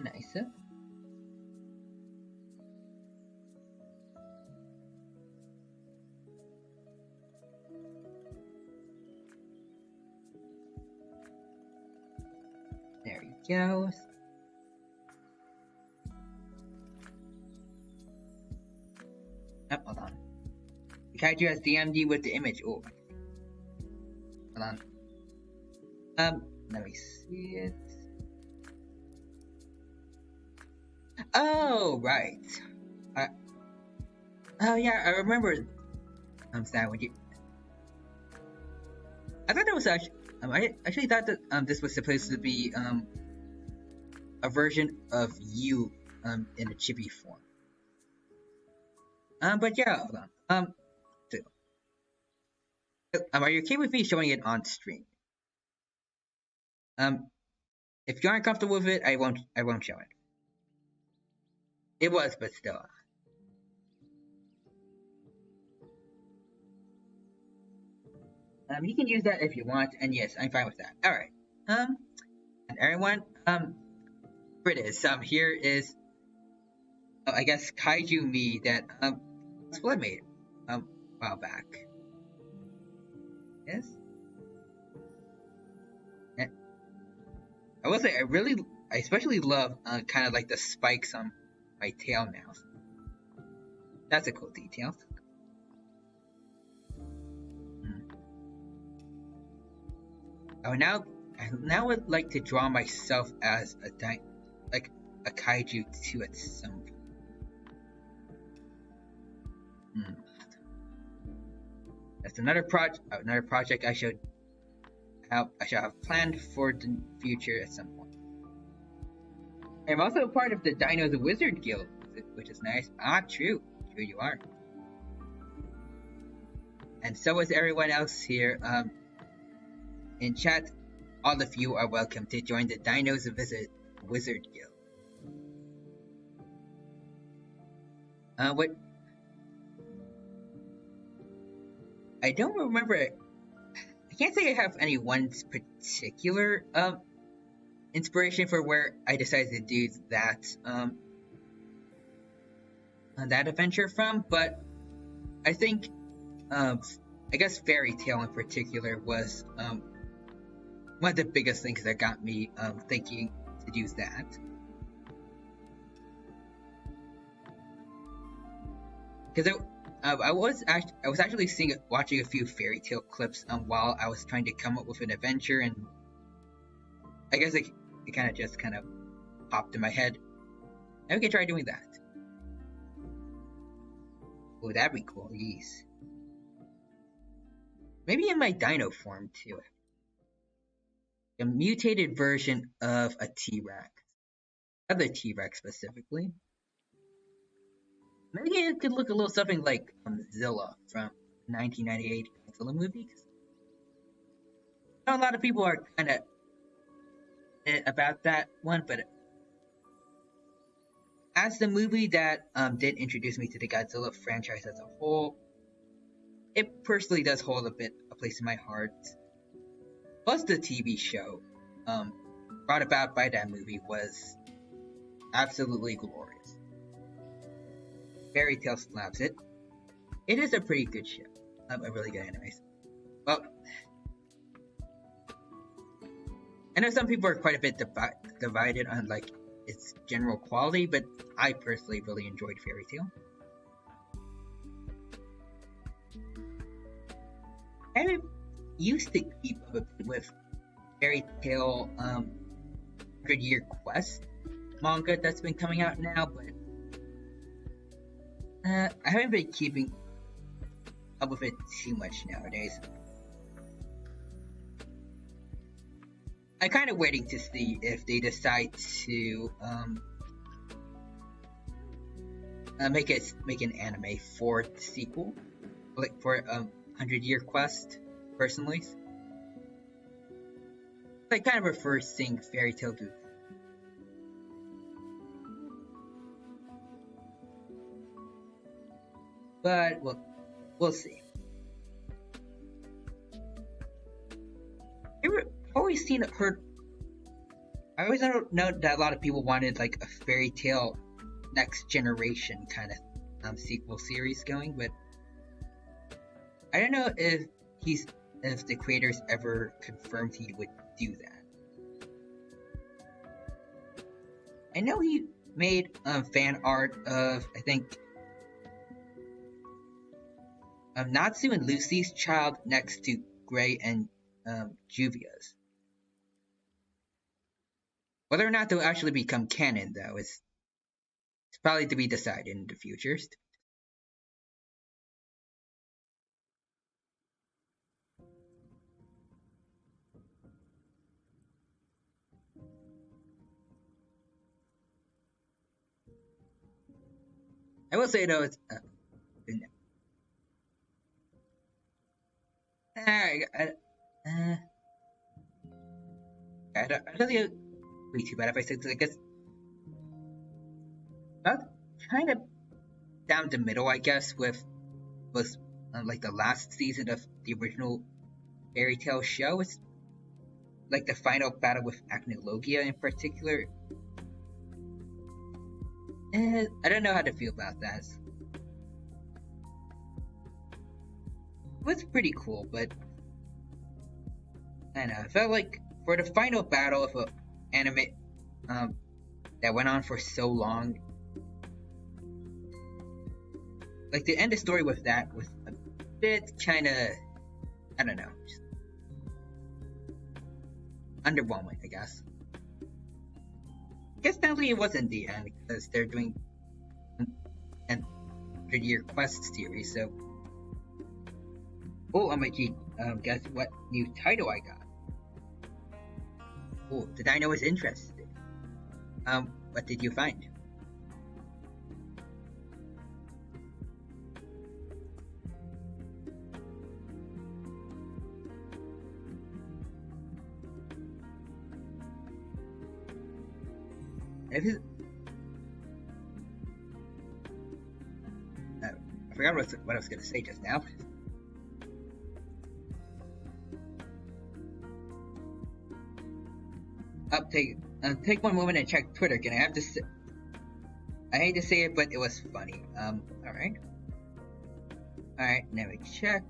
There he goes. Yep, hold on. The kaiju has DMD with the image. Oh, hold on. Let me see it. Oh, right. Oh yeah, I remember. I'm sad when you. I thought that was actually. I actually thought that this was supposed to be a version of you in a chibi form. But yeah, hold on. So, are you okay with me showing it on stream? Um, if you aren't comfortable with it, I won't show it. It was, but still. You can use that if you want, and yes, I'm fine with that. All right. And everyone, here it is. Here is, I guess, Kaiju Me that Split made a while back. Yes. And I will say, I especially love kind of like the spikes on my tail now. That's a cool detail. I now would like to draw myself as a kaiju too at some point. That's another project I shall have planned for the future at some point. I'm also a part of the Dino the Wizard Guild, which is nice. True you are. And so is everyone else here. In chat, all of you are welcome to join the Dinos Wizard Guild. What? I don't remember. I can't say I have any one particular inspiration for where I decided to do that that adventure from, but I think I guess Fairy Tail in particular was one of the biggest things that got me thinking to do that. Because I was actually watching a few Fairy Tail clips while I was trying to come up with an adventure, and I guess it kind of popped in my head. And we can try doing that. Oh, that'd be cool. Yes. Maybe in my dino form too. A mutated version of a T-Rex. Of the T-Rex specifically. Maybe it could look a little something like Zilla from 1998 Godzilla movie. I know a lot of people are kind of about that one, but as the movie that did introduce me to the Godzilla franchise as a whole, it personally does hold a place in my heart. Plus, the TV show brought about by that movie was absolutely glorious. Fairy Tail slaps it. It is a pretty good show. A really good anime. Well, I know some people are quite a bit divided on like its general quality, but I personally really enjoyed Fairy Tail. I used to keep up with Fairy Tail 100-Year Quest manga that's been coming out now, but I haven't been keeping up with it too much nowadays. I'm kind of waiting to see if they decide to make an anime for the sequel, like for 100-Year Quest. Personally, I kind of prefer seeing Fairy Tail do. But we'll see. I always know that a lot of people wanted like a Fairy Tail next generation kind of sequel series going, but I don't know if the creators ever confirmed he would do that. I know he made fan art of, I think, Natsu and Lucy's child next to Gray and Juvia's. Whether or not they'll actually become canon, though, is it's probably to be decided in the future. I will say though, it's I, I, uh, I don't think it'd be too bad if I said I guess about kind of down the middle, I guess, with was like the last season of the original fairy tale show. It's like the final battle with Acnologia in particular. I don't know how to feel about that. It was pretty cool, but I don't know. I felt like for the final battle of an anime that went on for so long, like to end the story with that was a bit kind of, I don't know, just underwhelming, I guess. I guess technically it wasn't the end because they're doing an 100-year quest series, so. Oh, OMG, guess what new title I got? Oh, the dino is interested. What did you find? If it, I forgot what I was gonna say just now. Take one moment and check Twitter. Can I have to? I hate to say it, but it was funny. All right. All right. Now we check.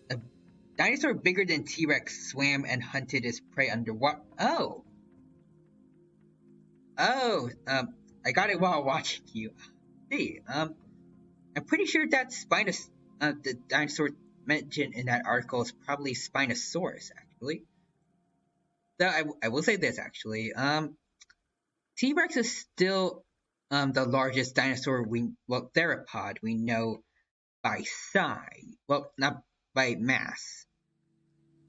A dinosaur bigger than T-Rex swam and hunted its prey underwater. Oh. Oh. I got it while watching you. Hey. I'm pretty sure that Spinus, the dinosaur mentioned in that article is probably Spinosaurus, actually. Though I will say this actually. T-Rex is still the largest dinosaur theropod we know by size. Well, not by mass.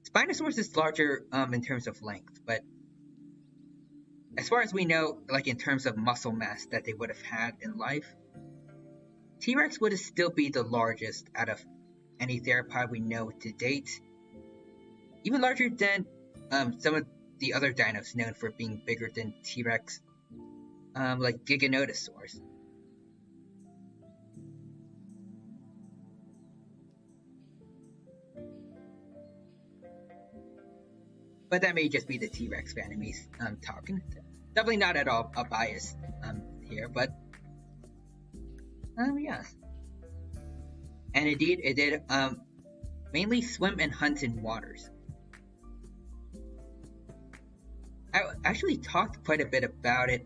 Spinosaurus is larger in terms of length, but as far as we know, like in terms of muscle mass that they would have had in life, T-Rex would still be the largest out of any theropod we know to date. Even larger than some of the other dinos known for being bigger than T-Rex, like Giganotosaurus. But that may just be the T-Rex fan in me talking. Definitely not at all a bias here, but yes. And indeed, it did mainly swim and hunt in waters. I actually talked quite a bit about it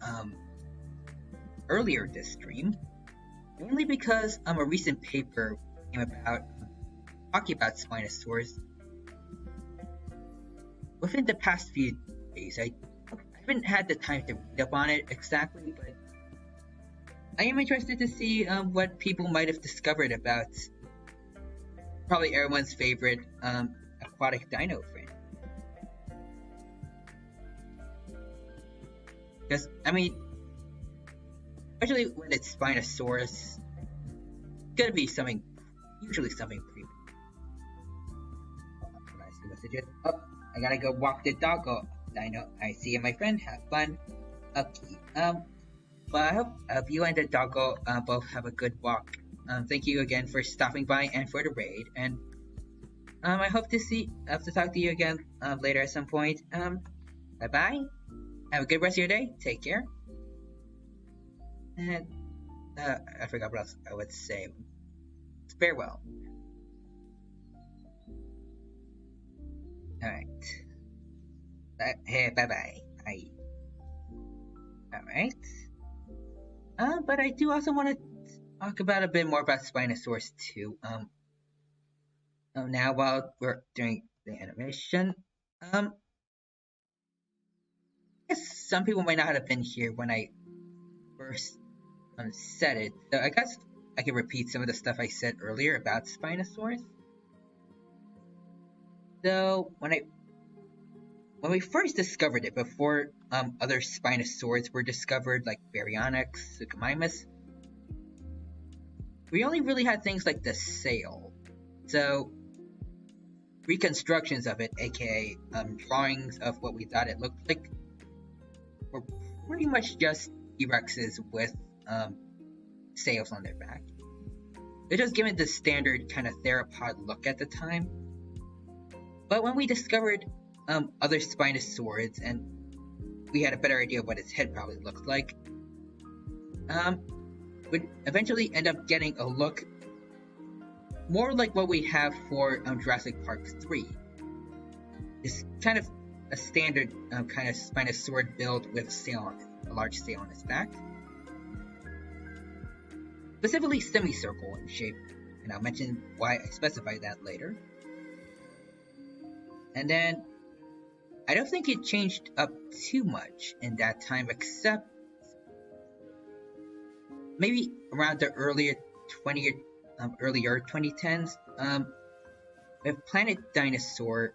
earlier this stream, mainly because a recent paper came about talking about Spinosaurus. Within the past few days, I haven't had the time to read up on it exactly, but I am interested to see what people might have discovered about probably everyone's favorite aquatic dino friend. Because, I mean, especially when it's Spinosaurus, it's gonna be usually something pretty. Messages. Oh, I gotta go walk the dog. Oh, Dino, I see you, my friend. Have fun. Okay. But I hope you and the doggo both have a good walk. Thank you again for stopping by and for the raid. And I hope to talk to you again later at some point. Bye bye. Have a good rest of your day. Take care. And I forgot what else I would say. Farewell. All right. Hey, bye bye. All right. But I do also want to talk about a bit more about Spinosaurus too. Now while we're doing the animation, I guess some people might not have been here when I first said it. So I guess I can repeat some of the stuff I said earlier about Spinosaurus. So when we first discovered it, before other Spinosaurs were discovered, like Baryonyx, Suchomimus, we only really had things like the sail. So reconstructions of it, aka drawings of what we thought it looked like, were pretty much just T-Rexes with sails on their back. They're just given the standard kind of theropod look at the time. But when we discovered other Spinosaurids and we had a better idea of what its head probably looked like, would eventually end up getting a look more like what we have for Jurassic Park 3. It's kind of a standard kind of Spinosaurid build with a large sail on its back. Specifically semicircle in shape, and I'll mention why I specify that later. And then, I don't think it changed up too much in that time, except maybe around the earlier 2010s, with Planet Dinosaur,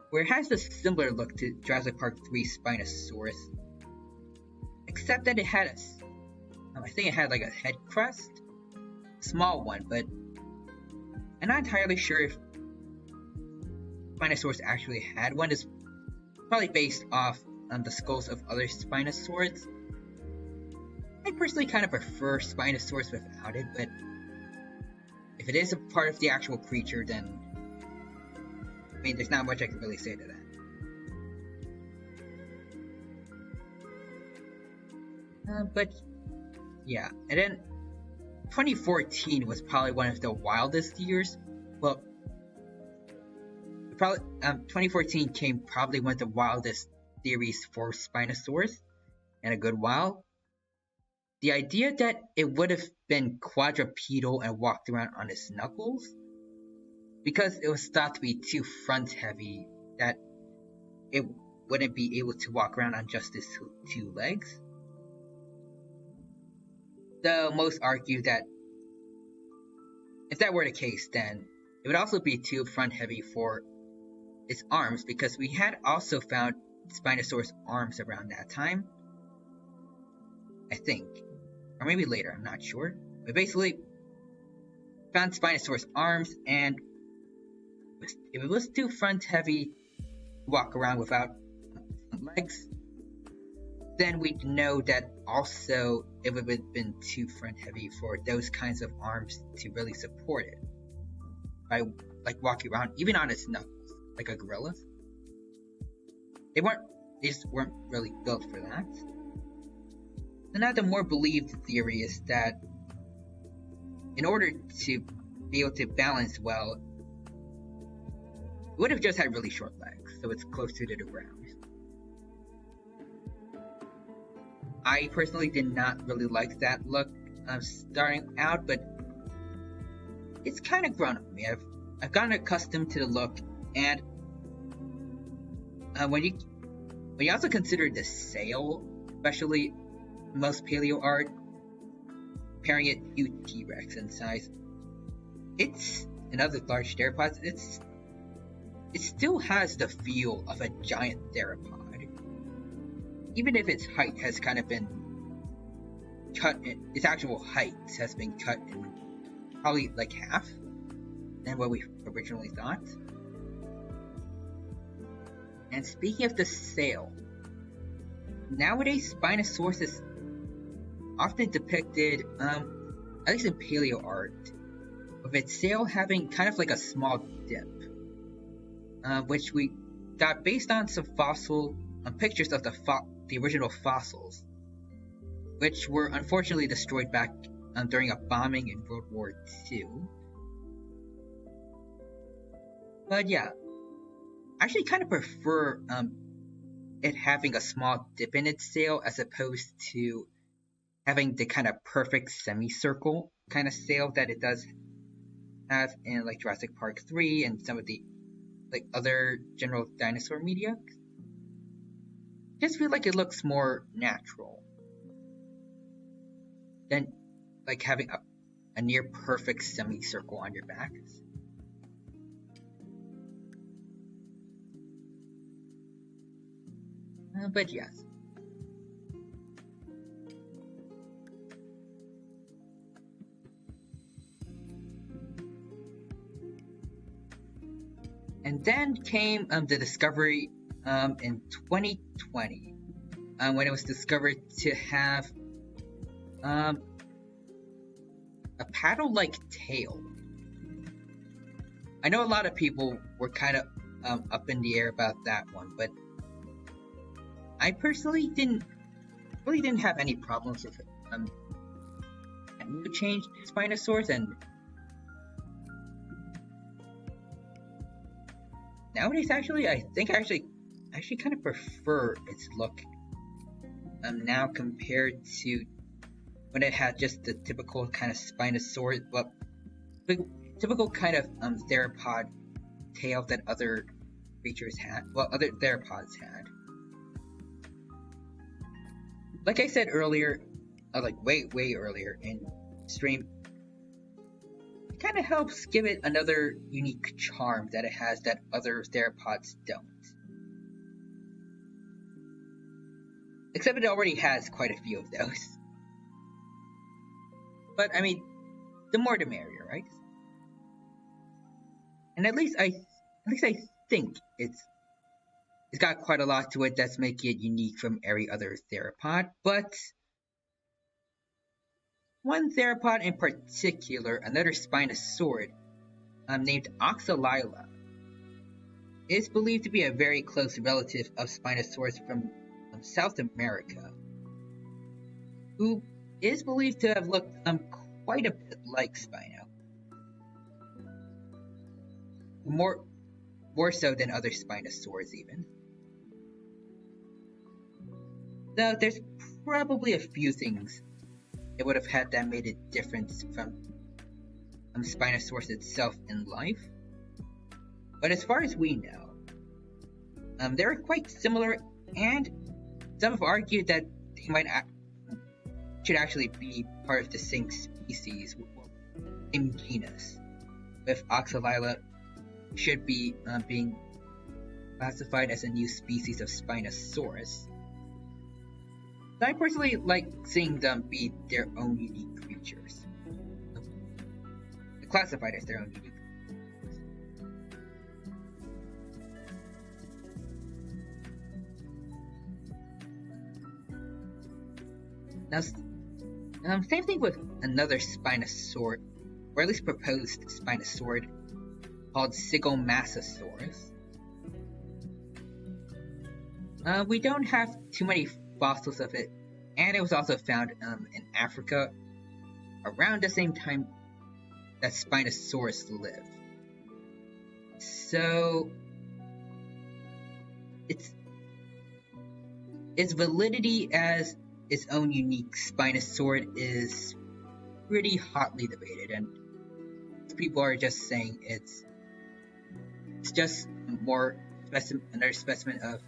where it has a similar look to Jurassic Park 3 Spinosaurus, except that it had I think it had like a head crest, small one, but I'm not entirely sure if Spinosaurus actually had one. It's probably based off the skulls of other Spinosaurids. I personally kind of prefer Spinosaurus without it, but if it is a part of the actual creature, then I mean, there's not much I can really say to that. But yeah, and then 2014 was probably one of the wildest years. Well, 2014 came probably one of the wildest theories for Spinosaurus in a good while. The idea that it would have been quadrupedal and walked around on its knuckles, because it was thought to be too front heavy, that it wouldn't be able to walk around on just its two legs. Though most argue that if that were the case, then it would also be too front heavy for its arms, because we had also found Spinosaurus arms around that time, I think, or maybe later, I'm not sure, but basically found Spinosaurus arms, and if it was too front heavy to walk around without legs, then we'd know that also it would have been too front heavy for those kinds of arms to really support it, by like walking around even on its knuckles like a gorilla. They just weren't really built for that. And now the more believed theory is that in order to be able to balance well, it would have just had really short legs, so it's closer to the ground. I personally did not really like that look starting out, but it's kind of grown on me. I've gotten accustomed to the look, and when you also consider the sail, especially most paleo art, comparing it to T-Rex in size, it's another large theropod. It still has the feel of a giant theropod, even if its height has kind of been cut. Its actual height has been cut in probably like half than what we originally thought. And speaking of the sail, nowadays Spinosaurus is often depicted, at least in paleo art, with its sail having kind of like a small dip, which we got based on some fossil pictures of the original fossils, which were unfortunately destroyed back during a bombing in World War II. But yeah, I actually kind of prefer it having a small dip in its sail as opposed to having the kind of perfect semicircle kind of sail that it does have in like Jurassic Park 3 and some of the like other general dinosaur media. I just feel like it looks more natural than like having a near perfect semicircle on your back. But yes. And then came the discovery in 2020 when it was discovered to have a paddle-like tail. I know a lot of people were kind of up in the air about that one, but I personally didn't have any problems with it. Changed Spinosaurus, and nowadays I think I actually kind of prefer its look now compared to when it had just the typical kind of Spinosaurus, well, the typical kind of theropod tail that other creatures had, well, other theropods had. Like I said earlier, like way earlier in stream, it kind of helps give it another unique charm that it has that other theropods don't. Except it already has quite a few of those. But I mean, the more the merrier, right? And at least I think it's got quite a lot to it that's making it unique from every other theropod, but one theropod in particular, another Spinosaurid, named Oxalila, is believed to be a very close relative of Spinosaurus from South America, who is believed to have looked quite a bit like Spino. More so than other Spinosaurs even. Though there's probably a few things it would have had that made it different from Spinosaurus itself in life. But as far as we know, they're quite similar, and some have argued that they should actually be part of the same species, same genus, with Oxalila should be being classified as a new species of Spinosaurus. I personally like seeing them be their own unique creatures. Classified as their own unique creatures. Now, same thing with another Spinosaur, or at least proposed Spinosaurid, called Sigomasasaurus. We don't have too many fossils of it, and it was also found in Africa around the same time that Spinosaurus lived. So its validity as its own unique Spinosaurid is pretty hotly debated, and people are just saying it's just another specimen of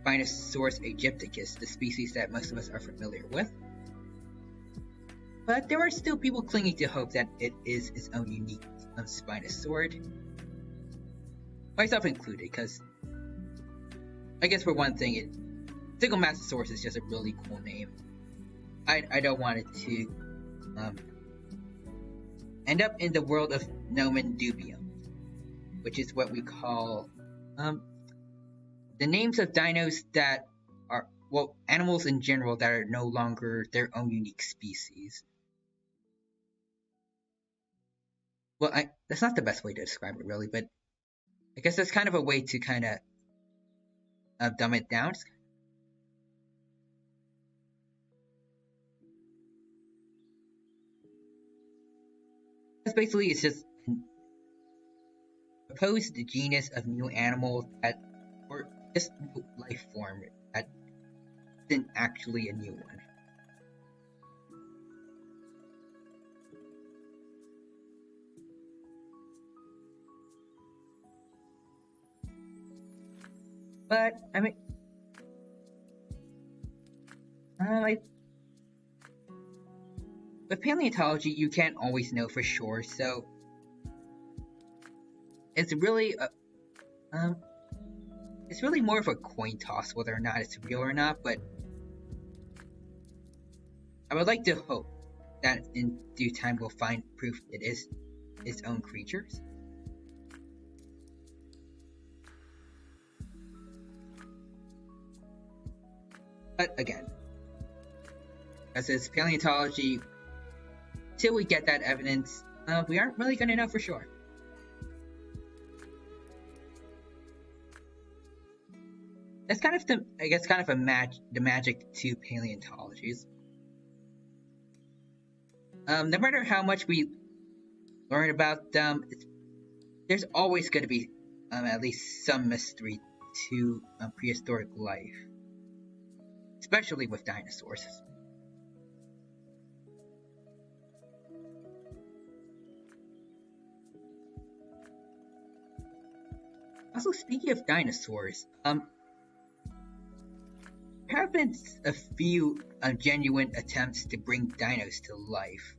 Spinosaurus aegypticus, the species that most of us are familiar with. But there are still people clinging to hope that it is its own unique Spinosaurid. Myself included, because I guess for one thing, Sigomasasaurus is just a really cool name. I don't want it to end up in the world of nomen dubium, which is what we call the names of dinos that are, well, animals in general that are no longer their own unique species. Well, that's not the best way to describe it, really, but I guess that's kind of a way to kind of dumb it down. Basically, it's just proposed the genus of new animals that, or just new life form that isn't actually a new one. But I mean, I, with paleontology, you can't always know for sure, so it's really um, it's really more of a coin toss whether or not it's real or not. But I would like to hope that in due time we'll find proof it is its own creatures. But again, as it's paleontology, till we get that evidence, we aren't really going to know for sure. That's kind of I guess, kind of the magic to paleontologies. No matter how much we learn about them, there's always going to be at least some mystery to prehistoric life, especially with dinosaurs. Also, speaking of dinosaurs, there have been a few genuine attempts to bring dinos to life.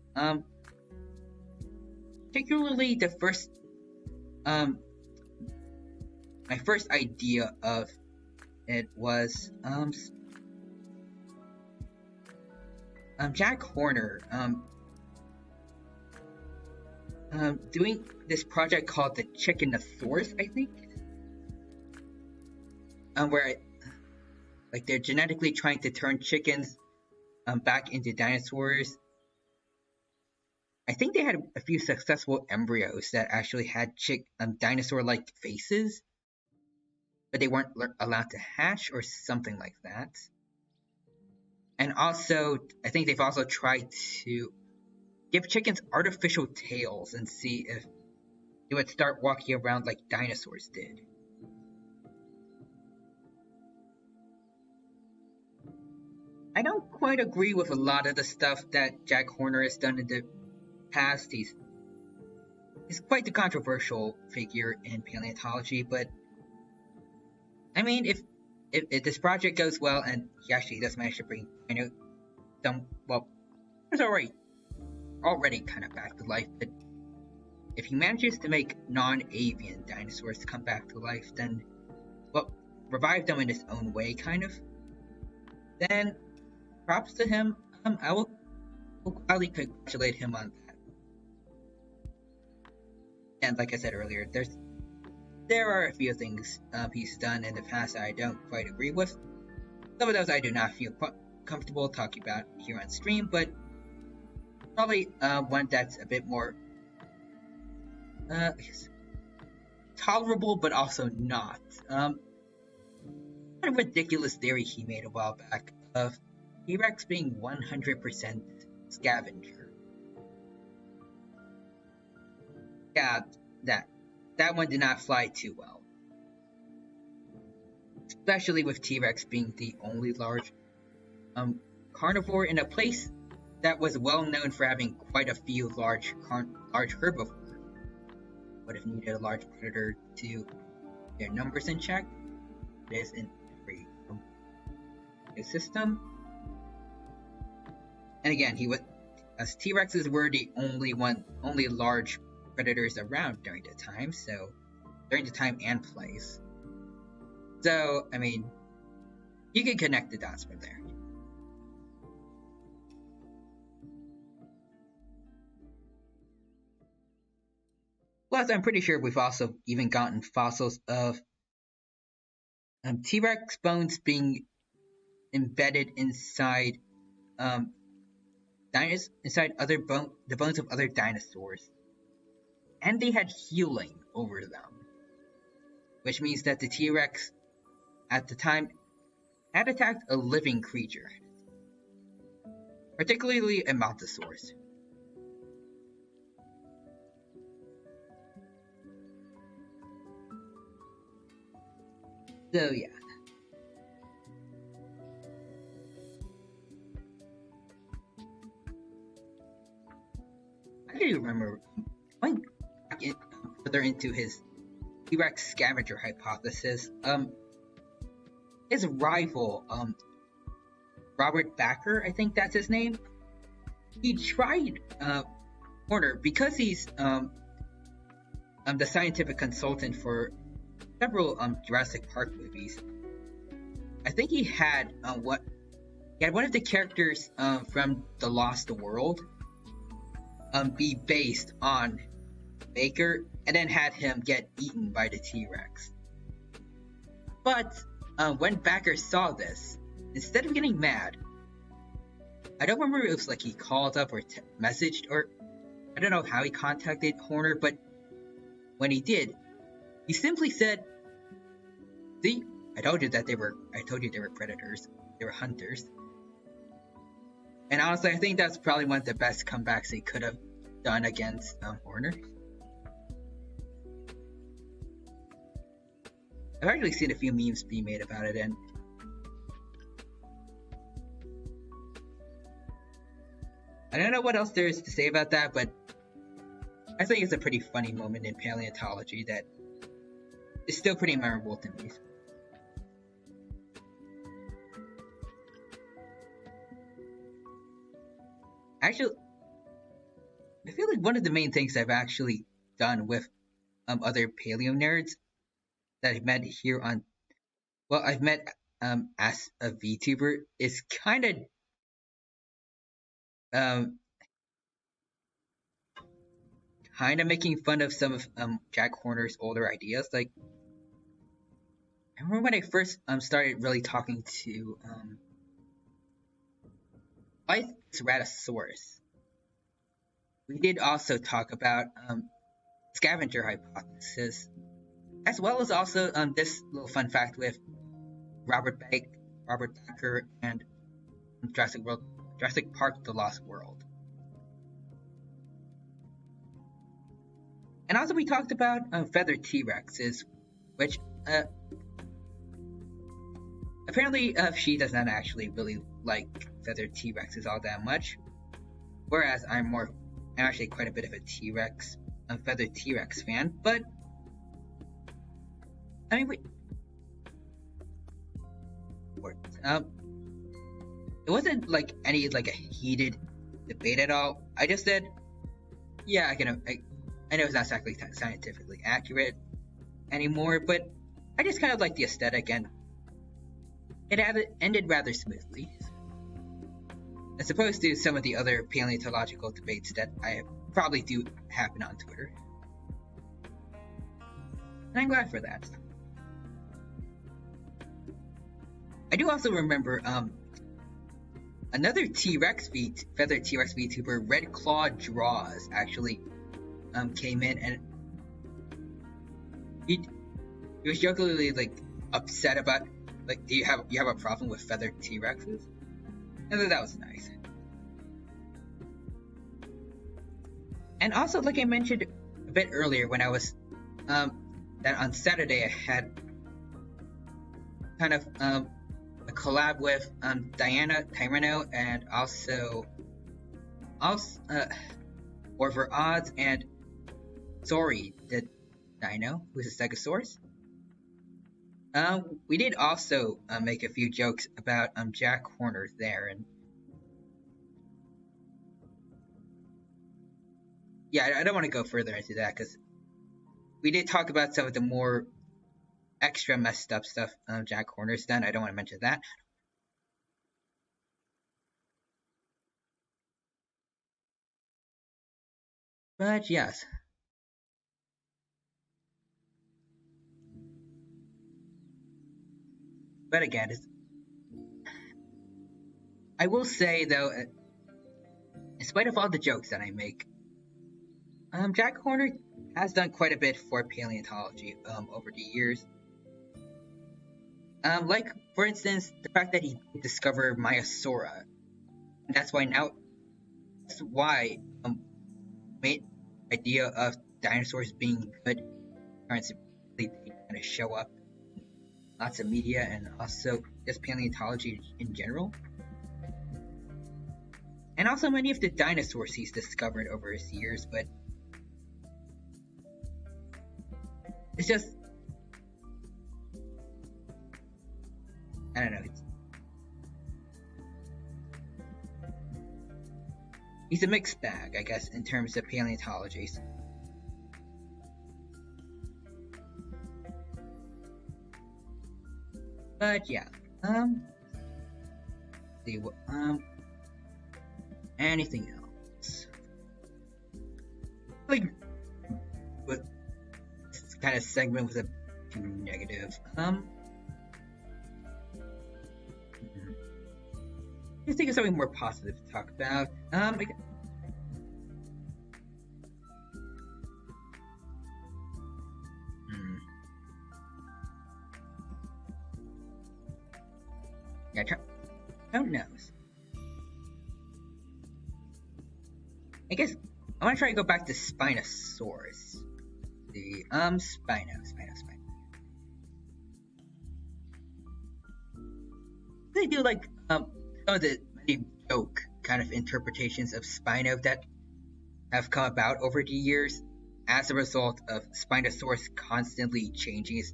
Particularly the first, my first idea of it was Jack Horner doing this project called the Chickenosaurus, I think, where like they're genetically trying to turn chickens back into dinosaurs. I think they had a few successful embryos that actually had dinosaur-like faces, but they weren't allowed to hatch or something like that. And also, I think they've also tried to give chickens artificial tails and see if they would start walking around like dinosaurs did. I don't quite agree with a lot of the stuff that Jack Horner has done in the past. He's quite the controversial figure in paleontology, but I mean, if this project goes well and he actually does manage to bring, it's already kind of back to life, but if he manages to make non-avian dinosaurs come back to life, then, well, revive them in his own way, kind of, then props to him. I will gladly congratulate him on that. And like I said earlier, there are a few things he's done in the past that I don't quite agree with. Some of those I do not feel comfortable talking about here on stream, but probably one that's a bit more tolerable, but also not. Kind of ridiculous theory he made a while back of T-Rex being 100% scavenger. Yeah, that one did not fly too well. Especially with T-Rex being the only large carnivore in a place that was well known for having quite a few large herbivores. Would have needed a large predator to get their numbers in check. It is in every system. And again, as T-Rexes were the only large predators around during the time and place. So, I mean, you can connect the dots from there. Plus, I'm pretty sure we've also even gotten fossils of T-Rex bones being embedded inside the bones of other dinosaurs, and they had healing over them, which means that the T-Rex at the time had attacked a living creature, particularly a Mosasaurus. So yeah. I do remember going back further into his T-Rex scavenger hypothesis. his rival, Robert Backer, I think that's his name. He tried Horner because he's the scientific consultant for several Jurassic Park movies. I think he had one of the characters from The Lost World be based on Baker, and then had him get eaten by the T-Rex. But when Backer saw this, instead of getting mad, I don't remember if it was like he called up or messaged, or I don't know how he contacted Horner, but when he did, he simply said, "See, I told you they were predators. They were hunters." And honestly, I think that's probably one of the best comebacks he could have done against Horner. I've actually seen a few memes be made about it, and I don't know what else there is to say about that, but I think it's a pretty funny moment in paleontology that is still pretty memorable to me. Actually, I feel like one of the main things I've actually done with other paleo nerds that I've met here on, well, I've met as a VTuber, is kind of making fun of some of Jack Horner's older ideas. Like, I remember when I first started really talking to Ceratosaurus. We did also talk about scavenger hypothesis, as well as also this little fun fact with Robert Backer, and Jurassic Park: The Lost World. And also we talked about feathered T-Rexes, which apparently she does not actually really like feathered T-Rexes all that much, whereas I'm actually quite a bit of a feathered T-Rex fan. But I mean, it wasn't like any like a heated debate at all. I just said, yeah, I know it's not exactly scientifically accurate anymore, but I just kind of like the aesthetic, and it ended rather smoothly, as opposed to some of the other paleontological debates that I probably do happen on Twitter. And I'm glad for that. I do also remember another feathered T-Rex VTuber, Red Claw Draws, actually came in, and he was jokingly like upset about, like, do you have a problem with feathered T-Rexes? And that was nice. And also, like I mentioned a bit earlier, when I was that on Saturday I had kind of a collab with Diana Tyrano, and also Orver Odds, and Sorry, the dino, who's a Stegosaurus. We did also make a few jokes about Jack Horner there, and yeah, I don't want to go further into that because we did talk about some of the more extra messed up stuff Jack Horner's done. I don't want to mention that. But yes. But again, I will say though, in spite of all the jokes that I make, Jack Horner has done quite a bit for paleontology over the years. Like, for instance, the fact that he discovered Maiasaura. And that's why the idea of dinosaurs being good starts to really kind of show up in lots of media, and also just paleontology in general. And also many of the dinosaurs he's discovered over his years, but it's just, I don't know. He's a mixed bag, I guess, in terms of paleontologies. But yeah, see what, anything else? Like, with this kind of segment was a too negative. I think of something more positive to talk about. Yeah, who knows? I guess I want to try to go back to Spinosaurus. The Spino. They do like some of the many joke kind of interpretations of Spino that have come about over the years as a result of Spinosaurus constantly changing his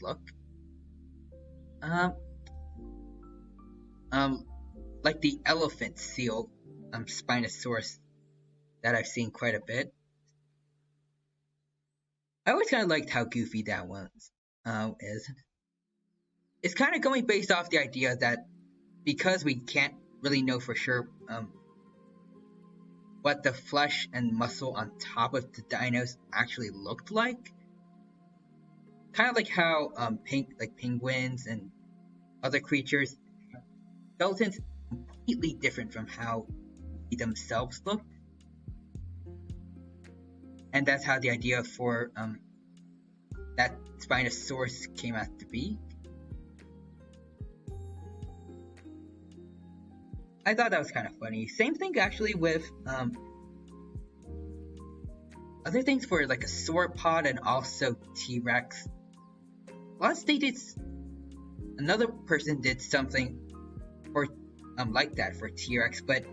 look. Like the elephant seal, Spinosaurus that I've seen quite a bit. I always kind of liked how goofy that one is. It's kind of going based off the idea that because we can't really know for sure what the flesh and muscle on top of the dinos actually looked like, kind of like how penguins and other creatures, skeletons completely different from how they themselves look, and that's how the idea for that Spinosaurus came out to be. I thought that was kind of funny. Same thing actually with other things for like a sauropod and also T-Rex. Plus they did, another person did something for like that for T-Rex, but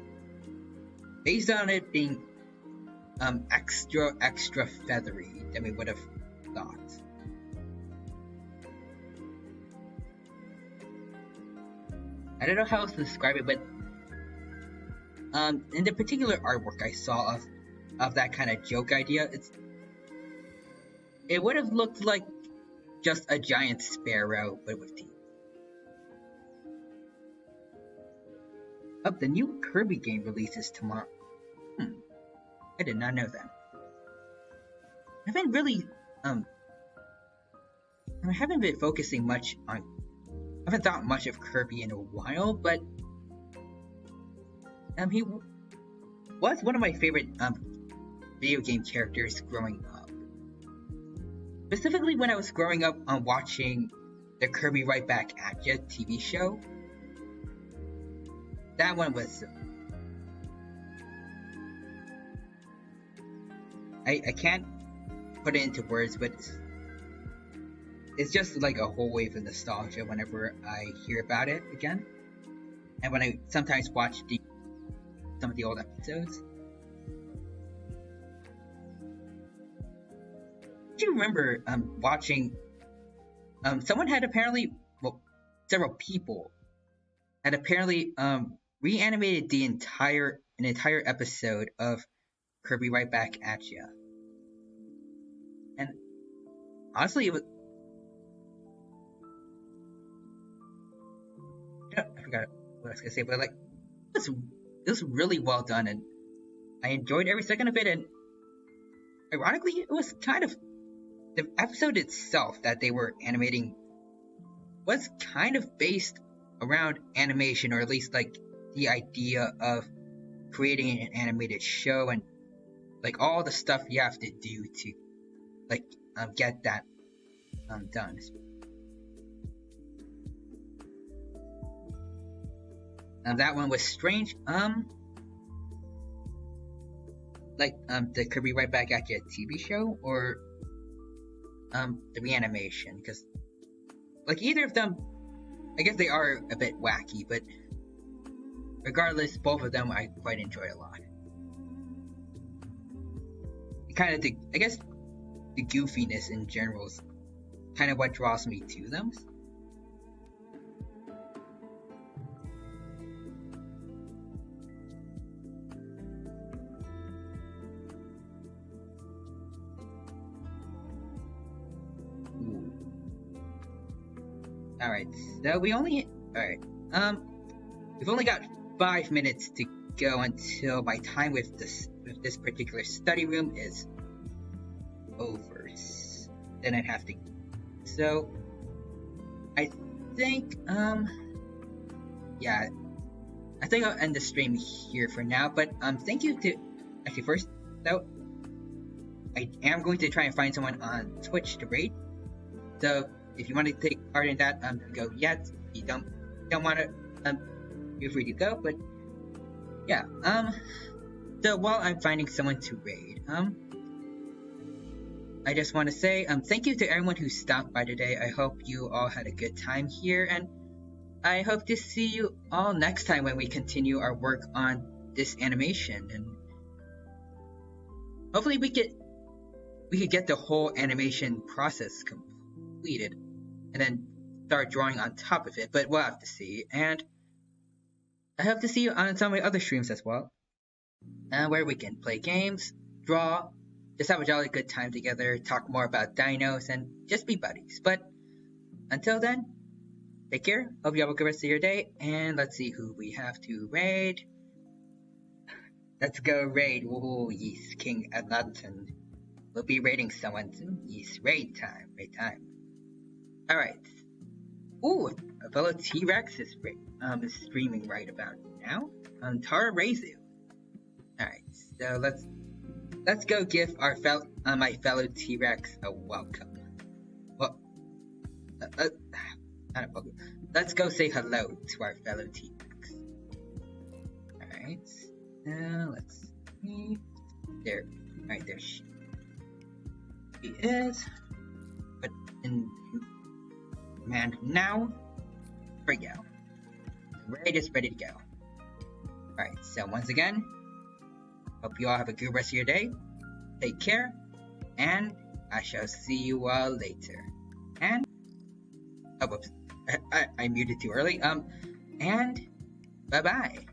based on it being extra feathery than we would have thought. I don't know how else to describe it, but in the particular artwork I saw of that kind of joke idea, it would have looked like just a giant sparrow, but with teeth. Oh, the new Kirby game releases tomorrow. I did not know that. I haven't really, I haven't been focusing much on, I haven't thought much of Kirby in a while, but he was one of my favorite video game characters growing up. Specifically when I was growing up watching the Kirby Right Back At Ya TV show. That one was... I can't put it into words, but it's just like a whole wave of nostalgia whenever I hear about it again. And when I sometimes watch some of the old episodes. Do you remember watching someone had apparently, well, several people had apparently reanimated an entire episode of Kirby Right Back At Ya. And honestly, it was, I forgot what I was gonna say, but like it was really well done, and I enjoyed every second of it. And ironically, it was kind of the episode itself that they were animating was kind of based around animation, or at least like the idea of creating an animated show and like all the stuff you have to do to like get that done. That one was strange. Like the Kirby Right Back At Ya TV show, or the reanimation, because like either of them, I guess they are a bit wacky, but regardless, both of them I quite enjoy a lot. Kind of I guess the goofiness in general is kind of what draws me to them. Alright, so alright, we've only got 5 minutes to go until my time with this particular study room is over. Then I'd have to, so, I think, yeah, I think I'll end the stream here for now, but, thank you to, actually first, though, I am going to try and find someone on Twitch to raid, so, if you want to take part in that, go yet. If you don't want to, feel free to go, but, yeah, so while I'm finding someone to raid, I just want to say, thank you to everyone who stopped by today. I hope you all had a good time here, and I hope to see you all next time when we continue our work on this animation, and hopefully we could get the whole animation process completed, and then start drawing on top of it, but we'll have to see, and I hope to see you on some of my other streams as well, where we can play games, draw, just have a jolly good time together, talk more about dinos, and just be buddies. But until then, take care, hope you have a good rest of your day, and let's see who we have to raid. Let's go raid. Ooh, yes, King Atlanton. We'll be raiding someone soon. Yes, raid time. Alright. Ooh, a fellow T-Rex is streaming right about now. Tara Rezu. Alright, so let's go give our my fellow T-Rex a welcome. Well, let's go say hello to our fellow T-Rex. Alright, now let's see. There, right there she is. But in command now. Here we go. The raid is ready to go. Alright, so once again, hope you all have a good rest of your day. Take care, and I shall see you all later. And oh, whoops, I muted too early. And bye bye.